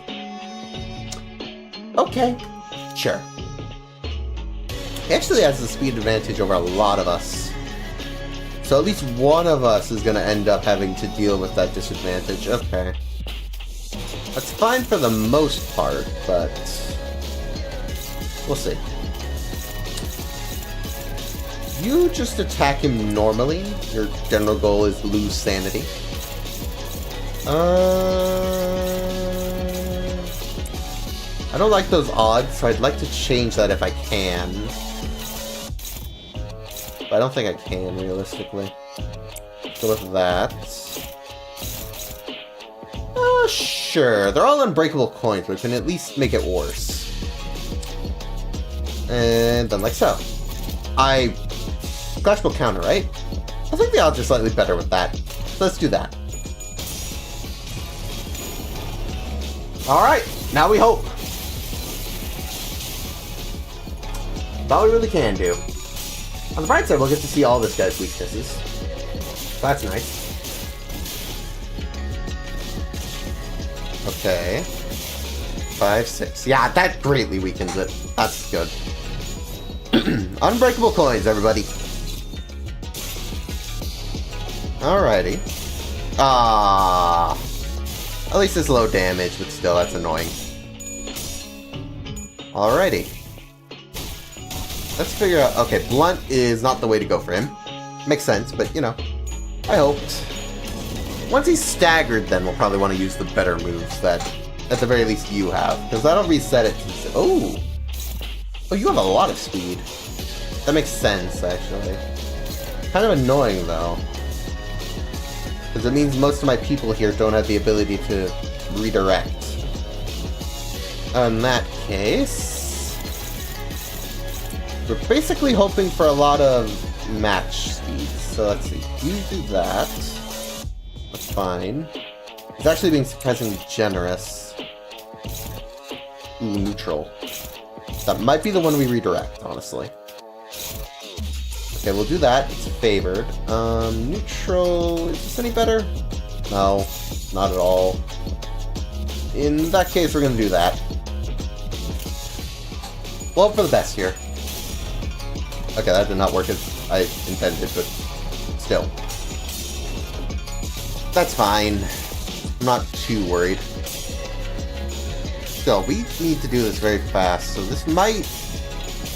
Okay, sure. He actually has the speed advantage over a lot of us. So at least one of us is going to end up having to deal with that disadvantage. Okay. That's fine for the most part, but we'll see. You just attack him normally. Your general goal is lose sanity. I don't like those odds, so I'd like to change that if I can. But I don't think I can, realistically. Go with that. Sure. They're all unbreakable coins, but we can at least make it worse. And then like so. Clash will counter, right? I think the odds are slightly better with that. So let's do that. Alright, now we hope. That's all we really can do. On the bright side, we'll get to see all this guy's weaknesses. So that's nice. Okay. 5, 6. Yeah, that greatly weakens it. That's good. Unbreakable coins, everybody. Alrighty. At least it's low damage, but still, that's annoying. Alrighty. Let's figure out... Okay, blunt is not the way to go for him. Makes sense, but, you know, I hoped. Once he's staggered, then we'll probably want to use the better moves that, at the very least, you have. Because that'll reset it to... Oh! Oh, you have a lot of speed. That makes sense, actually. Kind of annoying, though. Because it means most of my people here don't have the ability to redirect. In that case... We're basically hoping for a lot of match speeds. So let's see. You do that. That's fine. He's actually being surprisingly generous. Ooh, neutral. That might be the one we redirect, honestly. Okay, we'll do that. It's favored. Neutral... Is this any better? No, not at all. In that case, we're gonna do that. Well, for the best here. Okay, that did not work as I intended, but still. That's fine. I'm not too worried. Still, we need to do this very fast, so this might...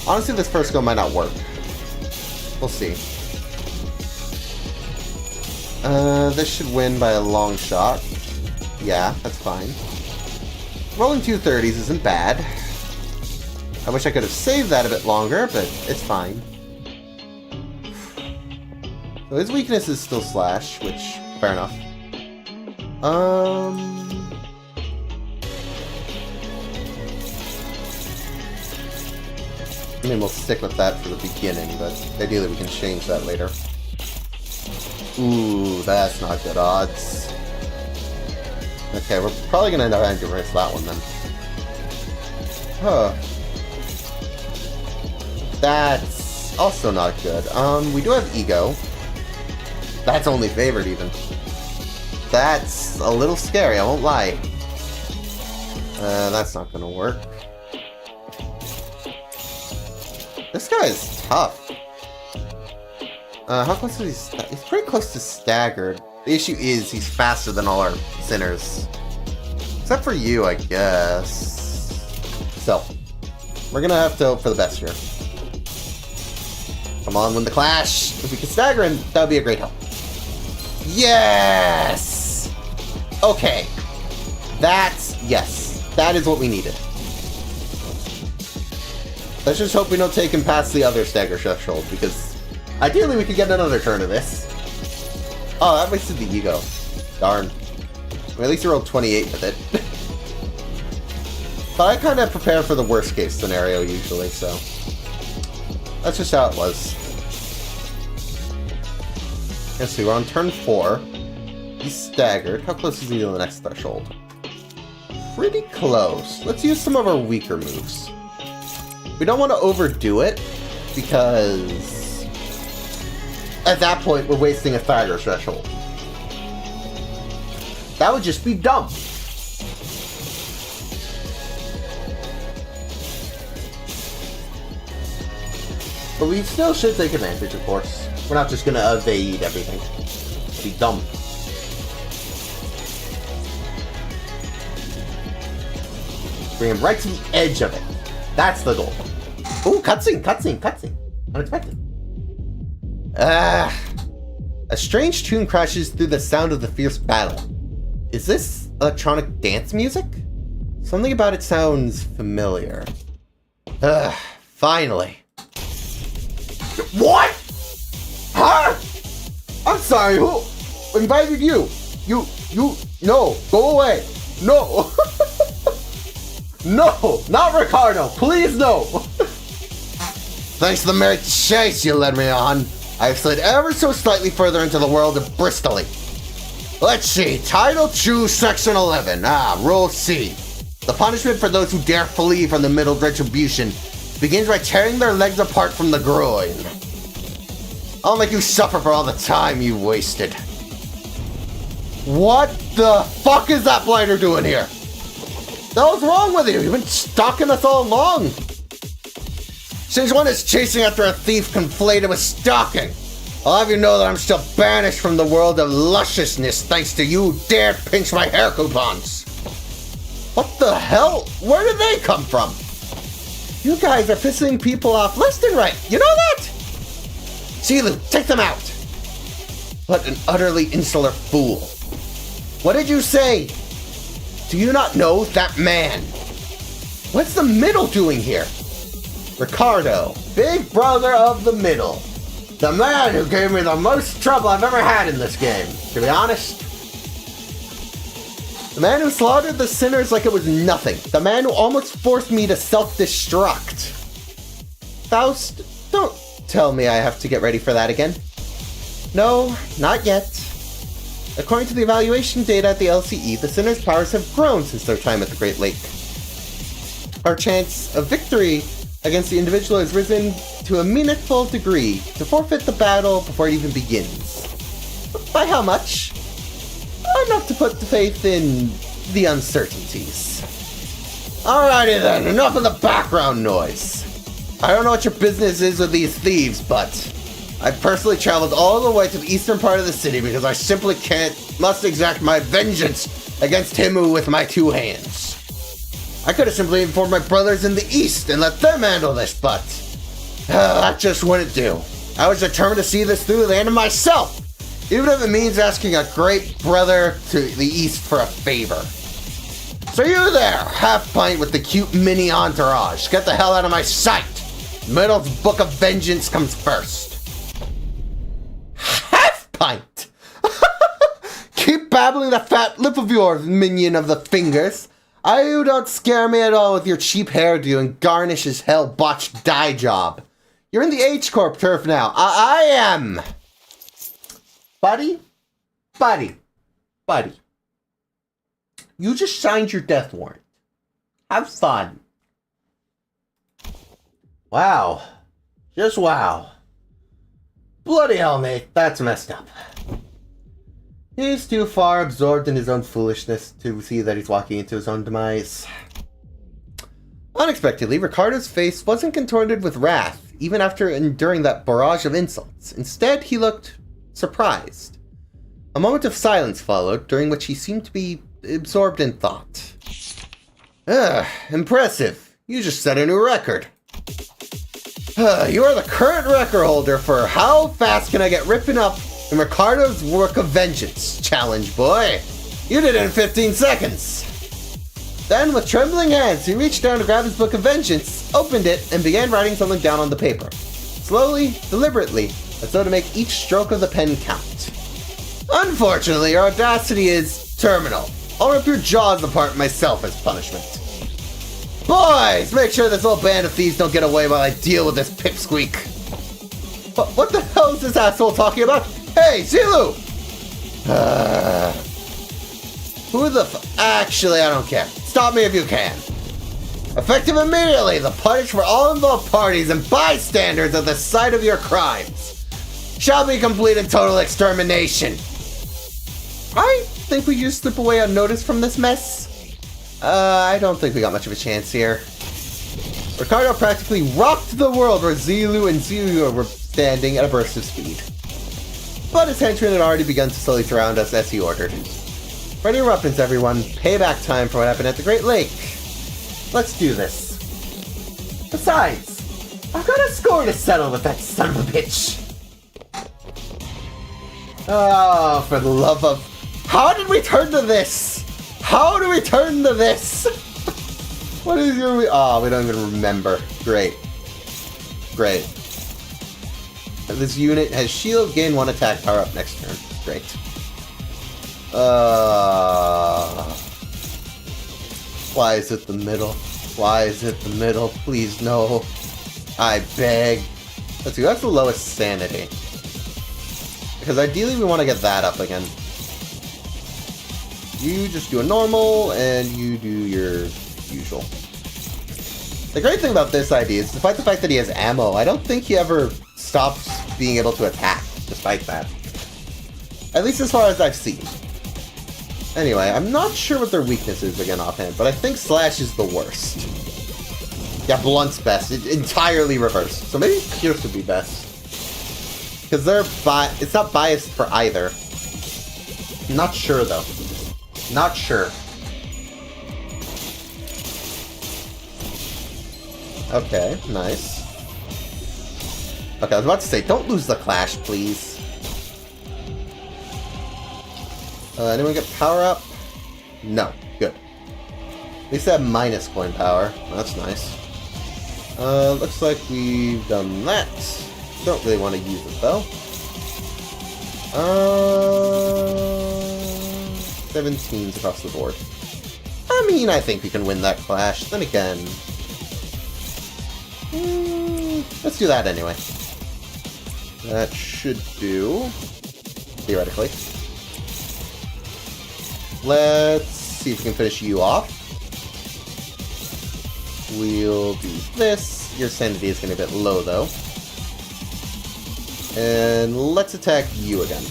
Honestly, this first go might not work. We'll see. This should win by a long shot. Yeah, that's fine. Rolling 230s isn't bad. I wish I could have saved that a bit longer, but it's fine. So his weakness is still slash, which, fair enough. I mean, we'll stick with that for the beginning, but ideally we can change that later. Ooh, that's not good odds. Okay, we're probably gonna end up having to erase that one then. Huh. That's also not good. We do have ego. That's only favored even. That's a little scary, I won't lie. That's not gonna work. This guy is tough. How close is he? He's pretty close to staggered. The issue is he's faster than all our sinners. Except for you, I guess. So, we're gonna have to hope for the best here. Come on, win the clash. If we can stagger him, that would be a great help. Yes! Okay. Yes. That is what we needed. Let's just hope we don't take him past the other stagger threshold, because ideally we could get another turn of this. Oh, that wasted the ego. Darn. Well, at least he rolled 28 with it. But I kind of prepare for the worst case scenario usually, so that's just how it was. Let's see, we're on turn 4. He's staggered. How close is he to the next threshold? Pretty close. Let's use some of our weaker moves. We don't want to overdo it, because at that point we're wasting a stagger threshold. That would just be dumb. But we still should take advantage, of course. We're not just gonna evade everything. It'd be dumb. Bring him right to the edge of it. That's the goal. Ooh, cutscene. Unexpected. A strange tune crashes through the sound of the fierce battle. Is this electronic dance music? Something about it sounds familiar. Finally. What? Huh? I'm sorry, who invited you? No, go away. No. No, not Ricardo. Please, no. Thanks to the merry chase you led me on, I've slid ever so slightly further into the world of Bristolly. Let's see, Title 2, Section 11. Rule C. The punishment for those who dare flee from the middle retribution begins by tearing their legs apart from the groin. I'll make you suffer for all the time you wasted. What the fuck is that blighter doing here? The hell's wrong with you? You've been stalking us all along. Since when is chasing after a thief conflated with stalking? I'll have you know that I'm still banished from the world of lusciousness thanks to you who dared pinch my hair coupons. What the hell? Where did they come from? You guys are pissing people off left and right. You know that? Silu, take them out. What an utterly insular fool. What did you say? Do you not know that man? What's the middle doing here? Ricardo, big brother of the middle. The man who gave me the most trouble I've ever had in this game, to be honest. The man who slaughtered the sinners like it was nothing. The man who almost forced me to self-destruct. Faust, don't tell me I have to get ready for that again. No, not yet. According to the evaluation data at the LCE, the sinners' powers have grown since their time at the Great Lake. Our chance of victory against the individual has risen to a meaningful degree to forfeit the battle before it even begins. By how much? Enough to put the faith in the uncertainties. Alrighty then, enough of the background noise. I don't know what your business is with these thieves, but I've personally traveled all the way to the eastern part of the city because I simply must exact my vengeance against him with my two hands. I could have simply informed my brothers in the east and let them handle this, but that just wouldn't do. I was determined to see this through the end of myself, even if it means asking a great brother to the east for a favor. So you there, half pint with the cute mini entourage, get the hell out of my sight. Middle's Book of Vengeance comes first. Half dabbling that fat lip of yours, minion of the fingers. You don't scare me at all with your cheap hairdo and garnish as hell botched dye job. You're in the H-Corp turf now. I am. Buddy. You just signed your death warrant. Have fun. Wow. Just wow. Bloody hell, mate. That's messed up. He's too far absorbed in his own foolishness to see that he's walking into his own demise. Unexpectedly, Ricardo's face wasn't contorted with wrath, even after enduring that barrage of insults. Instead, he looked surprised. A moment of silence followed, during which he seemed to be absorbed in thought. Impressive. You just set a new record. You are the current record holder for how fast can I get ripping up in Ricardo's work of vengeance challenge, boy. You did it in 15 seconds. Then, with trembling hands, he reached down to grab his book of vengeance, opened it, and began writing something down on the paper. Slowly, deliberately, as though to make each stroke of the pen count. Unfortunately, your audacity is terminal. I'll rip your jaws apart myself as punishment. Boys, make sure this little band of thieves don't get away while I deal with this pipsqueak. What the hell is this asshole talking about? Hey, Zilu! Who the Actually, I don't care. Stop me if you can. Effective immediately, the punish for all involved parties and bystanders at the site of your crimes shall be complete in total extermination. I think we just slip away unnoticed from this mess. I don't think we got much of a chance here. Ricardo practically rocked the world where Zilu and Zilu were standing at a burst of speed. But his henchmen had already begun to slowly surround us as he ordered. Ready your weapons, everyone. Payback time for what happened at the Great Lake. Let's do this. Besides, I've got a score to settle with that son of a bitch. Oh, for the love of... How did we turn to this? How do we turn to this? What is your... Oh, we don't even remember. Great. This unit has shield, gain 1 attack, power up next turn. Great. Why is it the middle? Why is it the middle? Please, no. I beg. Let's see, that's the lowest sanity. Because ideally we want to get that up again. You just do a normal, and you do your usual. The great thing about this idea is, despite the fact that he has ammo, I don't think he ever stops being able to attack, despite that. At least as far as I've seen. Anyway, I'm not sure what their weakness is again offhand, but I think Slash is the worst. Yeah, Blunt's best. It's entirely reversed. So maybe Pierce would be best. Because it's not biased for either. Not sure, though. Not sure. Okay, nice. Okay, I was about to say, don't lose the Clash, please. Anyone get power up? No. Good. At least I have minus coin power. That's nice. Looks like we've done that. Don't really want to use it, though. 17s across the board. I mean, I think we can win that clash. Then again... let's do that anyway. That should do... theoretically. Let's see if we can finish you off. We'll do this. Your sanity is going to be a bit low, though. And let's attack you again.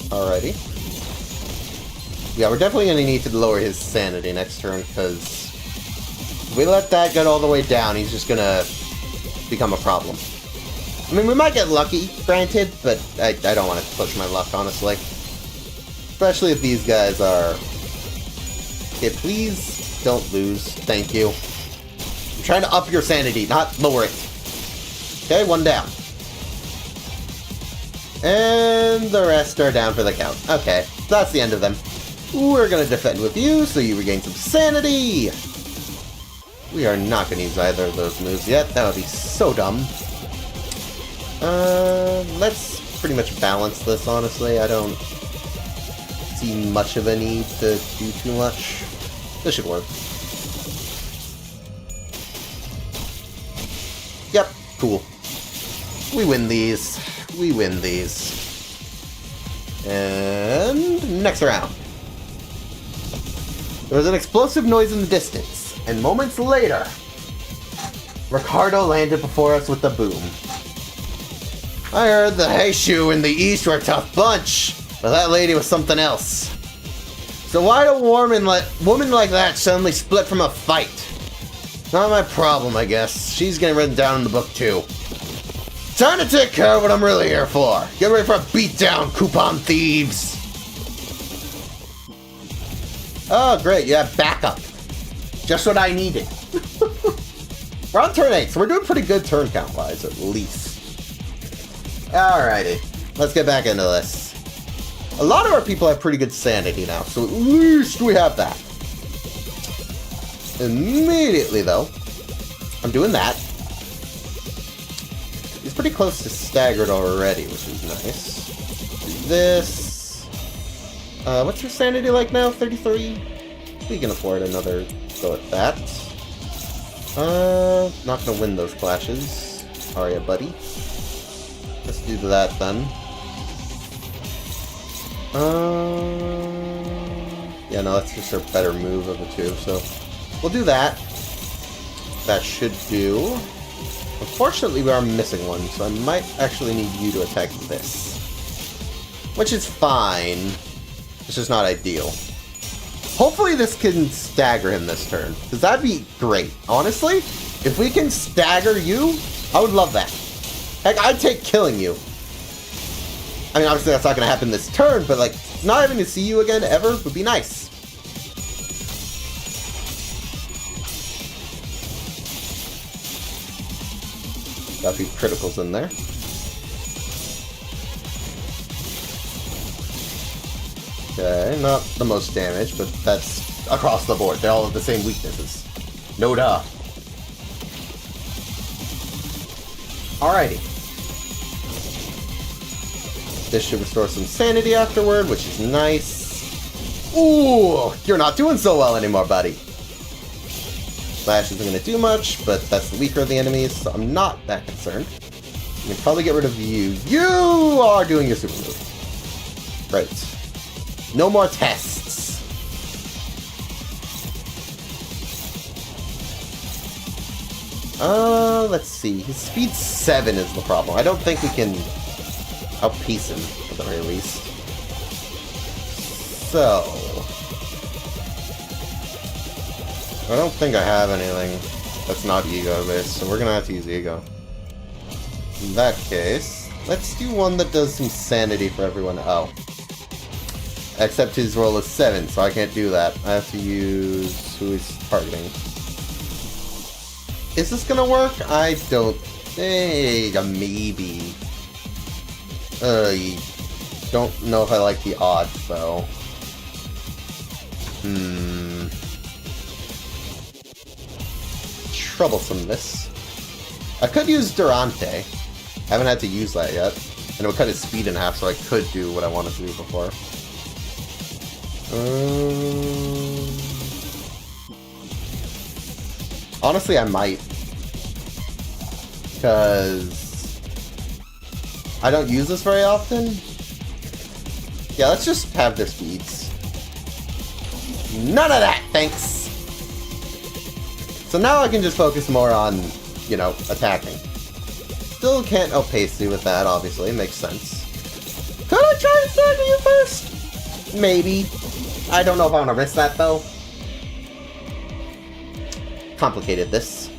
Alrighty. Yeah, we're definitely going to need to lower his sanity next turn, because if we let that get all the way down, he's just going to become a problem. I mean, we might get lucky, granted, but I don't want to push my luck, honestly. Especially if these guys are... Okay, please don't lose. Thank you. I'm trying to up your sanity, not lower it. Okay, one down. And the rest are down for the count. Okay, that's the end of them. We're going to defend with you, so you regain some sanity. We are not going to use either of those moves yet. That would be so dumb. Let's pretty much balance this, honestly. I don't see much of a need to do too much. This should work. Yep, cool. We win these. We win these. And next round. There was an explosive noise in the distance, and moments later, Ricardo landed before us with a boom. I heard the Heishu in the East were a tough bunch, but that lady was something else. So why do women like that suddenly split from a fight? Not my problem, I guess. She's getting written down in the book, too. Time to take care of what I'm really here for. Get ready for a beatdown, coupon thieves. Oh, great. You have backup. Just what I needed. We're on turn 8, so we're doing pretty good turn count-wise, at least. Alrighty. Let's get back into this. A lot of our people have pretty good sanity now, so at least we have that. Immediately, though, I'm doing that. He's pretty close to staggered already, which is nice. Do this. What's your sanity like now? 33? We can afford another go at that. Not gonna win those clashes. Are ya, buddy? Let's do that then. Yeah, no, that's just our better move of the two, so we'll do that. That should do. Unfortunately, we are missing one, so I might actually need you to attack this. Which is fine. It's just not ideal. Hopefully this can stagger him this turn, because that'd be great. Honestly, if we can stagger you, I would love that. Heck, I'd take killing you. I mean, obviously that's not going to happen this turn, but like, not having to see you again ever would be nice. Got a few criticals in there. Okay, not the most damage, but that's across the board. They all have the same weaknesses. No duh. Alrighty. This should restore some sanity afterward, which is nice. Ooh, you're not doing so well anymore, buddy. Slash isn't going to do much, but that's the weaker of the enemies, so I'm not that concerned. We can probably get rid of you. You are doing your super move. Right. No more tests. Let's see. His speed 7 is the problem. I don't think we can outpace him, at the very least. So I don't think I have anything that's not ego-based, so we're gonna have to use ego. In that case, let's do one that does some sanity for everyone. Oh. Except his roll is 7, so I can't do that. I have to use who he's targeting. Is this gonna work? I don't think. Maybe. Don't know if I like the odds, though. Troublesomeness. I could use Durante. Haven't had to use that yet. And it would cut his speed in half, so I could do what I wanted to do before. Honestly, I might. Because I don't use this very often. Yeah, let's just have their speeds. None of that, thanks! So now I can just focus more on, you know, attacking. Still can't outpace you with that, obviously. Makes sense. Could I try and stagger you first? Maybe. I don't know if I want to risk that, though. Complicated, this.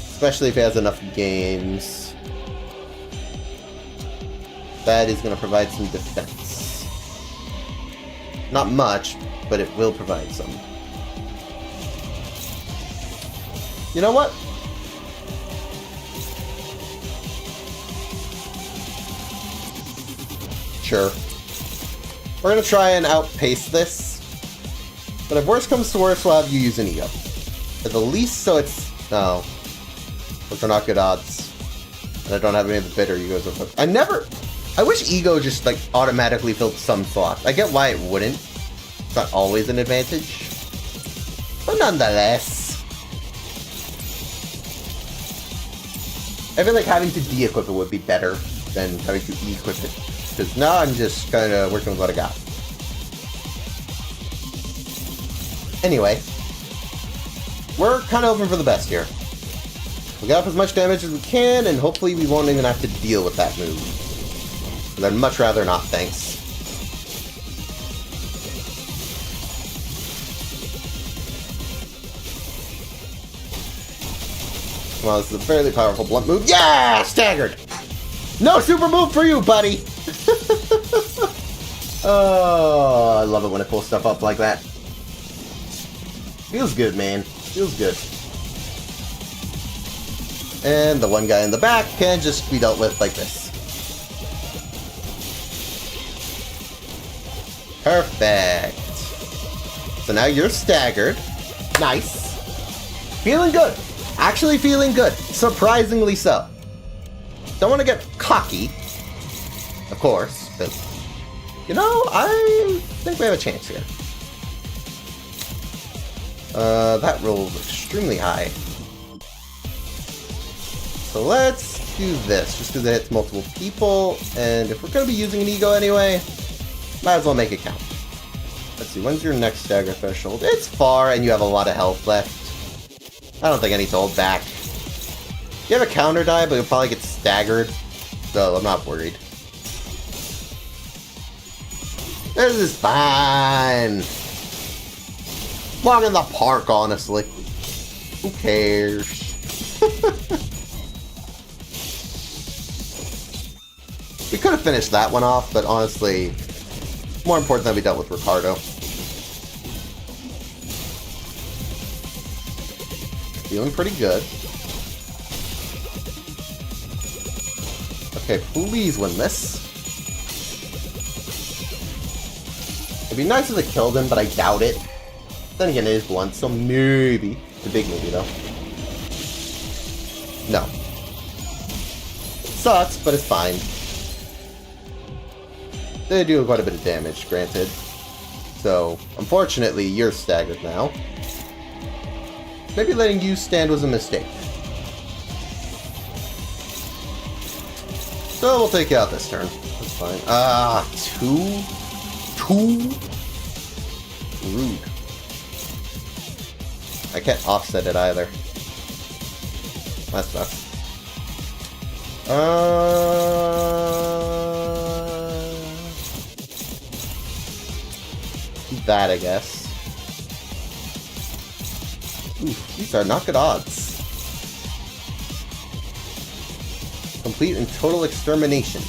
Especially if he has enough games. That is going to provide some defense. Not much, but it will provide some. You know what? Sure. We're going to try and outpace this. But if worse comes to worse, we'll have you use an ego. At the least, so it's... No. which are not good odds. And I don't have any of the bitter egos. I wish ego just, like, automatically filled some slots. I get why it wouldn't. It's not always an advantage. But nonetheless. I feel like having to de-equip it would be better than having to e-equip it. Because now I'm just kind of working with what I got. Anyway. We're kind of hoping for the best here. We got up as much damage as we can, and hopefully we won't even have to deal with that move. But I'd much rather not, thanks. Well, this is a fairly powerful blunt move. Yeah! Staggered! No super move for you, buddy! Oh, I love it when it pulls stuff up like that. Feels good, man. Feels good. And the one guy in the back can just be dealt with like this. Perfect. So now you're staggered. Nice. Feeling good. Actually feeling good. Surprisingly so. Don't want to get cocky, of course, but, you know, I think we have a chance here. That rolled extremely high. So let's do this, just because it hits multiple people, and if we're going to be using an ego anyway, might as well make it count. Let's see, when's your next stagger threshold? It's far, and you have a lot of health left. I don't think I need to hold back. You have a counter die, but you'll probably get staggered, so I'm not worried. This is fine. Walk in the park, honestly. Who cares? We could have finished that one off, but honestly, more important that we dealt with Ricardo. Feeling pretty good. Okay, please win this. It'd be nice if I killed him, but I doubt it. Then again, it is blunt, so maybe. It's a big maybe, though. No. Sucks, but it's fine. They do quite a bit of damage, granted. So, unfortunately, you're staggered now. Maybe letting you stand was a mistake. So we'll take you out this turn. That's fine. Two? Rude. I can't offset it either. That sucks. That, I guess. Ooh, these are not good odds. Complete and total extermination.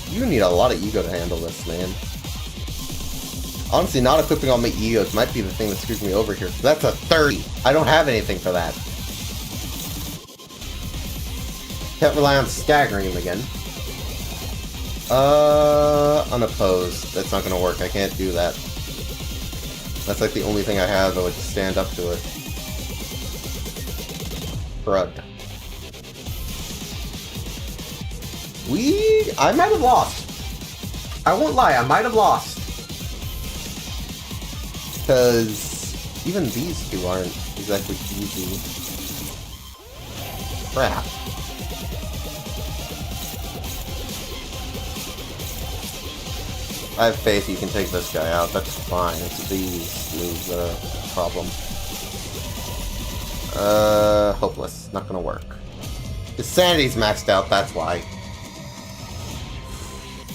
You need a lot of ego to handle this, man. Honestly, not equipping all my egos might be the thing that screws me over here. That's a 30. I don't have anything for that. Can't rely on staggering him again. Unopposed. That's not gonna work. I can't do that. That's like the only thing I have that would stand up to it. Crud. I might have lost. I won't lie, I might have lost. Because even these two aren't exactly easy. Crap. I have faith you can take this guy out. That's fine. It's these moves that are a problem. Hopeless. Not gonna work. His sanity's maxed out, that's why.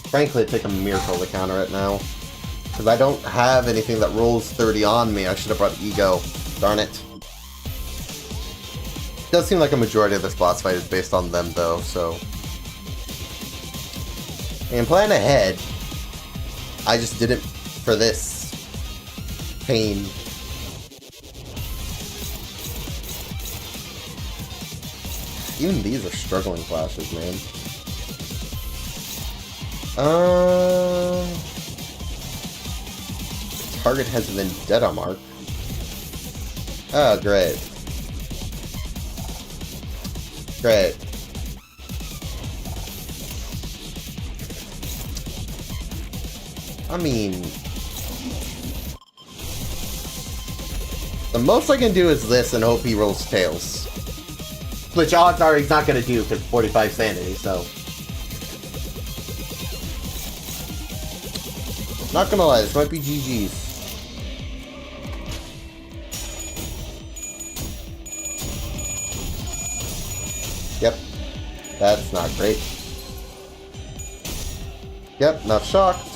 Frankly, it'd take a miracle to counter it now. Because I don't have anything that rolls 30 on me. I should have brought Ego. Darn it. It does seem like a majority of this boss fight is based on them, though, so... And plan ahead. I just didn't for this pain. Even these are struggling classes, man. Target has a vendetta mark. Oh, great. Great. I mean... the most I can do is this and hope he rolls tails. Which odds are he's not going to do because 45 sanity, so... not gonna lie, this might be GG's. Yep. That's not great. Yep, not shocked.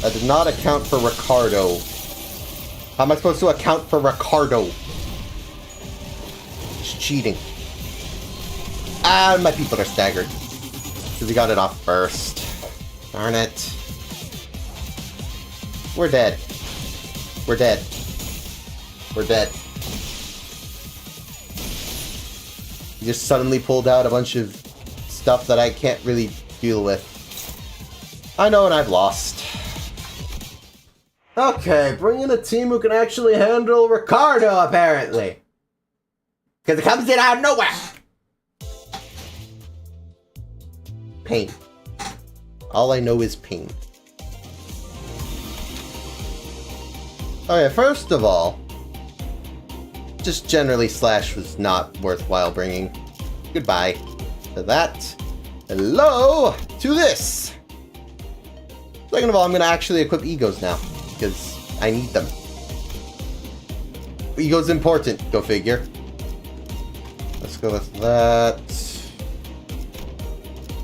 I did not account for Ricardo. How am I supposed to account for Ricardo? It's cheating. Ah, my people are staggered. Because he got it off first. Darn it. We're dead. We're dead. We're dead. He just suddenly pulled out a bunch of stuff that I can't really deal with. I know, and I've lost. Okay, bring in a team who can actually handle Ricardo, apparently. Because it comes in out of nowhere. Pain. All I know is pain. Okay, first of all, just generally Slash was not worthwhile bringing. Goodbye to that. Hello to this. Second of all, I'm going to actually equip Egos now, because I need them. Ego's important, go figure. Let's go with that.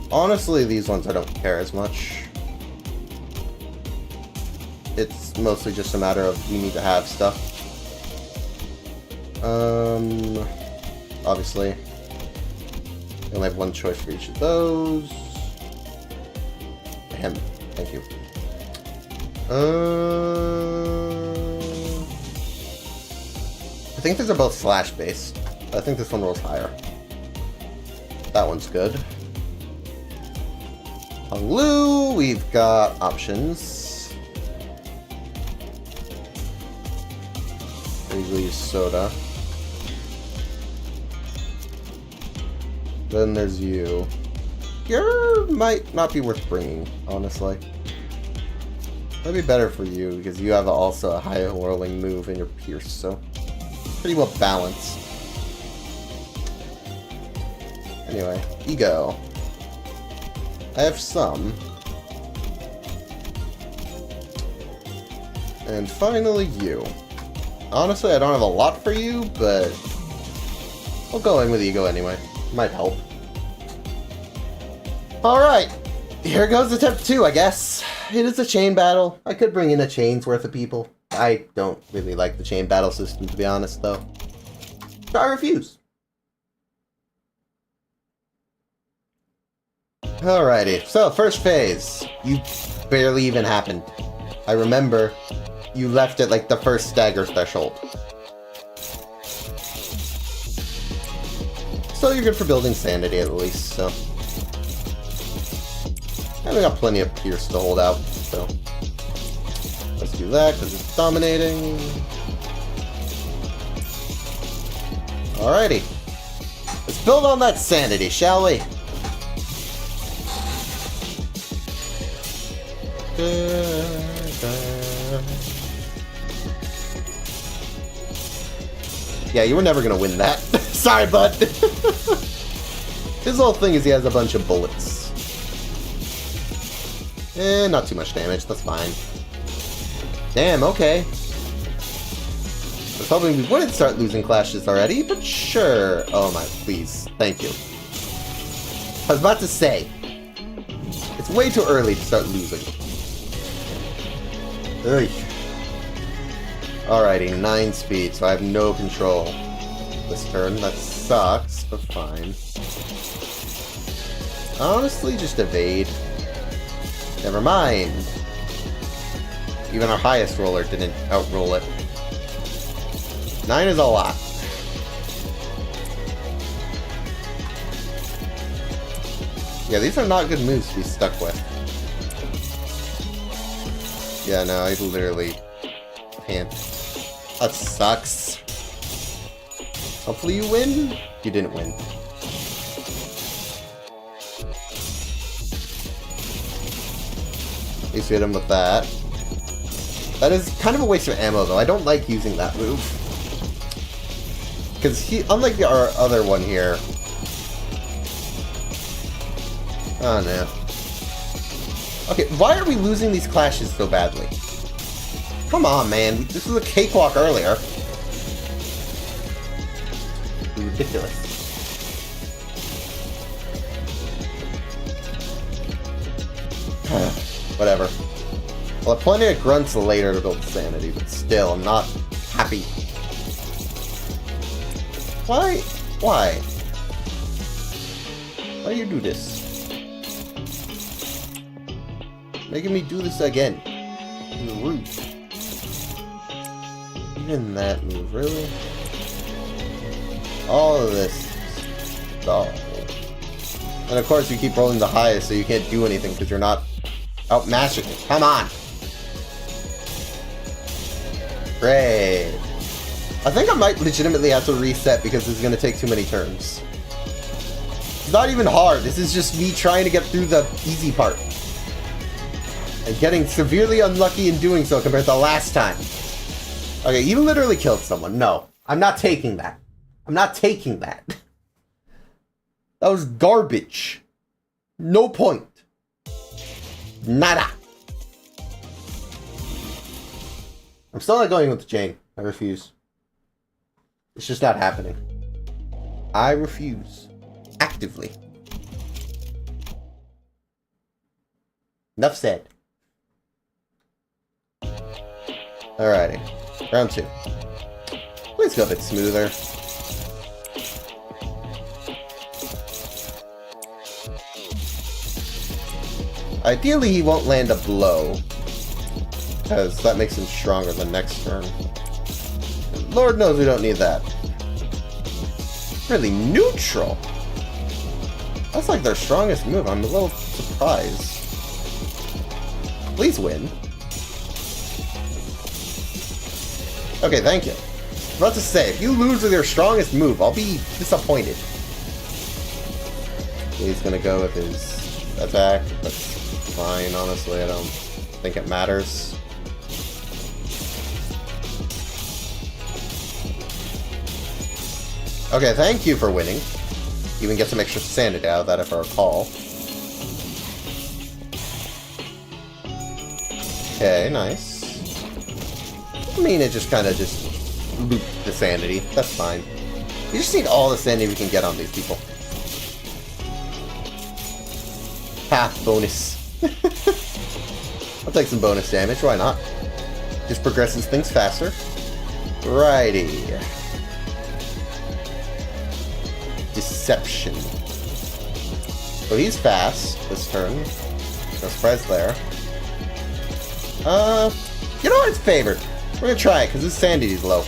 Honestly, these ones I don't care as much. It's mostly just a matter of we need to have stuff. Obviously. I only have one choice for each of those. Ahem. Thank you. I think these are both Slash based. I think this one rolls higher. That one's good. On Lu, we've got options. I usually use Soda. Then there's you. You might not be worth bringing, honestly. Might be better for you, because you have also a high whirling move in your Pierce, so pretty well balanced. Anyway, Ego. I have some. And finally, you. Honestly, I don't have a lot for you, but I'll go in with Ego anyway. Might help. Alright, here goes attempt 2, I guess. It is a chain battle. I could bring in a chain's worth of people. I don't really like the chain battle system, to be honest, though. So I refuse. Alrighty, so first phase. You barely even happened. I remember you left at like the first stagger threshold. So you're good for building sanity at least, so. And we got plenty of Pierce to hold out, so. Let's do that, because it's dominating. Alrighty. Let's build on that sanity, shall we? Yeah, you were never gonna win that. Sorry, bud. His whole thing is he has a bunch of bullets. Not too much damage, that's fine. Damn, okay. I was hoping we wouldn't start losing clashes already, but sure. Oh my, please. Thank you. I was about to say, it's way too early to start losing. Ugh. Alrighty, 9 speed, so I have no control this turn. That sucks, but fine. Honestly, just evade. Never mind. Even our highest roller didn't outroll it. 9 is a lot. Yeah, these are not good moves to be stuck with. Yeah, no, I literally pant. That sucks. Hopefully you win. You didn't win. At least hit him with that. That is kind of a waste of ammo, though. I don't like using that move. Because he, unlike our other one here... Oh, no. Okay, why are we losing these clashes so badly? Come on, man. This was a cakewalk earlier. Ridiculous. Whatever. Well, plenty of grunts later to build sanity, but still, I'm not happy. Why? Why? Why do you do this? Making me do this again. You're rude. Even that move, really? All of this. Dull. And of course you keep rolling the highest, so you can't do anything because you're not outmatching it. Come on! Great. I think I might legitimately have to reset because this is going to take too many turns. It's not even hard. This is just me trying to get through the easy part. And getting severely unlucky in doing so compared to the last time. Okay, you literally killed someone. No, I'm not taking that. I'm not taking that. That was garbage. No point. Nada. I'm still not going with Jane. I refuse. It's just not happening. I refuse. Actively. Enough said. Alrighty. Round 2. Please go a bit smoother. Ideally, he won't land a blow, because that makes him stronger the next turn. Lord knows we don't need that. Really neutral? That's like their strongest move. I'm a little surprised. Please win. Okay, thank you. I was about to say, if you lose with your strongest move, I'll be disappointed. He's gonna go with his attack. That's fine, honestly. I don't think it matters. Okay, thank you for winning. You even get some extra sanity out of that, if I recall. Okay, nice. I mean, it just kind of just looped the sanity. That's fine. We just need all the sanity we can get on these people. Ha, bonus. I'll take some bonus damage, why not? Just progresses things faster. Righty. Deception. So he's fast this turn. No surprise there. You know what? It's favored. We're gonna try it, because his sanity is low.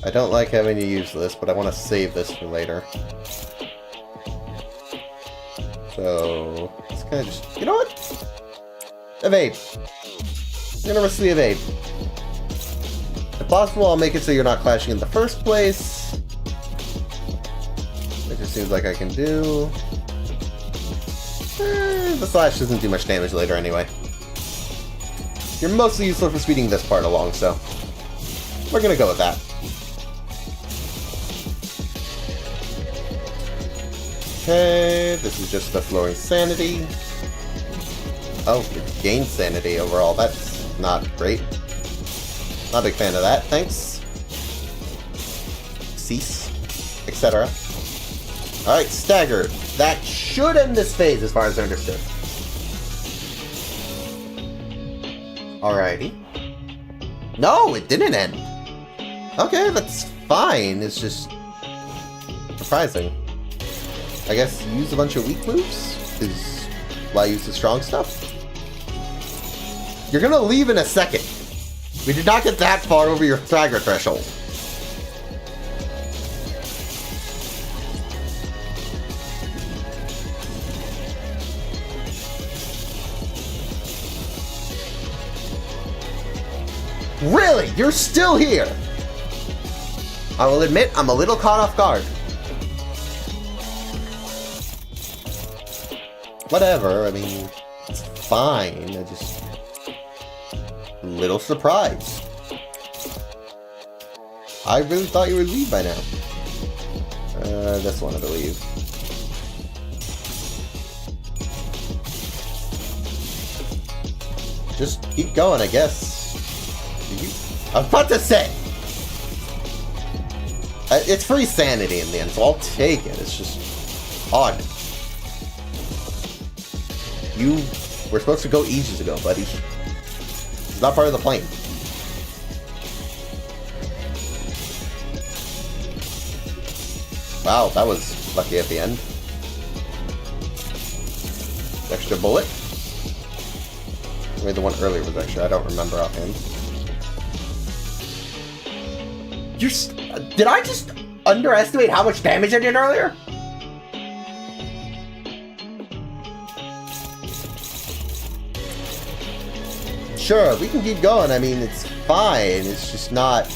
I don't like having to use this, but I want to save this for later. So, let's kind of just... You know what? Evade. Universally evade. If possible, I'll make it so you're not clashing in the first place. It just seems like I can do. The slash doesn't do much damage later anyway. You're mostly useful for speeding this part along, so we're gonna go with that. Okay, this is just the flooring sanity. Oh, it gained sanity overall. That's not great. Not a big fan of that. Thanks. Cease, etc. Alright, staggered. That should end this phase as far as I understood. Alrighty. No, it didn't end. Okay, that's fine. It's just surprising. I guess use a bunch of weak moves is why I use the strong stuff. You're gonna leave in a second. We did not get that far over your stagger threshold. Really? You're still here? I will admit, I'm a little caught off guard. Whatever, I mean, it's fine. I just... a little surprised. I really thought you would leave by now. Just wanted to leave. Just keep going, I guess. I was about to say! It's free sanity in the end, so I'll take it. It's just odd. You were supposed to go ages ago, buddy. It's not part of the plan. Wow, that was lucky at the end. Extra bullet. Maybe the one earlier was extra. I don't remember offhand. Did I just underestimate how much damage I did earlier? Sure, we can keep going. I mean, it's fine. It's just not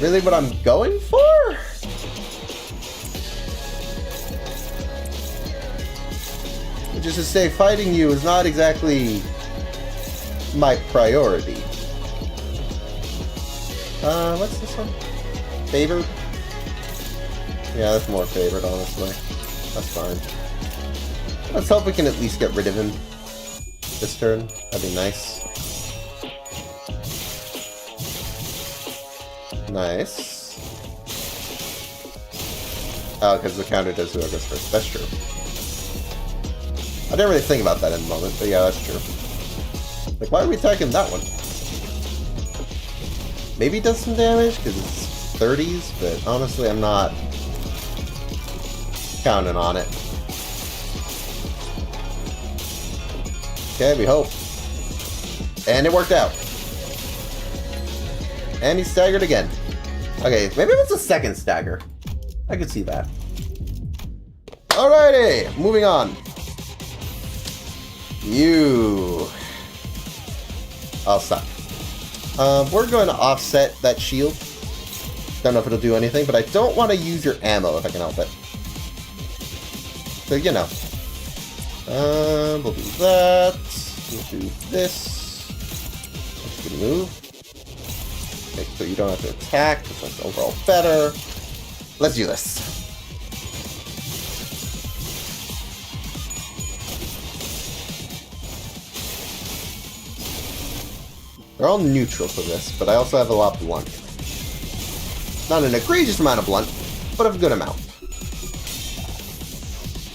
really what I'm going for? Just to say, fighting you is not exactly my priority. What's this one? Favored? Yeah, that's more favored, honestly. That's fine. Let's hope we can at least get rid of him this turn. That'd be nice. Nice. Oh, because the counter does whoever goes first. That's true. I didn't really think about that in the moment, but yeah, that's true. Like, why are we attacking that one? Maybe it does some damage, because it's 30s, but honestly, I'm not counting on it. Okay, we hope. And it worked out. And he staggered again. Okay, maybe it was a second stagger. I could see that. Alrighty, moving on. You... I'll stop. We're going to offset that shield. Don't know if it'll do anything, but I don't want to use your ammo if I can help it. So, you know. We'll do that. We'll do this. That's a good move. Okay, so you don't have to attack, because that's overall better. Let's do this. They're all neutral for this, but I also have a lot of blunt. Not an egregious amount of blunt, but a good amount.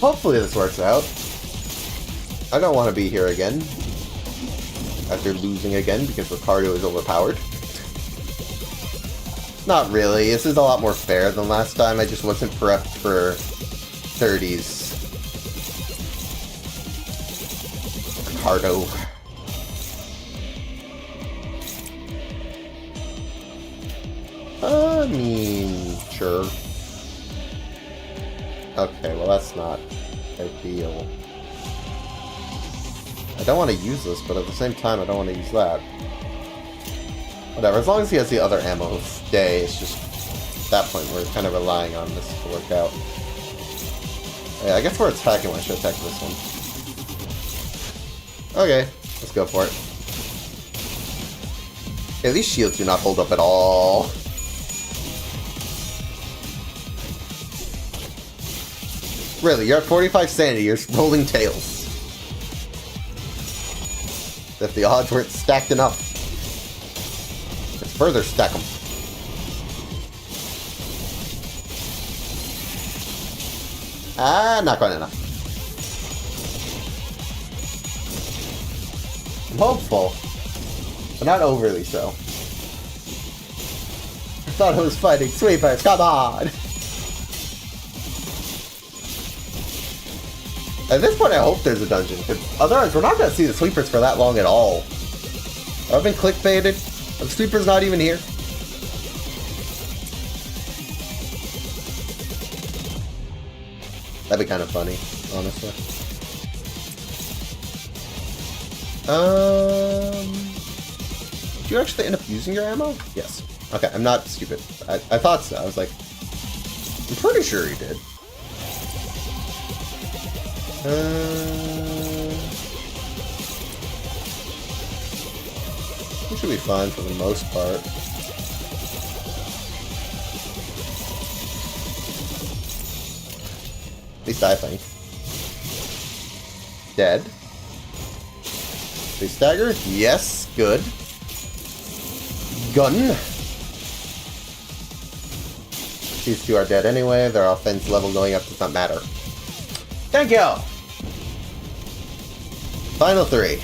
Hopefully this works out. I don't want to be here again. After losing again because Ricardo is overpowered. Not really. This is a lot more fair than last time. I just wasn't prepped for 30s. Ricardo. I mean, sure. Okay, well that's not ideal. I don't want to use this, but at the same time I don't want to use that. Whatever, as long as he has the other ammo, stay. It's just at that point we're kind of relying on this to work out. Yeah, I guess we're attacking. I should attack this one. Okay, let's go for it. Yeah, these shields do not hold up at all. Really, you're at 45 sanity, you're rolling tails. If the odds weren't stacked enough. Let's further stack them. Ah, not quite enough. I'm hopeful, but not overly so. I thought I was fighting sweepers, come on! At this point, I hope there's a dungeon, because otherwise we're not going to see the sweepers for that long at all. I've been clickbaited. The sweeper's not even here. That'd be kind of funny, honestly. Did you actually end up using your ammo? Yes. Okay, I'm not stupid. I thought so. I was like, I'm pretty sure he did. We should be fine for the most part. At least I think. Dead. They stagger? Yes, good. Gun. These two are dead anyway. Their offense level going up does not matter. Thank you! Final three.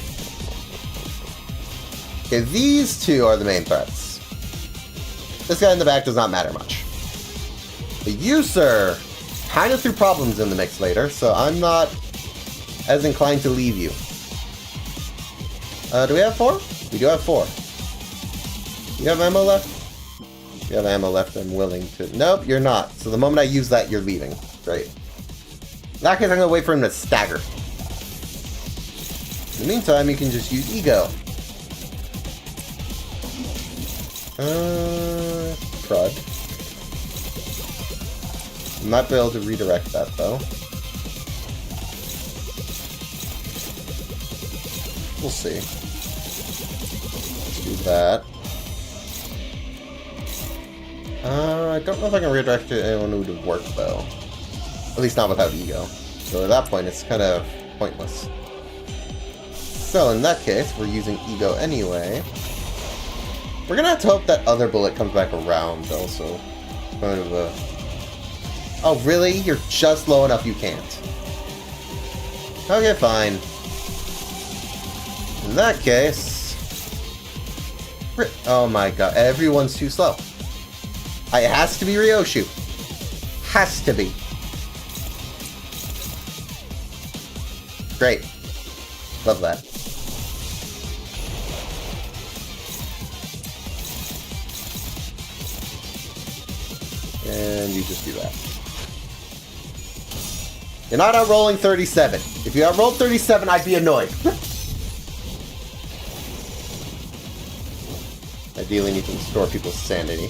Okay, these two are the main threats. This guy in the back does not matter much. But you, sir, kind of threw problems in the mix later, so I'm not as inclined to leave you. Do we have 4? We do have 4. You have ammo left? If you have ammo left, I'm willing to... Nope, you're not. So the moment I use that, you're leaving. Great. In that case, I'm going to wait for him to stagger. In the meantime, you can just use ego. Crud. You might be able to redirect that, though. We'll see. Let's do that. I don't know if I can redirect it to anyone who would work, though. At least not without ego. So at that point, it's kind of pointless. So in that case, we're using ego anyway. We're gonna have to hope that other bullet comes back around, also. Kind of a... Oh, really? You're just low enough you can't. Okay, fine. In that case... Oh my god, everyone's too slow. It has to be Ryoshu. Has to be. Great. Love that. And you just do that. You're not outrolling 37. If you outrolled 37, I'd be annoyed. Ideally, you can store people's sanity.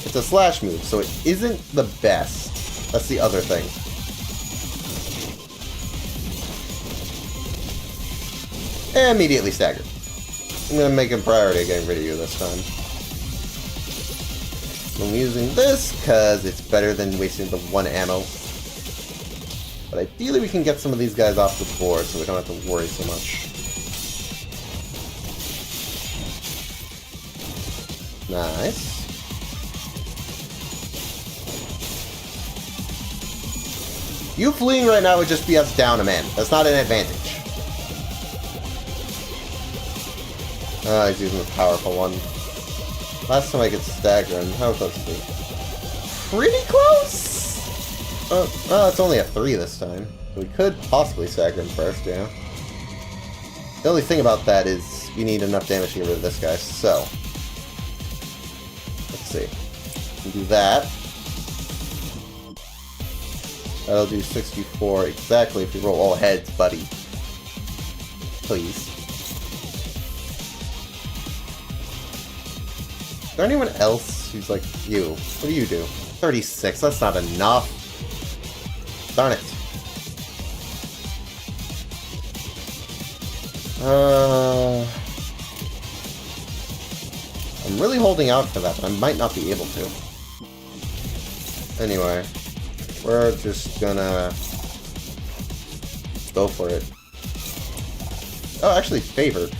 It's a slash move, so it isn't the best. That's the other thing. And immediately staggered. I'm going to make a priority of getting rid of you this time. I'm using this because it's better than wasting the 1 ammo. But ideally we can get some of these guys off the board so we don't have to worry so much. Nice. You fleeing right now would just be us down a man. That's not an advantage. He's using the powerful one. Last time I could stagger him. How close is he? Pretty close? Oh, it's only a 3 this time. So we could possibly stagger him first, yeah. The only thing about that is we need enough damage to get rid of this guy, so... Let's see. We can do that. That'll do 64 exactly if we roll all heads, buddy. Please. Is there anyone else who's like you? What do you do? 36, that's not enough. Darn it. I'm really holding out for that, but I might not be able to. Anyway, we're just gonna go for it. Oh, actually, favored.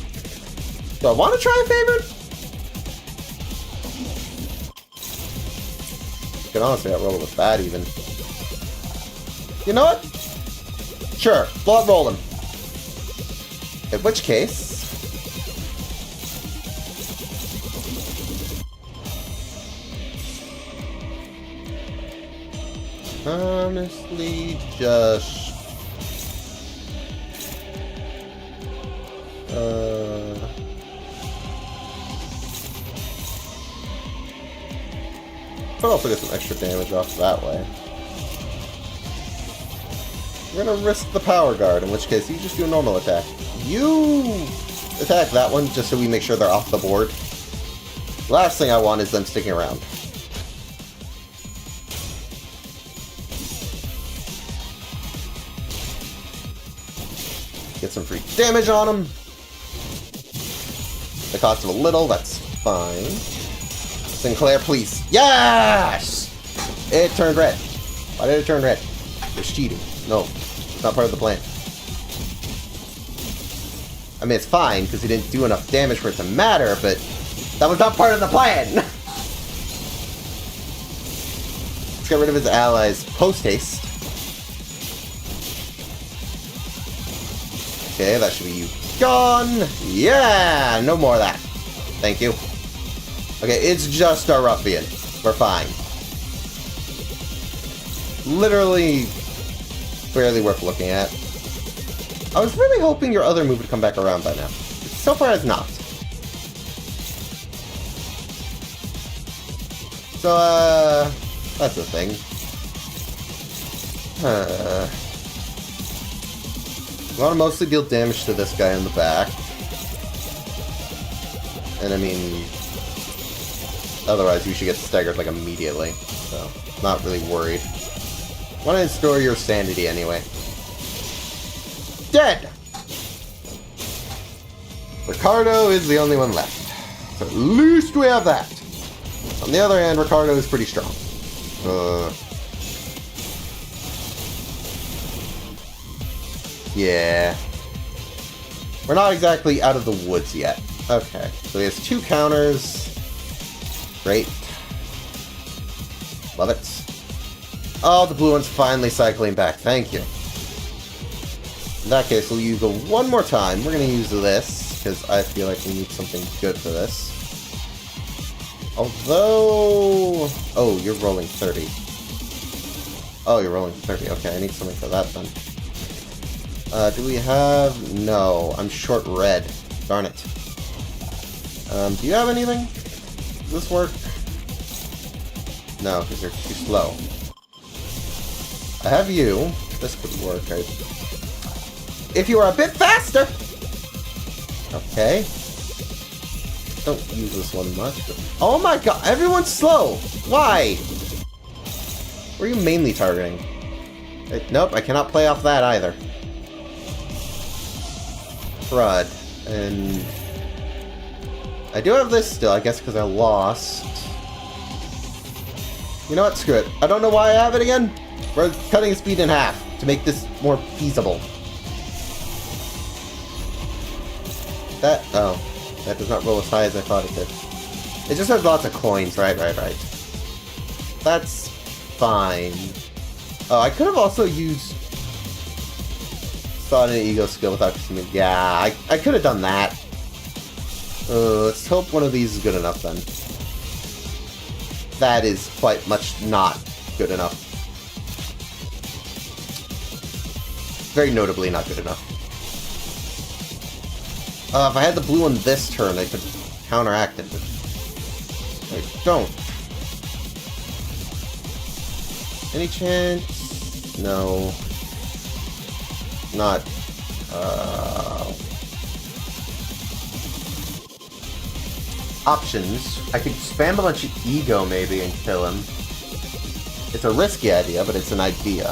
Do I want to try favored? You can honestly outroll it with that, even. You know what? Sure, blood roll him. In which case... honestly, just... Could also get some extra damage off that way. We're gonna risk the power guard, in which case you just do a normal attack. You attack that one just so we make sure they're off the board. Last thing I want is them sticking around. Get some free damage on them. The cost of a little, that's fine. Sinclair, please. Yes! It turned red. Why did it turn red? It's cheating. No, it's not part of the plan. I mean, it's fine, because he didn't do enough damage for it to matter, but that was not part of the plan! Let's get rid of his allies post-haste. Okay, that should be you gone. Yeah! No more of that. Thank you. Okay, it's just a ruffian. We're fine. Literally barely worth looking at. I was really hoping your other move would come back around by now. So far, it's not. So, that's the thing. We want to mostly deal damage to this guy in the back. And I mean, otherwise you should get staggered like immediately. So, not really worried. Want to restore your sanity anyway. Dead! Ricardo is the only one left. So at least we have that. On the other hand, Ricardo is pretty strong. Yeah. We're not exactly out of the woods yet. Okay, so he has 2 counters. Great. Love it. Oh, the blue one's finally cycling back. Thank you. In that case, we'll use it one more time. We're going to use this, because I feel like we need something good for this. Although... Oh, you're rolling 30. Oh, you're rolling 30. Okay, I need something for that then. Do we have... No, I'm short red. Darn it. Do you have anything? Does this work? No, because you're too slow. I have you. This could work. If you were a bit faster! Okay. Don't use this one much. But... Oh my god, everyone's slow! Why? Where are you mainly targeting? Nope, I cannot play off that either. Crud. And... I do have this still, I guess because I lost. You know what? Screw it. I don't know why I have it again. We're cutting his speed in half to make this more feasible. That... Oh. That does not roll as high as I thought it did. It just has lots of coins. Right. That's fine. Oh, I could have also used Thought and Ego skill without consuming... Yeah, I could have done that. Let's hope one of these is good enough then. That is quite much not good enough. Very notably not good enough. If I had the blue one this turn, I could counteract it, but I don't. Any chance? No. Not. Options. I could spam a bunch of ego maybe and kill him. It's a risky idea, but it's an idea.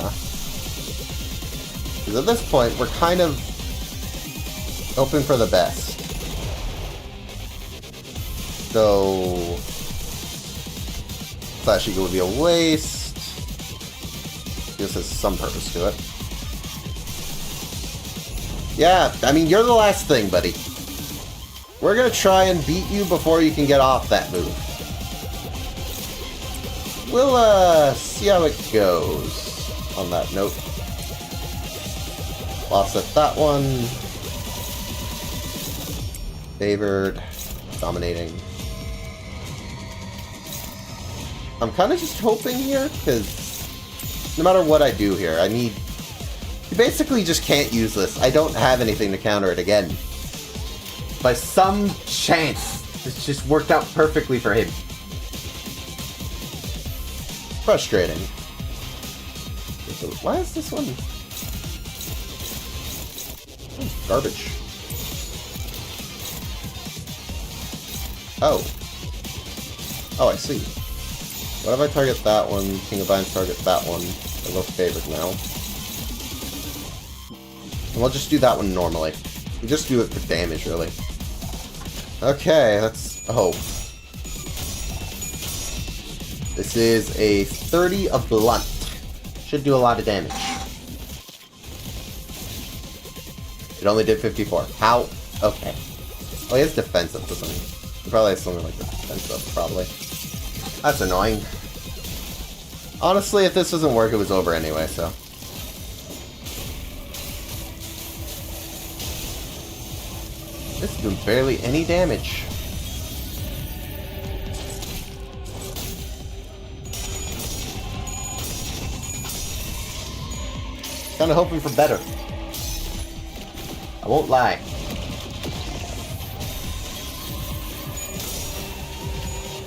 Because at this point, we're kind of hoping for the best. So... Flash Ego would be a waste. This has some purpose to it. Yeah, I mean, you're the last thing, buddy. We're gonna try and beat you before you can get off that move. We'll, see how it goes on that note. Offset that one. Favored. Dominating. I'm kind of just hoping here, because no matter what I do here, I need... You basically just can't use this. I don't have anything to counter it again. By some chance, this just worked out perfectly for him. Frustrating. So why is this one... Garbage. Oh. Oh, I see. What if I target that one, King of Vines target that one? They're both favored now. And we'll just do that one normally. We just do it for damage, really. Okay, let's hope. This is a 30 of blunt. Should do a lot of damage. It only did 54. How? Okay. Oh, he has defensive, doesn't he? He probably has something like the defensive, probably. That's annoying. Honestly, if this doesn't work, it was over anyway, so. This is doing barely any damage. Kinda hoping for better. I won't lie.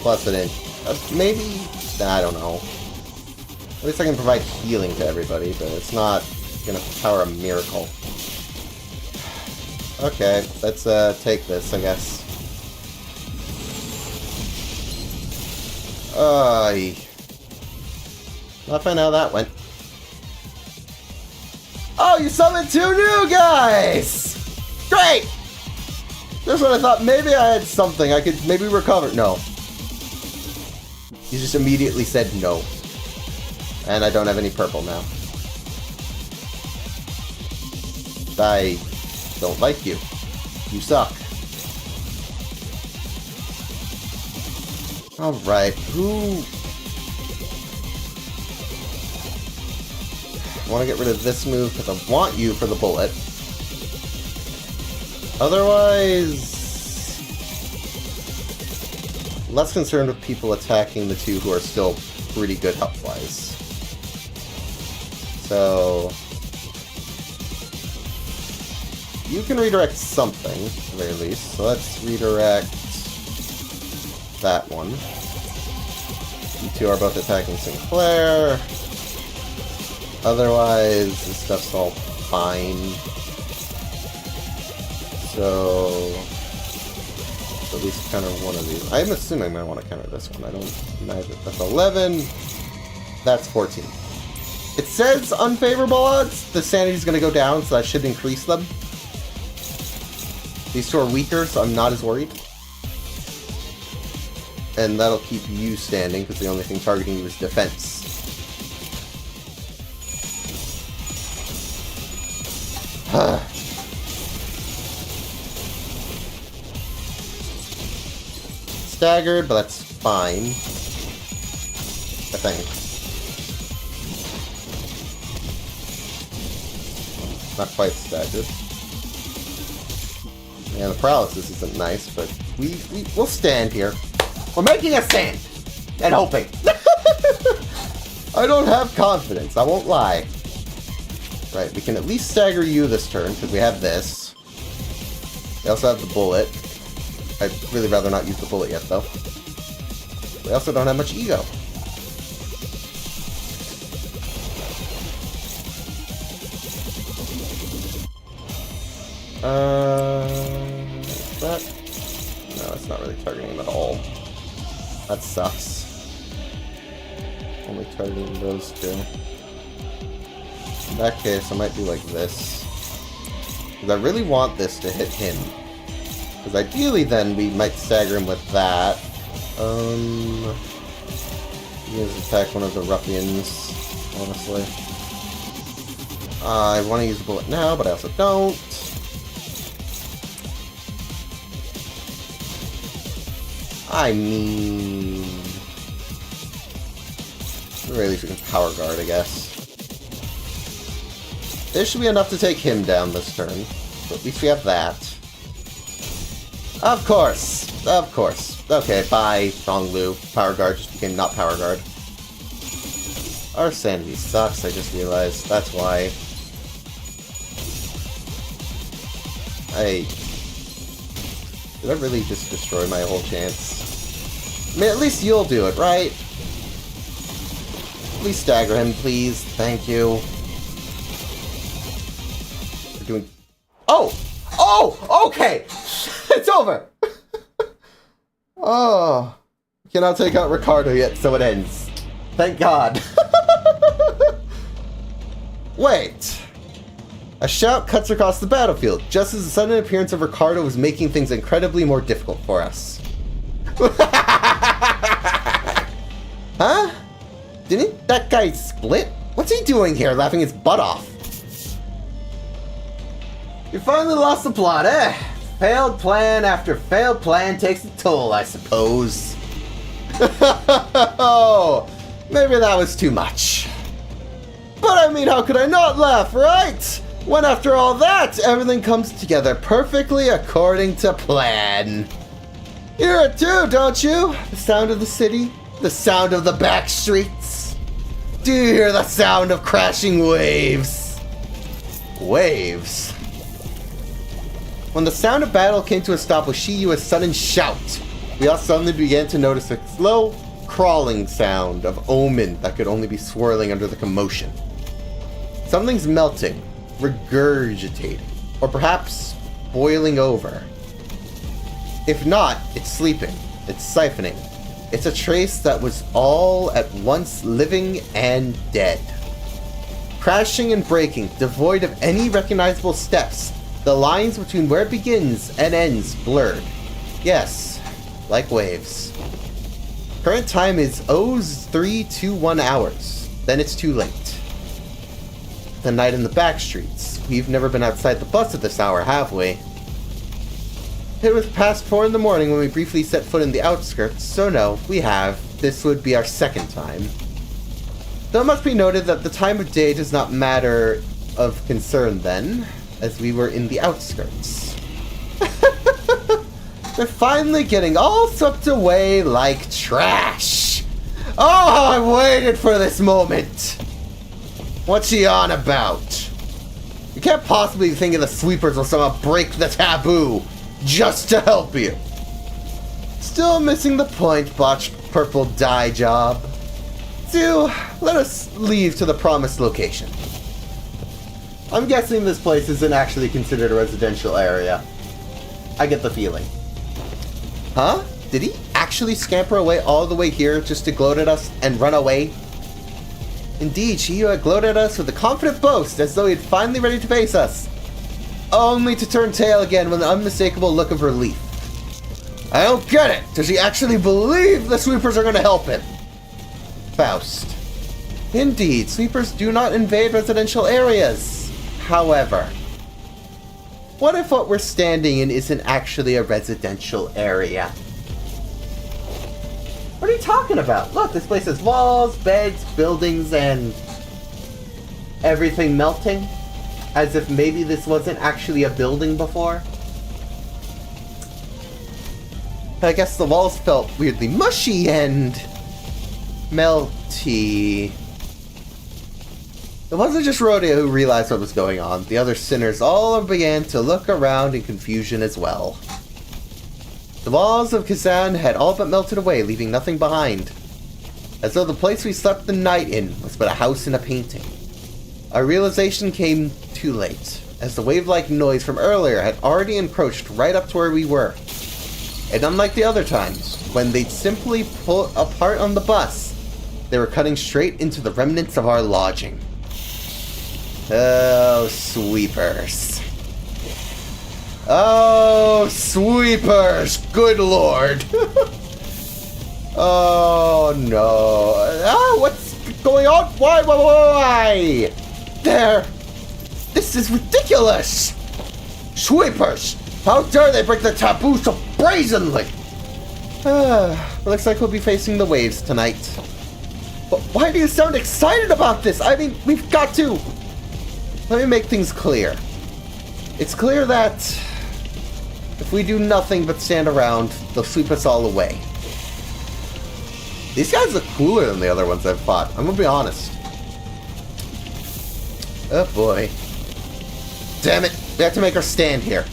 Plus it in. Maybe... I don't know. At least I can provide healing to everybody, but it's not gonna power a miracle. Okay, let's take this, I guess. Not find out how that went. Oh, you summoned 2 new guys! Great! This one I thought maybe I had something I could maybe recover. No. You just immediately said no. And I don't have any purple now. I don't like you. You suck. Alright, who... I want to get rid of this move because I want you for the bullet. Otherwise... less concerned with people attacking the 2 who are still pretty good health-wise. So... you can redirect something, at the very least. So let's redirect that one. You 2 are both attacking Sinclair. Otherwise, this stuff's all fine. So... at least counter one of these. I'm assuming I might want to counter this one. I don't imagine. That's 11. That's 14. It says unfavorable odds. The sanity's going to go down, so that should increase them. These 2 are weaker, so I'm not as worried. And that'll keep you standing, because the only thing targeting you is defense. Staggered, but that's fine. I think. Not quite staggered. Yeah, the paralysis isn't nice, but we'll stand here. We're making a stand! And hoping. I don't have confidence, I won't lie. Right, we can at least stagger you this turn, because we have this. We also have the bullet. I'd really rather not use the bullet yet, though. We also don't have much ego. That? No, it's not really targeting him at all. That sucks. Only targeting those 2. In that case, I might do like this. Because I really want this to hit him. Because ideally, then, we might stagger him with that. Use attack one of the ruffians, honestly. I want to use the bullet now, but I also don't. I mean... at the very least we can power guard, I guess. This should be enough to take him down this turn. So at least we have that. Of course! Of course. Okay, bye, Donglu. Power guard just became not power guard. Our sanity sucks, I just realized. That's why. Did I really just destroy my whole chance? I mean, at least you'll do it, right? Please stagger him, please. Thank you. We're doing... oh! Oh! Okay! It's over! Oh, cannot take out Ricardo yet, so it ends. Thank God. Wait. A shout cuts across the battlefield, just as the sudden appearance of Ricardo was making things incredibly more difficult for us. Huh? Didn't that guy split? What's he doing here, laughing his butt off? You finally lost the plot, eh? Failed plan after failed plan takes a toll, I suppose. Oh, maybe that was too much. But I mean, how could I not laugh, right? When after all that, everything comes together perfectly according to plan. You hear it too, don't you? The sound of the city? The sound of the Backstreets? Do you hear the sound of crashing waves? Waves? When the sound of battle came to a stop with Shiyua's sudden shout, we all suddenly began to notice a slow, crawling sound of omen that could only be swirling under the commotion. Something's melting, regurgitating, or perhaps boiling over. If not, it's sleeping, it's siphoning. It's a trace that was all at once living and dead. Crashing and breaking, devoid of any recognizable steps, the lines between where it begins and ends blurred. Yes, like waves. Current time is 0321 hours. Then it's too late. The night in the Backstreets. We've never been outside the bus at this hour, have we? It was past 4 in the morning when we briefly set foot in the outskirts, so no, we have. This would be our second time. Though it must be noted that the time of day does not matter of concern then, as we were in the outskirts. They're finally getting all swept away like trash. Oh, how I waited for this moment. What's she on about? You can't possibly be thinking the sweepers will somehow break the taboo just to help you. Still missing the point, botched purple dye job. So, let us leave to the promised location. I'm guessing this place isn't actually considered a residential area. I get the feeling. Huh? Did he actually scamper away all the way here just to gloat at us and run away? Indeed, Shiyua gloated at us with a confident boast as though he had finally ready to face us. Only to turn tail again with an unmistakable look of relief. I don't get it! Does he actually believe the sweepers are going to help him? Faust. Indeed, sweepers do not invade residential areas. However, what if what we're standing in isn't actually a residential area? What are you talking about? Look, this place has walls, beds, buildings, and everything melting. As if maybe this wasn't actually a building before. I guess the walls felt weirdly mushy and melty. It wasn't just Rodeo who realized what was going on. The other sinners all began to look around in confusion as well. The walls of Kazan had all but melted away, leaving nothing behind. As though the place we slept the night in was but a house in a painting. Our realization came too late, as the wave-like noise from earlier had already encroached right up to where we were. And unlike the other times, when they'd simply pull apart on the bus, they were cutting straight into the remnants of our lodging. Oh, sweepers. Oh, sweepers! Good lord! Oh, no. Ah, what's going on? Why? There! This is ridiculous! Sweepers! How dare they break the taboo so brazenly! Looks like we'll be facing the waves tonight. But why do you sound excited about this? I mean, we've got to... Let me make things clear. It's clear that if we do nothing but stand around, they'll sweep us all away. These guys look cooler than the other ones I've fought. I'm gonna be honest. Oh boy. Damn it. We have to make our stand here.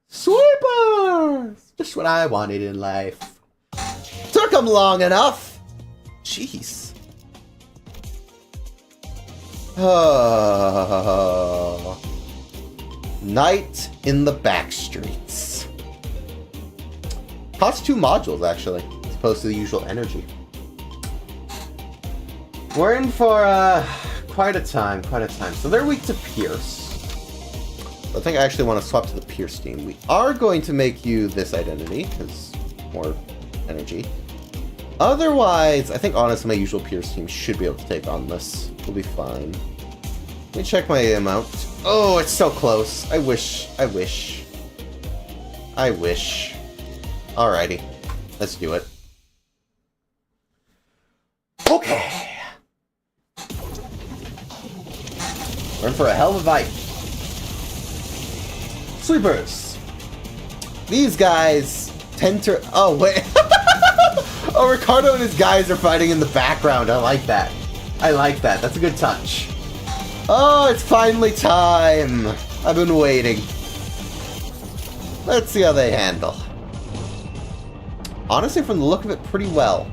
Sweepers! Just what I wanted in life. Took them long enough. Jeez. Oh. Night in the Backstreets. Costs 2 modules, actually, as opposed to the usual energy. We're in for quite a time. So they're weak to Pierce. I think I actually want to swap to the Pierce team. We are going to make you this identity, because more energy. Otherwise, I think honestly my usual Pierce team should be able to take on this. We'll be fine. Let me check my amount. Oh, it's so close. I wish. Alrighty. Let's do it. Okay. We're in for a hell of a fight. Sweepers. These guys tend to... Oh, wait. Oh, Ricardo and his guys are fighting in the background. I like that. That's a good touch. Oh, it's finally time. I've been waiting. Let's see how they handle. Honestly, from the look of it, pretty well.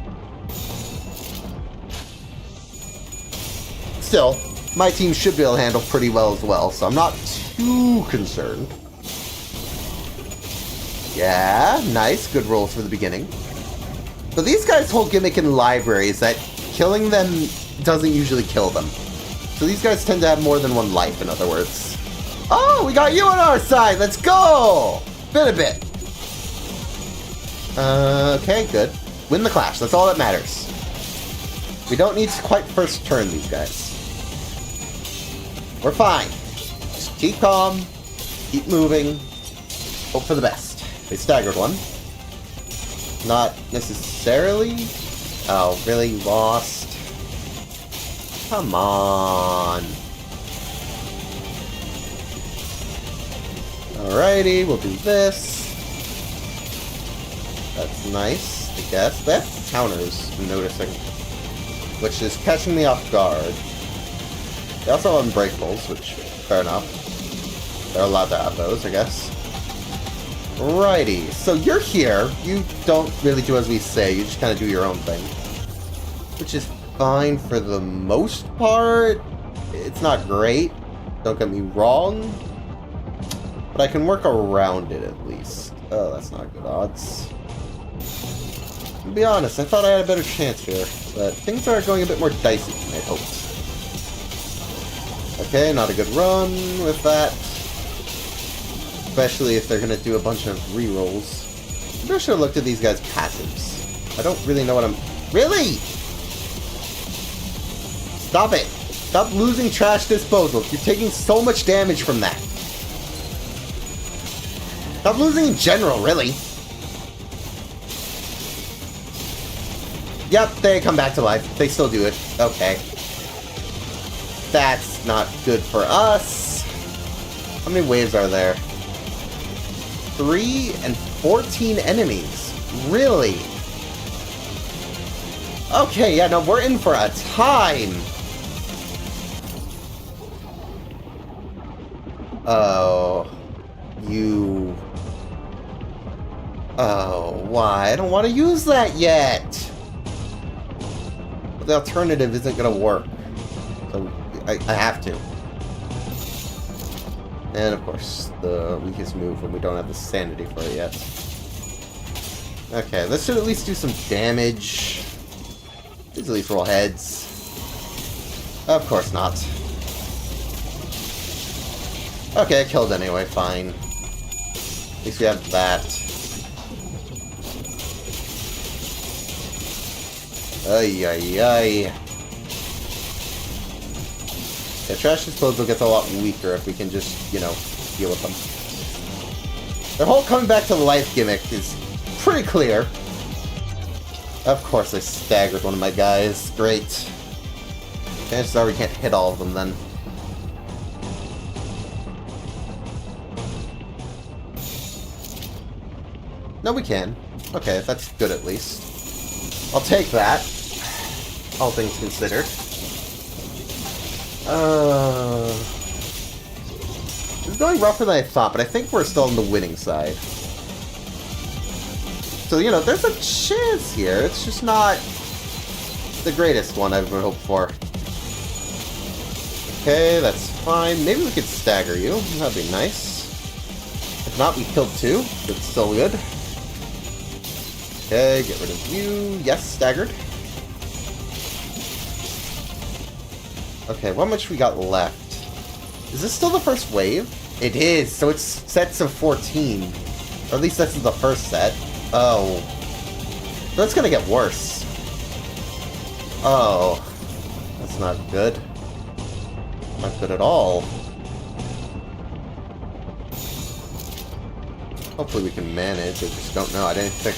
Still, my team should be able to handle pretty well as well, so I'm not too concerned. Yeah, nice. Good rolls for the beginning. But these guys' whole gimmick in library is that killing them doesn't usually kill them. So these guys tend to have more than one life, in other words. Oh, we got you on our side! Let's go! Bit a bit. Okay, good. Win the clash. That's all that matters. We don't need to quite first turn these guys. We're fine. Just keep calm. Keep moving. Hope for the best. They staggered one. Not necessarily. Oh, really? Lost? Come on. Alrighty, we'll do this. That's nice, I guess. They have counters, I'm noticing. Which is catching me off guard. They also have unbreakables, which, fair enough. They're allowed to have those, I guess. Righty, so you're here. You don't really do as we say, you just kind of do your own thing. Which is fine for the most part. It's not great, don't get me wrong. But I can work around it at least. Oh, that's not good odds. To be honest, I thought I had a better chance here, but things are going a bit more dicey than I hoped. Okay, not a good run with that. Especially if they're going to do a bunch of rerolls. Maybe I should have looked at these guys' passives. I don't really know what I'm... Really? Stop it. Stop losing trash disposal. You're taking so much damage from that. Stop losing in general, really. Yep, they come back to life. They still do it. Okay. That's not good for us. How many waves are there? 3 and 14 enemies. Really? Okay, yeah, no, we're in for a time. Oh. You... Oh, why? I don't want to use that yet! But the alternative isn't going to work. So, I have to. And, of course, the weakest move when we don't have the sanity for it yet. Okay, this should at least do some damage. Let's at least roll heads. Of course not. Okay, I killed anyway, fine. At least we have that. Ay, ay, ay. Yeah, trash disposal gets a lot weaker if we can just, you know, deal with them. Their whole coming back to life gimmick is pretty clear. Of course I staggered one of my guys. Great. Chances are we can't hit all of them then. No, we can. Okay, that's good at least. I'll take that. All things considered. It's going rougher than I thought, but I think we're still on the winning side. So, you know, there's a chance here. It's just not the greatest one I've ever hoped for. Okay, that's fine. Maybe we could stagger you. That'd be nice. If not, we killed 2. That's still good. Okay, get rid of you. Yes, staggered. Okay, how much we got left? Is this still the first wave? It is, so it's sets of 14. Or at least that's the first set. Oh. That's gonna get worse. Oh. That's not good. Not good at all. Hopefully we can manage. I just don't know. I didn't think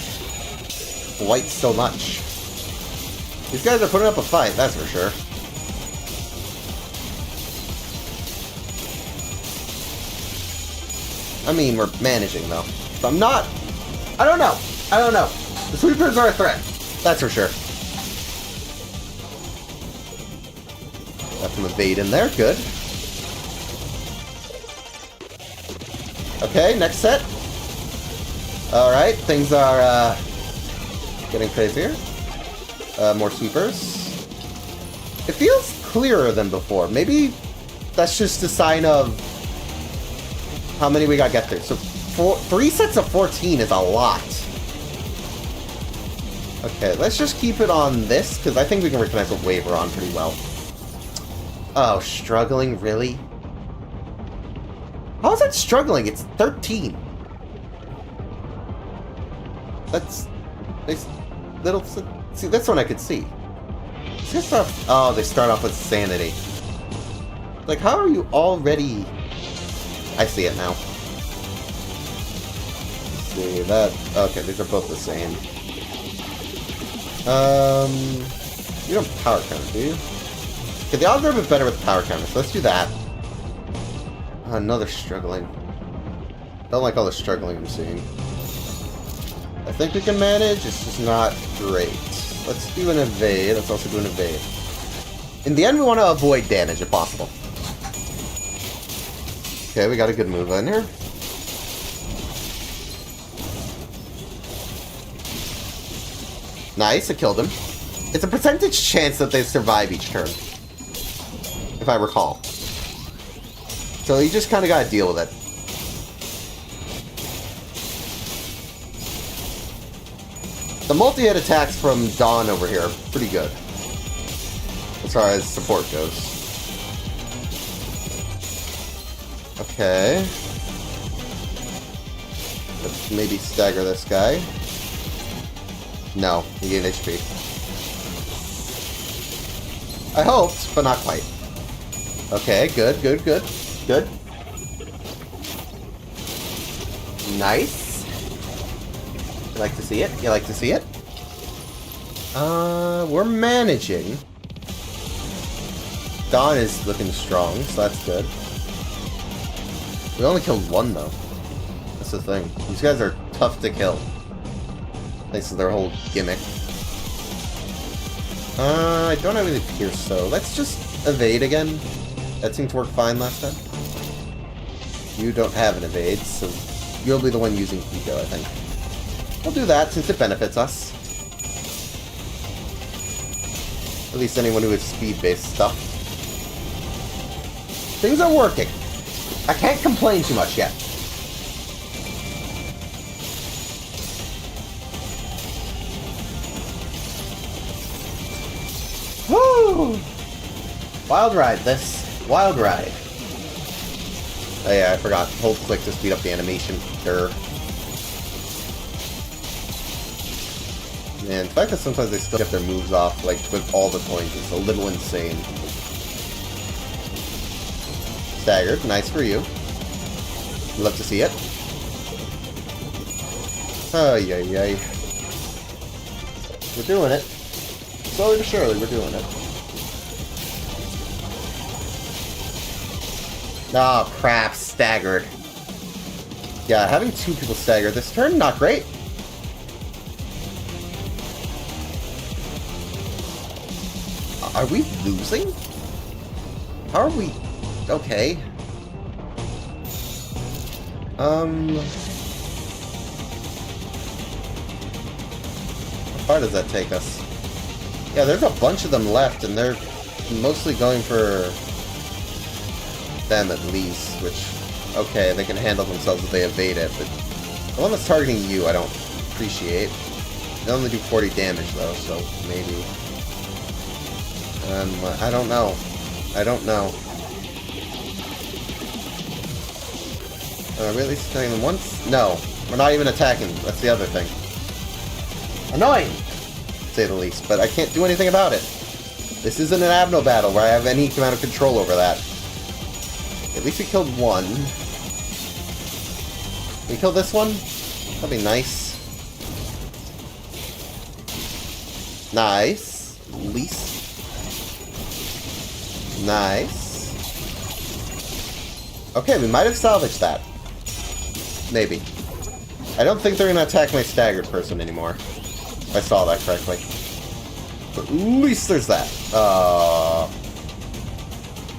white so much. These guys are putting up a fight, that's for sure. I mean, we're managing, though. So I'm not... I don't know. I don't know. The sweepers are a threat. That's for sure. Got some evade in there. Good. Okay, next set. Alright, things are, getting crazier. More sweepers. It feels clearer than before. Maybe that's just a sign of how many we gotta get through. So, 3 sets of 14 is a lot. Okay, let's just keep it on this, because I think we can recognize what wave we're on pretty well. Oh, struggling? Really? How is that struggling? It's 13. That's... little... See, this one I could see. Oh, they start off with sanity. Like, how are you already... I see it now. Let's see, that... Okay, these are both the same. You don't power counter, do you? Okay, the odds are a bit better with power counter, so let's do that. Another struggling. Don't like all the struggling I'm seeing. I think we can manage, it's just not great. Let's do an evade, let's also do an evade. In the end, we want to avoid damage if possible. Okay, we got a good move in here. Nice, I killed him. It's a percentage chance that they survive each turn. If I recall. So you just kind of gotta deal with it. The multi-hit attacks from Dawn over here are pretty good. As far as support goes. Okay. Let's maybe stagger this guy. No, he gained HP. I hoped, but not quite. Okay, good, good, good. Good. Nice. You like to see it? You like to see it? We're managing. Dawn is looking strong, so that's good. We only killed one, though. That's the thing. These guys are tough to kill. Thanks to their whole gimmick. I don't have any pierce, so let's just evade again. That seemed to work fine last time. You don't have an evade, so you'll be the one using Eco, I think. We'll do that since it benefits us. At least anyone who has speed-based stuff. Things are working. I can't complain too much yet. Woo! Wild ride, this. Wild ride. Oh yeah, I forgot. Hold click to speed up the animation. Durr. Man, the fact that sometimes they still get their moves off, like, with all the coins is a little insane. Staggered. Nice for you. Love to see it. Oh, yay, yay. We're doing it. Slowly but surely, we're doing it. Oh, crap. Staggered. Yeah, having 2 people staggered this turn, not great. Are we losing? How are we... Okay. How far does that take us? Yeah, there's a bunch of them left, and they're mostly going for them at least, which, okay, they can handle themselves if they evade it, but the one that's targeting you, I don't appreciate. They only do 40 damage though, so maybe. I don't know. I don't know. Are we at least attacking them once? No. We're not even attacking them. That's the other thing. Annoying! To say the least, but I can't do anything about it. This isn't an Abno battle where I have any amount of control over that. At least we killed one. We kill this one? That'd be nice. Nice. Least. Nice. Okay, we might have salvaged that. Maybe. I don't think they're going to attack my staggered person anymore. If I saw that correctly. But at least there's that.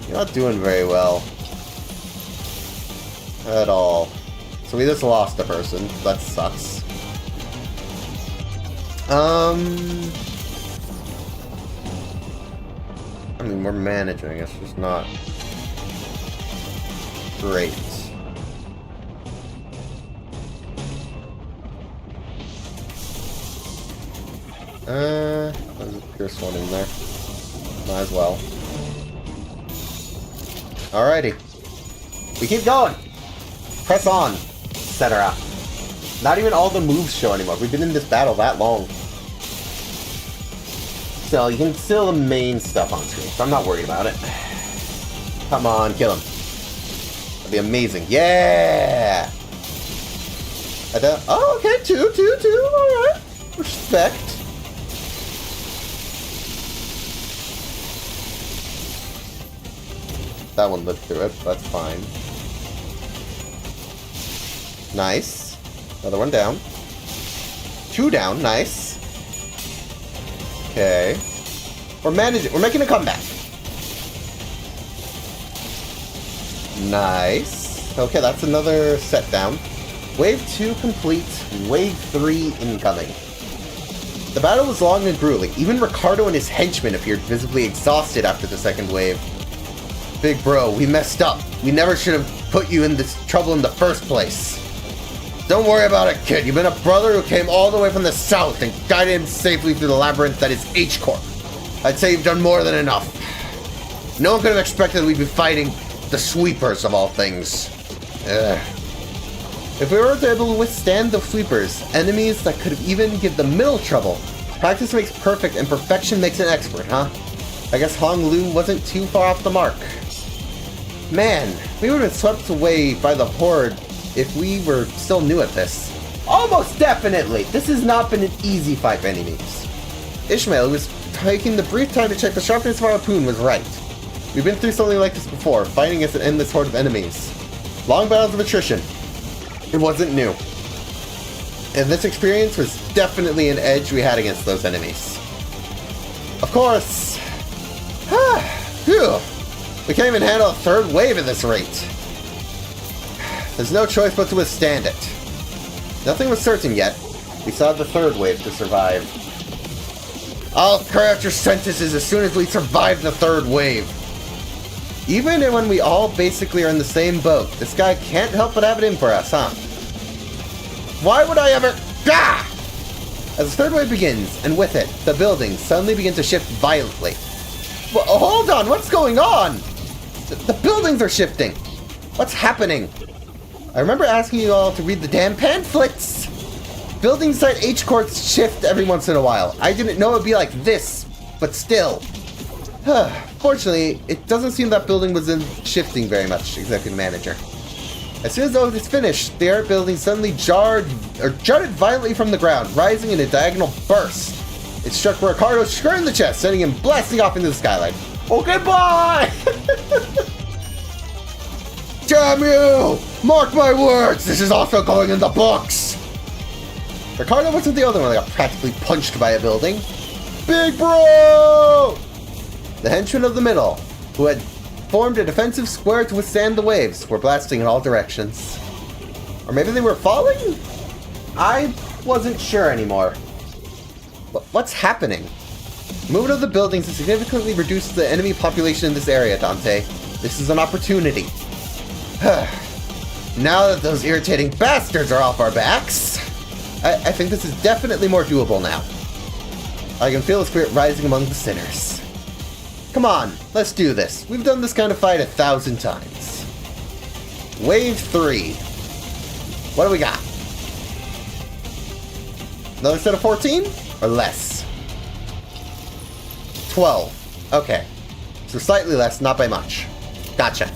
You're not doing very well. At all. So we just lost a person. That sucks. I mean, we're managing. It's just not great. There's a Pierce one in there. Might as well. Alrighty. We keep going! Press on, etc. Not even all the moves show anymore. We've been in this battle that long. So you can still the main stuff on screen, so I'm not worried about it. Come on, kill him. That'd be amazing. Yeah! Oh, okay, two, alright. Respect. That one lived through it, that's fine. Nice. Another one down. Two down, nice. Okay. We're making a comeback. Nice. Okay, that's another set down. Wave 2 complete. Wave 3 incoming. The battle was long and grueling. Even Ricardo and his henchmen appeared visibly exhausted after the second wave. Big bro, we messed up. We never should have put you in this trouble in the first place. Don't worry about it, kid. You've been a brother who came all the way from the south and guided him safely through the labyrinth that is H-Corp. I'd say you've done more than enough. No one could have expected we'd be fighting the sweepers of all things. Ugh. If we were able to withstand the sweepers, enemies that could even give the middle trouble, practice makes perfect and perfection makes an expert, huh? I guess Hong Lu wasn't too far off the mark. Man, we would have been swept away by the Horde if we were still new at this. Almost definitely! This has not been an easy fight by any means. Ishmael, who was taking the brief time to check the sharpness of our harpoon, was right. We've been through something like this before, fighting against an endless horde of enemies. Long battles of attrition. It wasn't new. And this experience was definitely an edge we had against those enemies. Of course. Phew. We can't even handle a third wave at this rate. There's no choice but to withstand it. Nothing was certain yet. We still have the third wave to survive. I'll carry out your sentences as soon as we survive the third wave. Even when we all basically are in the same boat, this guy can't help but have it in for us, huh? Why would I ever... Gah! As the third wave begins, and with it, the buildings suddenly begin to shift violently. Well, hold on, what's going on? The buildings are shifting. What's happening? I remember asking you all to read the damn pamphlets. Buildings at H-Courts shift every once in a while. I didn't know it'd be like this, but still. Fortunately, it doesn't seem that building was shifting very much, Executive Manager. As soon as it was finished, the art building suddenly jutted violently from the ground, rising in a diagonal burst. It struck Ricardo square in the chest, sending him blasting off into the skyline. Okay, bye! Damn you! Mark my words, this is also going in the books! Ricardo wasn't the only one that got practically punched by a building. Big bro! The henchmen of the middle, who had formed a defensive square to withstand the waves, were blasting in all directions. Or maybe they were falling? I wasn't sure anymore. What's happening? Movement of the buildings has significantly reduced the enemy population in this area, Dante. This is an opportunity. Now that those irritating bastards are off our backs, I think this is definitely more doable now. I can feel the spirit rising among the sinners. Come on, let's do this. We've done this kind of fight 1,000 times. Wave 3. What do we got? Another set of 14? Or less? 12. Okay. So slightly less, not by much. Gotcha.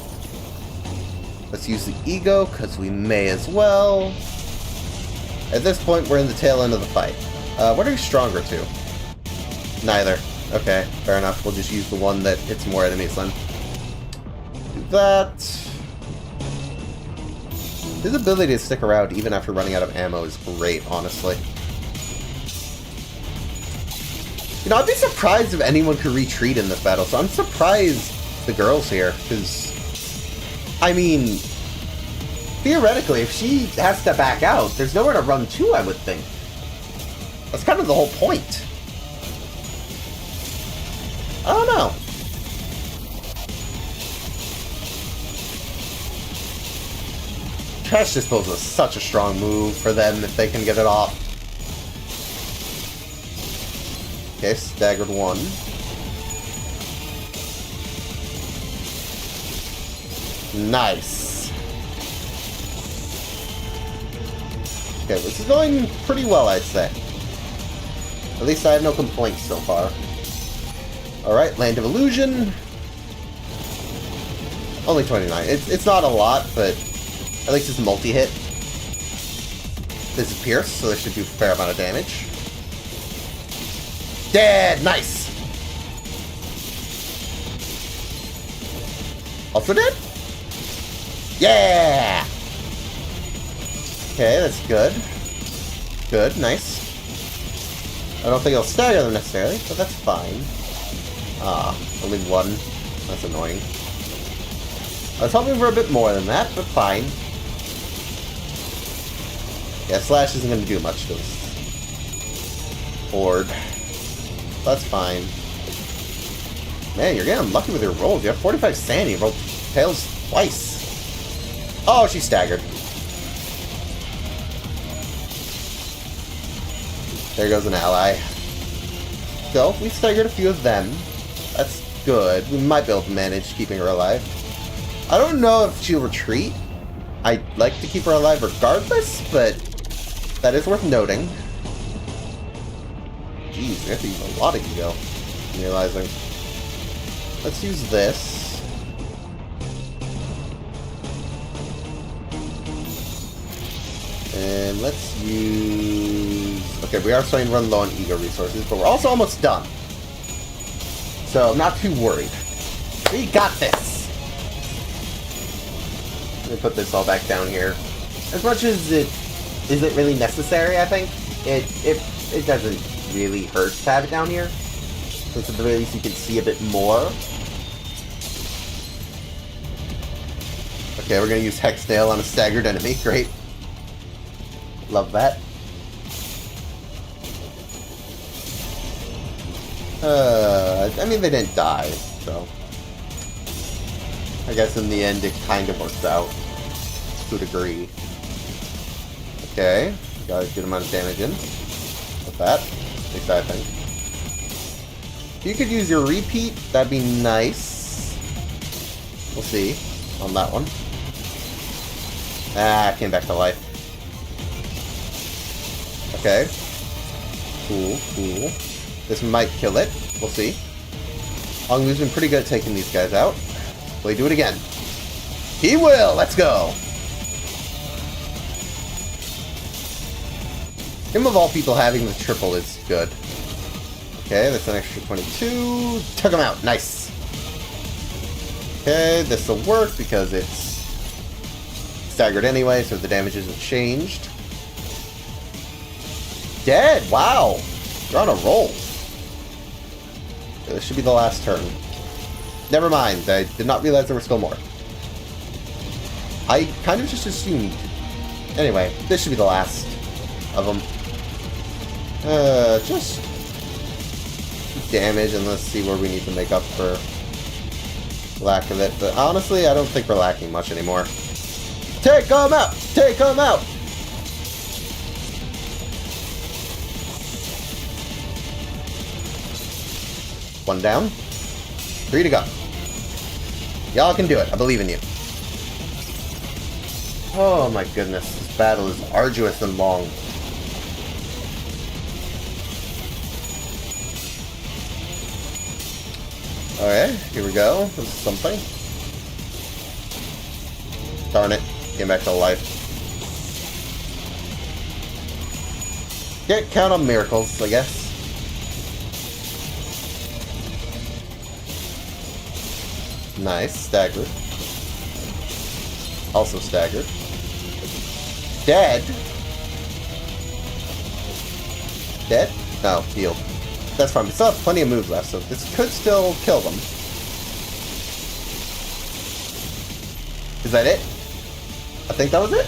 Let's use the ego, because we may as well. At this point, we're in the tail end of the fight. What are you stronger to? Neither. Okay, fair enough. We'll just use the one that hits more enemies then. Do that. His ability to stick around even after running out of ammo is great, honestly. You know, I'd be surprised if anyone could retreat in this battle, so I'm surprised the girl's here, because, I mean, theoretically, if she has to back out, there's nowhere to run to, I would think. That's kind of the whole point. I don't know. Trash disposal is such a strong move for them if they can get it off. Okay, staggered one. Nice. Okay, this is going pretty well, I'd say. At least I have no complaints so far. Alright, Land of Illusion. Only 29. It's not a lot, but at least it's a multi-hit. This is Pierce, so this should do a fair amount of damage. Dead! Nice! Also dead? Yeah! Okay, that's good. Good, nice. I don't think it'll stagger them necessarily, but that's fine. Ah, only one. That's annoying. I was hoping for a bit more than that, but fine. Yeah, Slash isn't going to do much to this Horde. That's fine. Man, you're getting unlucky with your rolls. You have 45 sanity. You rolled tails twice. Oh, she staggered. There goes an ally. So, we staggered a few of them. That's good. We might be able to manage keeping her alive. I don't know if she'll retreat. I'd like to keep her alive regardless, but that is worth noting. Jeez, we have to use a lot of ego. I'm realizing. Let's use this. And let's use... Okay, we are starting to run low on ego resources, but we're also almost done. So, I'm not too worried. We got this! Let me put this all back down here. As much as it isn't really necessary, I think, it doesn't really hurt to have it down here. Since at the very least you can see a bit more. Okay, we're gonna use Hexnail on a staggered enemy. Great. Love that. I mean, they didn't die, so... I guess in the end it kind of works out. To a degree. Okay. Got a good amount of damage in. With that. At least I think. If you could use your repeat, that'd be nice. We'll see. On that one. Ah, came back to life. Okay. Cool, cool. This might kill it. We'll see. Honglu's been pretty good at taking these guys out. Will he do it again? He will! Let's go! Him of all people having the triple is good. Okay, that's an extra 22. Took him out. Nice. Okay, this will work because it's staggered anyway, so the damage isn't changed. Dead! Wow! You're on a roll. Okay, this should be the last turn. Never mind, I did not realize there were still more. I kind of just assumed. Anyway, this should be the last of them. Just damage, and let's see where we need to make up for lack of it. But honestly, I don't think we're lacking much anymore. Take them out! Take them out! 1 down. 3 to go. Y'all can do it. I believe in you. Oh my goodness. This battle is arduous and long. Alright, here we go. This is something. Darn it. Came back to life. Can't count on miracles, I guess. Nice. Staggered. Also staggered. Dead? Dead? No, healed. That's fine. We still have plenty of moves left, so this could still kill them. Is that it? I think that was it.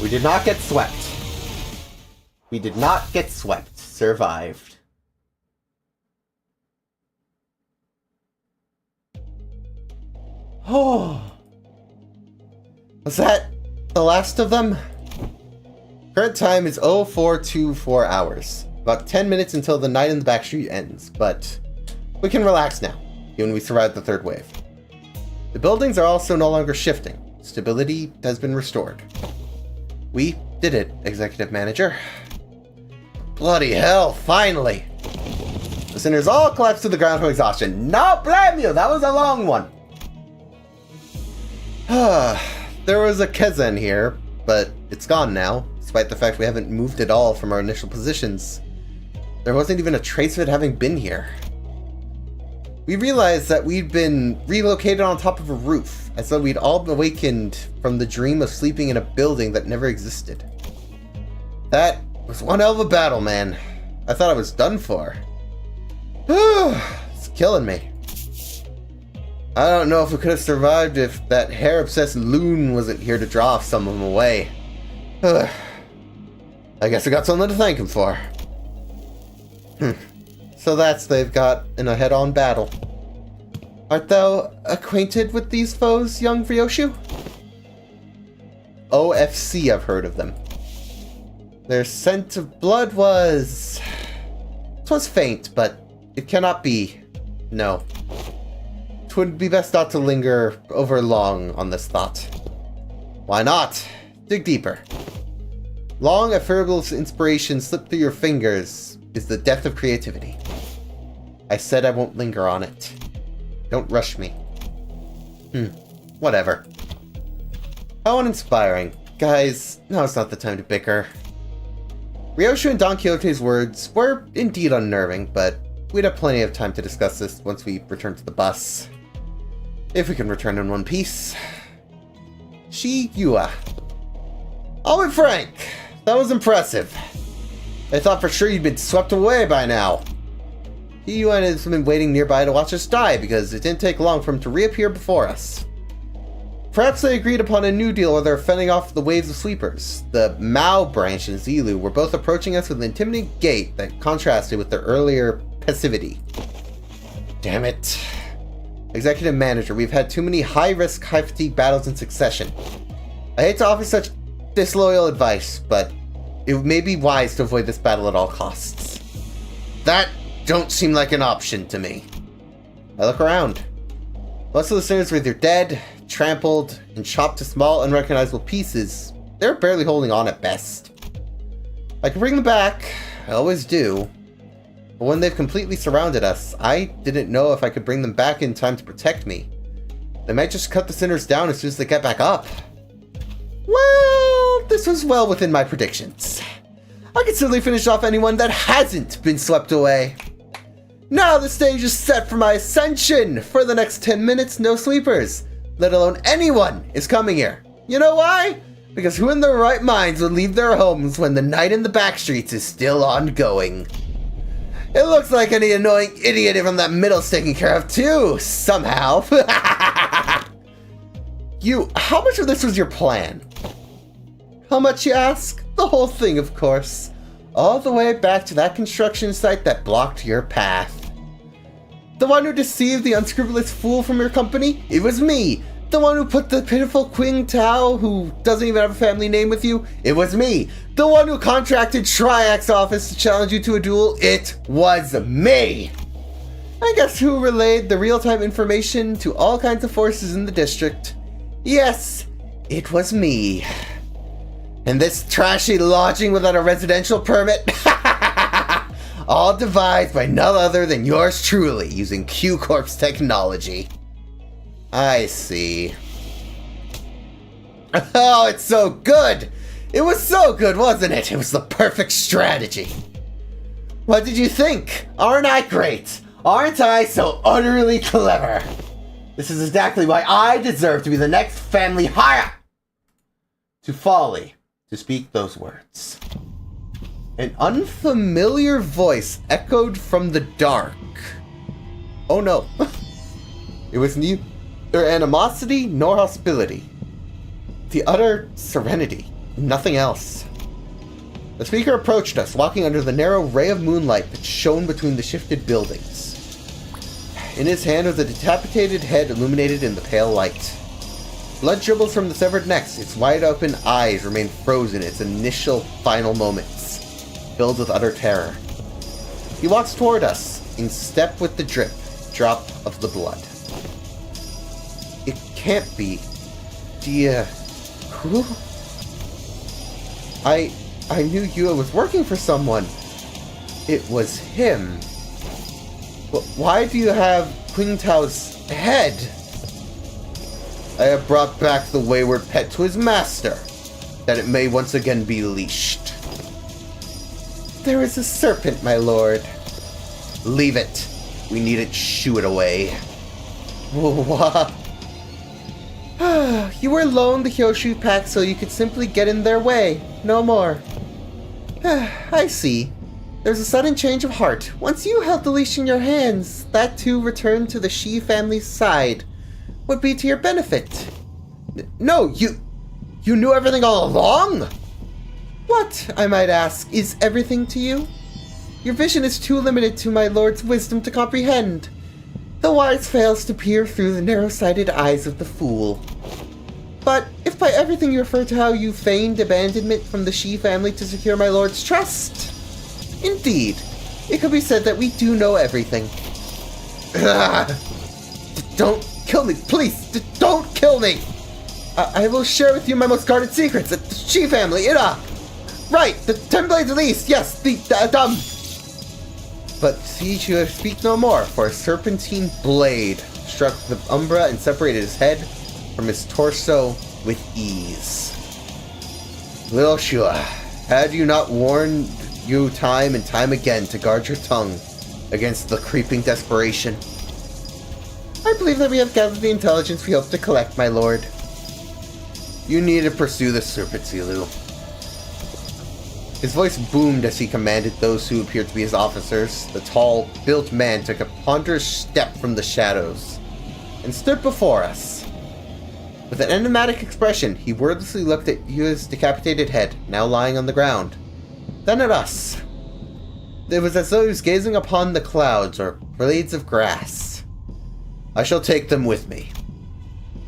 We did not get swept. We did not get swept. Survived. Oh. Was that the last of them? Current time is 0424 hours. About 10 minutes until the night in the Backstreet ends, but we can relax now, given we survived the third wave. The buildings are also no longer shifting. Stability has been restored. We did it, Executive Manager. Bloody hell, finally! The sinners all collapsed to the ground from exhaustion. No blame you, that was a long one! There was a Keza here, but it's gone now, despite the fact we haven't moved at all from our initial positions. There wasn't even a trace of it having been here. We realized that we'd been relocated on top of a roof, as though we'd all awakened from the dream of sleeping in a building that never existed. That was one hell of a battle, man. I thought I was done for. It's killing me. I don't know if we could have survived if that hair-obsessed loon wasn't here to draw some of them away. I guess I got something to thank him for. So they've got in a head-on battle. Art thou acquainted with these foes, young Ryoshu? OFC, I've heard of them. Their scent of blood was... 'twas faint, but it cannot be. No. 'Twould be best not to linger over long on this thought. Why not? Dig deeper. Long ephemeral inspiration slipped through your fingers is the death of creativity. I said I won't linger on it. Don't rush me. Whatever. How uninspiring. Guys, now it's not the time to bicker. Ryoshu and Don Quixote's words were indeed unnerving, but we'd have plenty of time to discuss this once we return to the bus. If we can return in one piece. Shi-Yua. I'll be frank, that was impressive. I thought for sure you'd been swept away by now. Shi-Yua has been waiting nearby to watch us die because it didn't take long for him to reappear before us. Perhaps they agreed upon a new deal where they're fending off the waves of sleepers. The Mao branch and Zilu were both approaching us with an intimidating gait that contrasted with their earlier passivity. Damn it. Executive Manager, we've had too many high-risk, high-fatigue battles in succession. I hate to offer such disloyal advice, but it may be wise to avoid this battle at all costs. That don't seem like an option to me. I look around. Most of the sinners were either dead, trampled, and chopped to small, unrecognizable pieces. They're barely holding on at best. I can bring them back. I always do. But when they've completely surrounded us, I didn't know if I could bring them back in time to protect me. They might just cut the sinners down as soon as they get back up. Well, this was well within my predictions. I could certainly finish off anyone that hasn't been swept away. Now the stage is set for my ascension! For the next 10 minutes, no sleepers. Let alone anyone is coming here. You know why? Because who in their right minds would leave their homes when the night in the Backstreets is still ongoing? It looks like any annoying idiot from that middle's taken care of too, somehow. How much of this was your plan? How much, you ask? The whole thing, of course. All the way back to that construction site that blocked your path. The one who deceived the unscrupulous fool from your company? It was me, The one who put the pitiful Qing Tao, who doesn't even have a family name, with you? It was me. The one who contracted Triax's office to challenge you to a duel? It was me. I guess who relayed the real-time information to all kinds of forces in the district? Yes, it was me. And this trashy lodging without a residential permit? All devised by none other than yours truly, using Q-Corp's technology. I see. Oh, it's so good! It was so good, wasn't it? It was the perfect strategy. What did you think? Aren't I great? Aren't I so utterly clever? This is exactly why I deserve to be the next family hire. To folly, to speak those words. An unfamiliar voice echoed from the dark. Oh no. It was neither animosity nor hostility. The utter serenity, nothing else. The speaker approached us, walking under the narrow ray of moonlight that shone between the shifted buildings. In his hand was a decapitated head illuminated in the pale light. Blood dribbles from the severed necks, its wide-open eyes remained frozen in its initial final moments, filled with utter terror. He walks toward us, in step with the drop of the blood. It can't be. Who? I knew Yua was working for someone. It was him. But why do you have Qing Tao's head? I have brought back the wayward pet to his master, that it may once again be leashed. There is a serpent, my lord. Leave it. We needn't shoo it away. What? You were loaned the Hyoshu pack so you could simply get in their way. No more. I see. There's a sudden change of heart. Once you held the leash in your hands, that too returned to the Shi family's side. Would be to your benefit. No, you knew everything all along? What, I might ask, is everything to you? Your vision is too limited to my lord's wisdom to comprehend. The wise fails to peer through the narrow-sighted eyes of the fool. But if by everything you refer to how you feigned abandonment from the Shi family to secure my lord's trust, indeed, it could be said that we do know everything. Don't kill me, please! Don't kill me! I will share with you my most guarded secrets. The Shi family, right, the 10 blades released, yes, But see, you speak no more, for a serpentine blade struck the umbra and separated his head from his torso with ease. Little Shua, had you not warned you time and time again to guard your tongue against the creeping desperation? I believe that we have gathered the intelligence we hope to collect, my lord. You need to pursue the serpent, Zilu. His voice boomed as he commanded those who appeared to be his officers. The tall, built man took a ponderous step from the shadows and stood before us. With an enigmatic expression, he wordlessly looked at Yua's decapitated head, now lying on the ground. Then at us. It was as though he was gazing upon the clouds or blades of grass. I shall take them with me.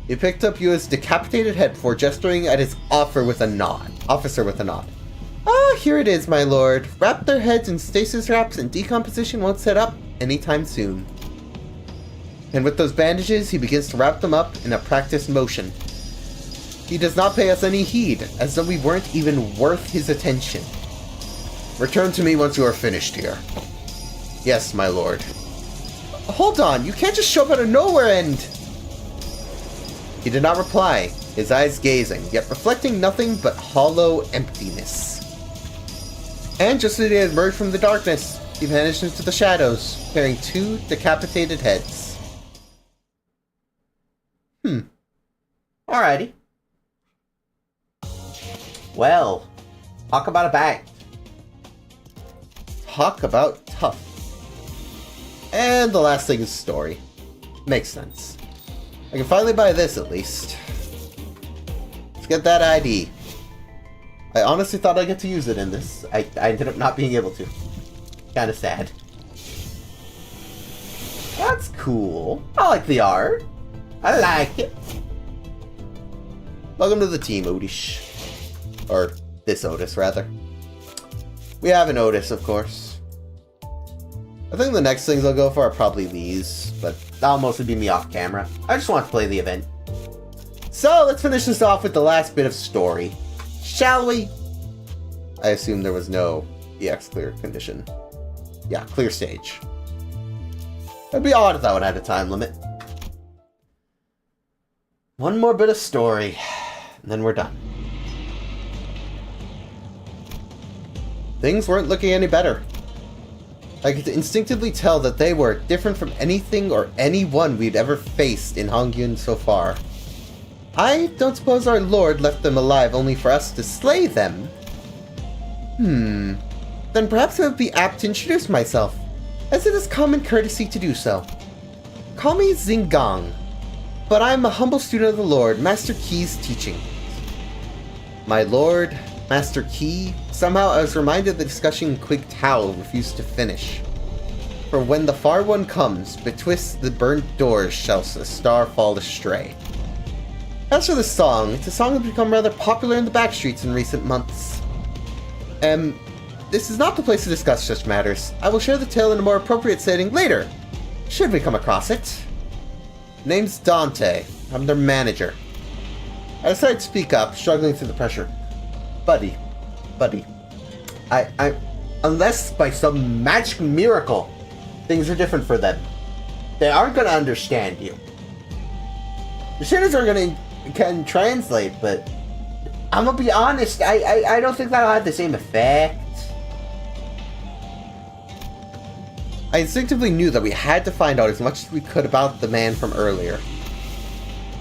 He picked up Yua's decapitated head before gesturing at his officer with a nod. Ah, here it is, my lord. Wrap their heads in stasis wraps and decomposition won't set up anytime soon. And with those bandages, he begins to wrap them up in a practiced motion. He does not pay us any heed, as though we weren't even worth his attention. Return to me once you are finished here. Yes, my lord. Hold on, you can't just show up out of nowhere and... He did not reply, his eyes gazing, yet reflecting nothing but hollow emptiness. And just as he had emerged from the darkness, he vanished into the shadows, carrying 2 decapitated heads. Alrighty. Well, talk about a bang. Talk about tough. And the last thing is story. Makes sense. I can finally buy this, at least. Let's get that ID. I honestly thought I'd get to use it in this. I ended up not being able to. Kinda sad. That's cool. I like the art. I like it. Welcome to the team, Otis. Or this Otis, rather. We have an Otis, of course. I think the next things I'll go for are probably these, but that'll mostly be me off camera. I just want to play the event. So, let's finish this off with the last bit of story. Shall we? I assume there was no EX clear condition. Yeah, clear stage. It'd be odd if that one had a time limit. One more bit of story, and then we're done. Things weren't looking any better. I could instinctively tell that they were different from anything or anyone we'd ever faced in Hongyun so far. I don't suppose our Lord left them alive only for us to slay them. Then perhaps it would be apt to introduce myself, as it is common courtesy to do so. Call me Xinggang, but I am a humble student of the Lord, Master Qi's teaching. My Lord, Master Qi? Somehow I was reminded the discussion Quig Tao refused to finish. For when the far one comes, betwixt the burnt doors shall a star fall astray. As for the song, it's a song that has become rather popular in the Backstreets in recent months. This is not the place to discuss such matters. I will share the tale in a more appropriate setting later, should we come across it. Name's Dante. I'm their manager. I decided to speak up, struggling through the pressure. Buddy. I unless by some magic miracle, things are different for them, they aren't gonna understand you. The shitters can translate, but I'm gonna be honest, I don't think that'll have the same effect. I instinctively knew that we had to find out as much as we could about the man from earlier.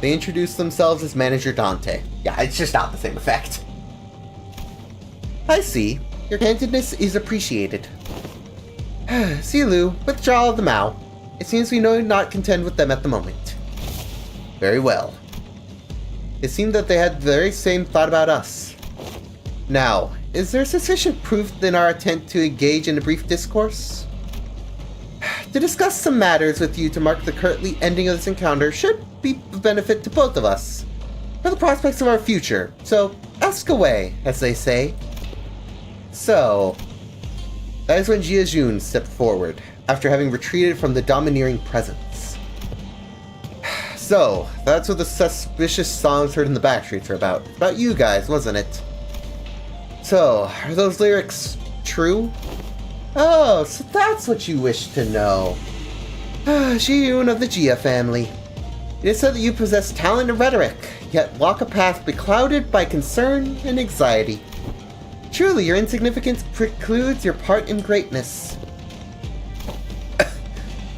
They introduced themselves as Manager Dante. Yeah, it's just not the same effect. I see. Your candidness is appreciated. Silu, withdraw of the Mao. It seems we know not contend with them at the moment. Very well. It seemed that they had the very same thought about us. Now, is there sufficient proof in our attempt to engage in a brief discourse? To discuss some matters with you to mark the currently ending of this encounter should be of benefit to both of us, for the prospects of our future, so ask away, as they say. So, that is when Jia Jun stepped forward, after having retreated from the domineering presence. So, that's what the suspicious songs heard in the Backstreets were about. About you guys, wasn't it? So, are those lyrics true? Oh, so that's what you wish to know. Ji-Yoon of the Jia family. It is said that you possess talent in rhetoric, yet walk a path beclouded by concern and anxiety. Truly, your insignificance precludes your part in greatness.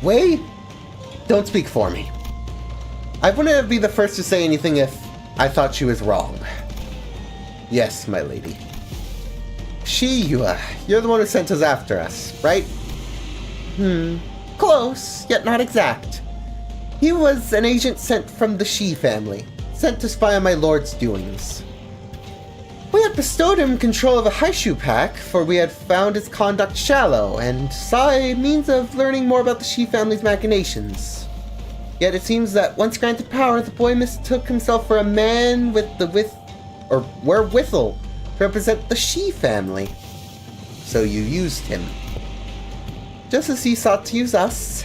Wei, don't speak for me. I wouldn't be the first to say anything if I thought she was wrong. Yes, my lady. You're the one who sent us after us, right? Close, yet not exact. He was an agent sent from the Shi family, sent to spy on my lord's doings. We had bestowed him control of a Haishu pack, for we had found his conduct shallow, and saw a means of learning more about the Shi family's machinations. Yet it seems that once granted power, the boy mistook himself for a man with the wherewithal to represent the Shi family. So you used him. Just as he sought to use us.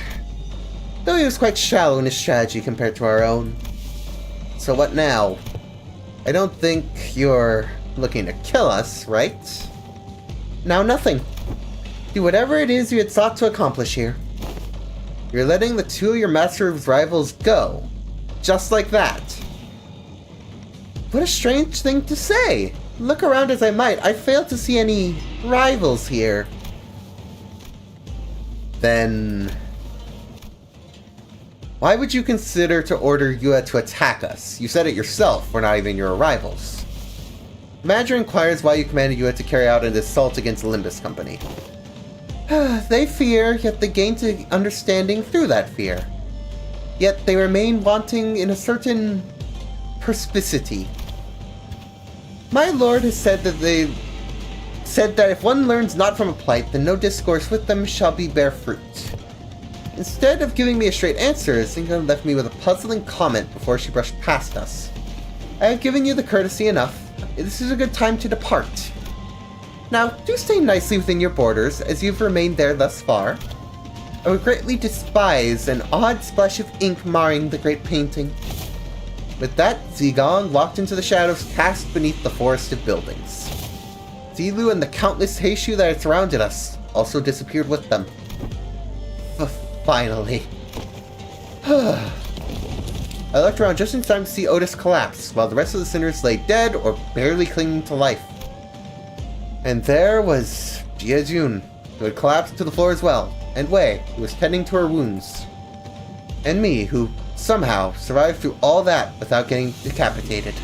Though he was quite shallow in his strategy compared to our own. So what now? I don't think you're looking to kill us, right? Now nothing. Do whatever it is you had sought to accomplish here. You're letting the two of your master's rivals go. Just like that. What a strange thing to say. Look around as I might, I fail to see any rivals here. Then why would you consider to order Yue to attack us? You said it yourself, we're not even your rivals. The manager inquires why you commanded Yue to carry out an assault against the Limbus company. They fear, yet they gain to understanding through that fear. Yet they remain wanting in a certain perspicity. My lord has said that if one learns not from a plight, then no discourse with them shall bear fruit. Instead of giving me a straight answer, Zinga left me with a puzzling comment before she brushed past us. I have given you the courtesy enough. This is a good time to depart. Now, do stay nicely within your borders, as you've remained there thus far. I would greatly despise an odd splash of ink marring the great painting. With that, Zigong walked into the shadows cast beneath the forest of buildings. Zilu and the countless Heishu that had surrounded us also disappeared with them. Finally. I looked around just in time to see Otis collapse, while the rest of the sinners lay dead or barely clinging to life. And there was Jiajun, who had collapsed to the floor as well, and Wei, who was tending to her wounds. And me, who somehow survived through all that without getting decapitated.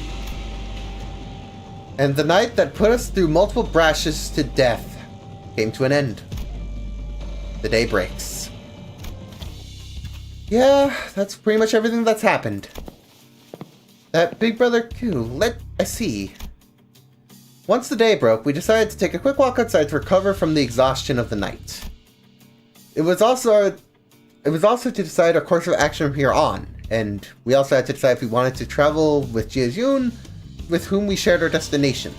And the night that put us through multiple brashes to death came to an end. The day breaks. Yeah, that's pretty much everything that's happened. That Big Brother coup, I see. Once the day broke, we decided to take a quick walk outside to recover from the exhaustion of the night. It was also to decide our course of action from here on, and we also had to decide if we wanted to travel with Jiajun, with whom we shared our destination.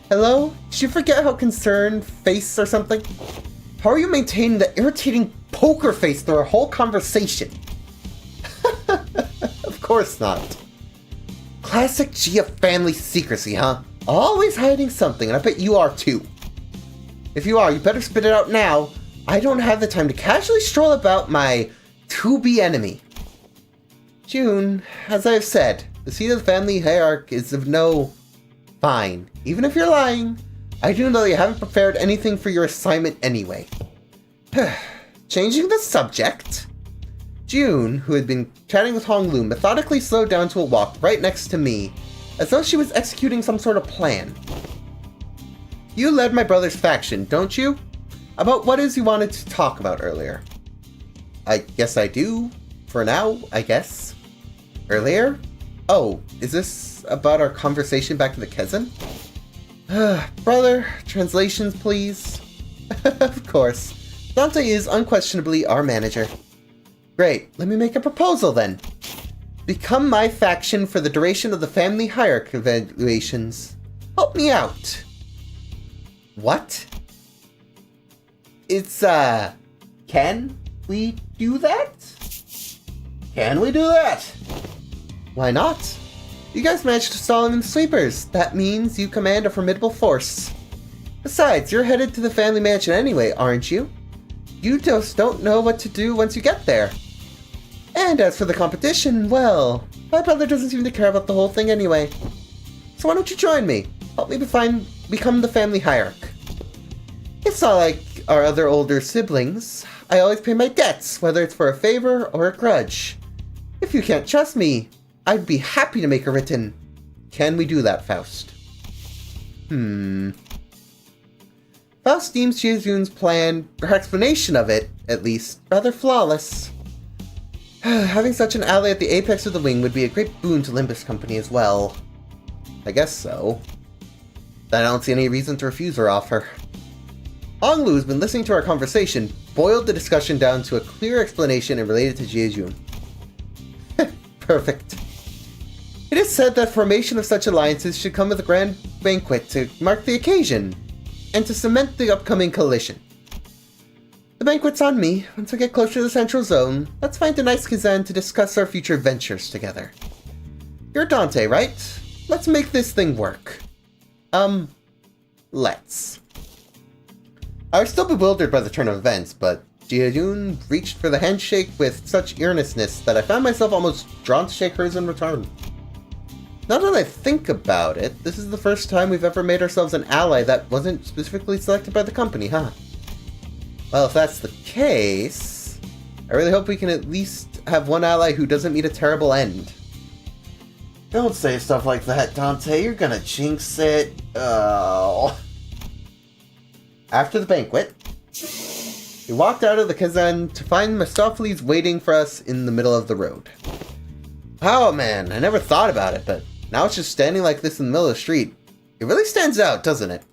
Hello? Did you forget how concerned face or something? How are you maintaining the irritating poker face through our whole conversation? Of course not. Classic Gia family secrecy, huh? Always hiding something, and I bet you are too. If you are, you better spit it out now. I don't have the time to casually stroll about my to-be enemy. June, as I have said, the seat of the family hierarchy is of no... Fine. Even if you're lying, I do know that you haven't prepared anything for your assignment anyway. Changing the subject, June, who had been chatting with Honglu, methodically slowed down to a walk right next to me, as though she was executing some sort of plan. You led my brother's faction, don't you? About what is you wanted to talk about earlier? I guess I do. For now, I guess. Earlier? Oh, is this about our conversation back in the Kezen? Brother, translations please. Of course. Dante is unquestionably our manager. Great, let me make a proposal then. Become my faction for the duration of the family hierarchy evaluations. Help me out. What? It's, can we do that? Can we do that? Why not? You guys managed to stall him in the sleepers. That means you command a formidable force. Besides, you're headed to the family mansion anyway, aren't you? You just don't know what to do once you get there. And as for the competition, well, my brother doesn't seem to care about the whole thing anyway. So why don't you join me? Help me become the family hierarch. It's not like our other older siblings. I always pay my debts, whether it's for a favor or a grudge. If you can't trust me, I'd be happy to make a written. Can we do that, Faust? Faust deems Jiajun's plan, her explanation of it, at least, rather flawless. Having such an ally at the apex of the wing would be a great boon to Limbus Company as well. I guess so. I don't see any reason to refuse her offer. Honglu, who's been listening to our conversation, boiled the discussion down to a clear explanation and related to Jiajun. Perfect. It is said that formation of such alliances should come with a grand banquet to mark the occasion, and to cement the upcoming coalition. The banquet's on me. Once I get closer to the central zone, let's find a nice Kazan to discuss our future ventures together. You're Dante, right? Let's make this thing work. Let's. I was still bewildered by the turn of events, but Jiajun reached for the handshake with such earnestness that I found myself almost drawn to shake hers in return. Now that I think about it, this is the first time we've ever made ourselves an ally that wasn't specifically selected by the company, huh? Well, if that's the case, I really hope we can at least have one ally who doesn't meet a terrible end. Don't say stuff like that, Dante. You're gonna jinx it. Oh. After the banquet, we walked out of the Kazan to find Mistopheles waiting for us in the middle of the road. Oh man, I never thought about it, but now it's just standing like this in the middle of the street. It really stands out, doesn't it?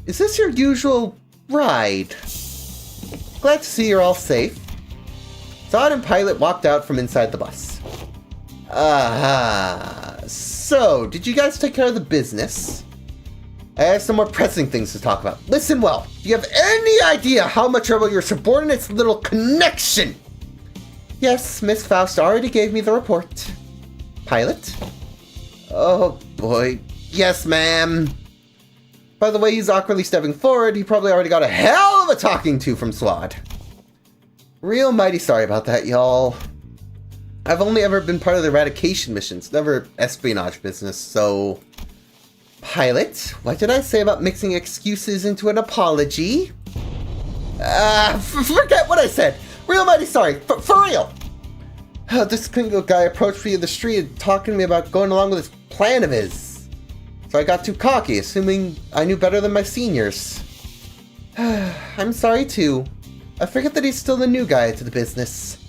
Is this your usual ride? Glad to see you're all safe. Zod and Pilot walked out from inside the bus. So, did you guys take care of the business? I have some more pressing things to talk about. Listen well, do you have any idea how much trouble your subordinate's little connection? Yes, Miss Faust already gave me the report. Pilot? Oh boy. Yes, ma'am. By the way he's awkwardly stepping forward, he probably already got a hell of a talking to from Swad. Real mighty sorry about that, y'all. I've only ever been part of the eradication missions, never espionage business, so... Pilot, what did I say about mixing excuses into an apology? Forget what I said. Real mighty sorry, for real. This single guy approached me in the street and talking to me about going along with this plan of his. So I got too cocky, assuming I knew better than my seniors. I'm sorry too. I forget that he's still the new guy to the business.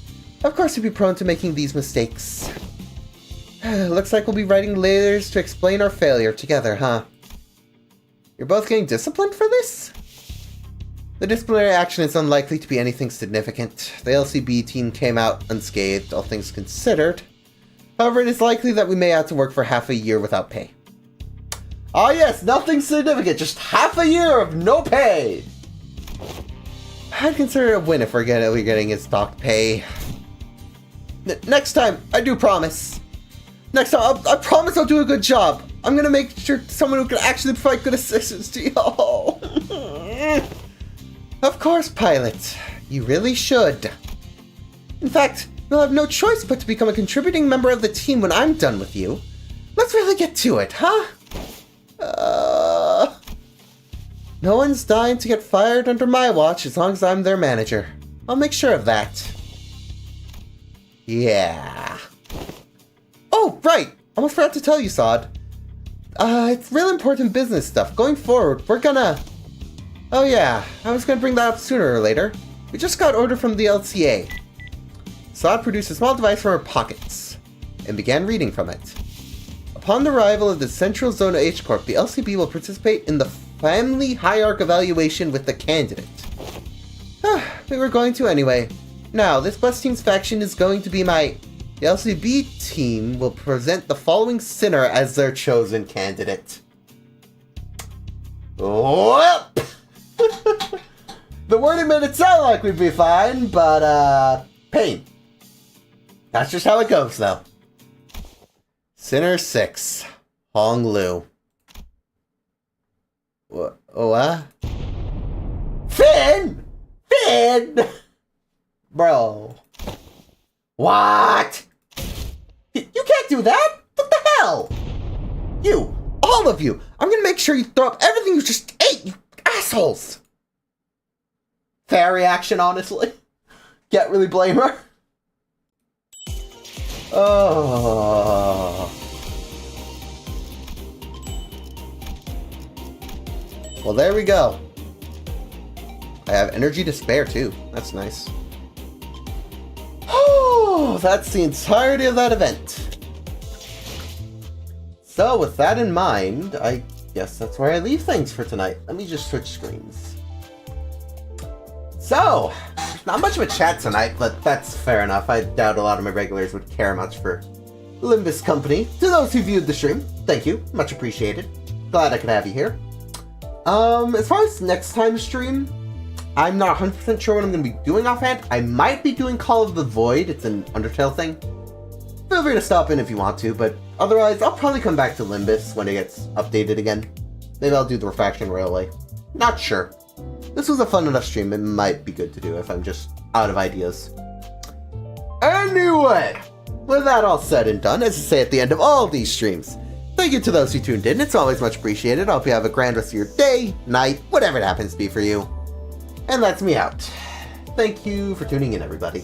Of course he'd be prone to making these mistakes. Looks like we'll be writing letters to explain our failure together, huh? You're both getting disciplined for this? The disciplinary action is unlikely to be anything significant. The LCB team came out unscathed, all things considered. However, it is likely that we may have to work for half a year without pay. Ah yes, nothing significant, just half a year of no pay! I'd consider it a win if we're getting his stock pay. Next time, I do promise. Next time, I promise I'll do a good job. I'm gonna make sure someone who can actually provide good assistance to y'all. Of course, Pilot. You really should. In fact, you'll have no choice but to become a contributing member of the team when I'm done with you. Let's really get to it, huh? No one's dying to get fired under my watch as long as I'm their manager. I'll make sure of that. Yeah. Oh, right! Almost forgot to tell you, Sod. It's real important business stuff. Going forward, we're gonna... Oh yeah, I was gonna bring that up sooner or later. We just got order from the LCA. Sod produced a small device from her pockets and began reading from it. Upon the arrival of the Central Zone H Corp, the LCB will participate in the family hierarch evaluation with the candidate. We were going to anyway. Now, this bus team's faction is going to be my... The LCB team will present the following sinner as their chosen candidate. Well, the wording made it sound like we'd be fine, but, pain. That's just how it goes, though. Sinner 6, Hong Lu. What? Finn! Finn! Bro. What? You can't do that! What the hell? You, all of you, I'm gonna make sure you throw up everything you just ate, you assholes! Fair reaction, honestly. Can't really blame her. Oh. Well, there we go. I have energy to spare, too. That's nice. Oh, that's the entirety of that event. So, with that in mind, I guess that's where I leave things for tonight. Let me just switch screens. So, not much of a chat tonight, but that's fair enough. I doubt a lot of my regulars would care much for Limbus company. To those who viewed the stream, thank you. Much appreciated. Glad I could have you here. As far as next time's stream, I'm not 100% sure what I'm going to be doing offhand. I might be doing Call of the Void. It's an Undertale thing. Feel free to stop in if you want to, but otherwise, I'll probably come back to Limbus when it gets updated again. Maybe I'll do the Refraction Railway. Not sure. This was a fun enough stream. It might be good to do if I'm just out of ideas. Anyway, with that all said and done, as I say at the end of all these streams, thank you to those who tuned in. It's always much appreciated. I hope you have a grand rest of your day, night, whatever it happens to be for you. And that's me out. Thank you for tuning in, everybody.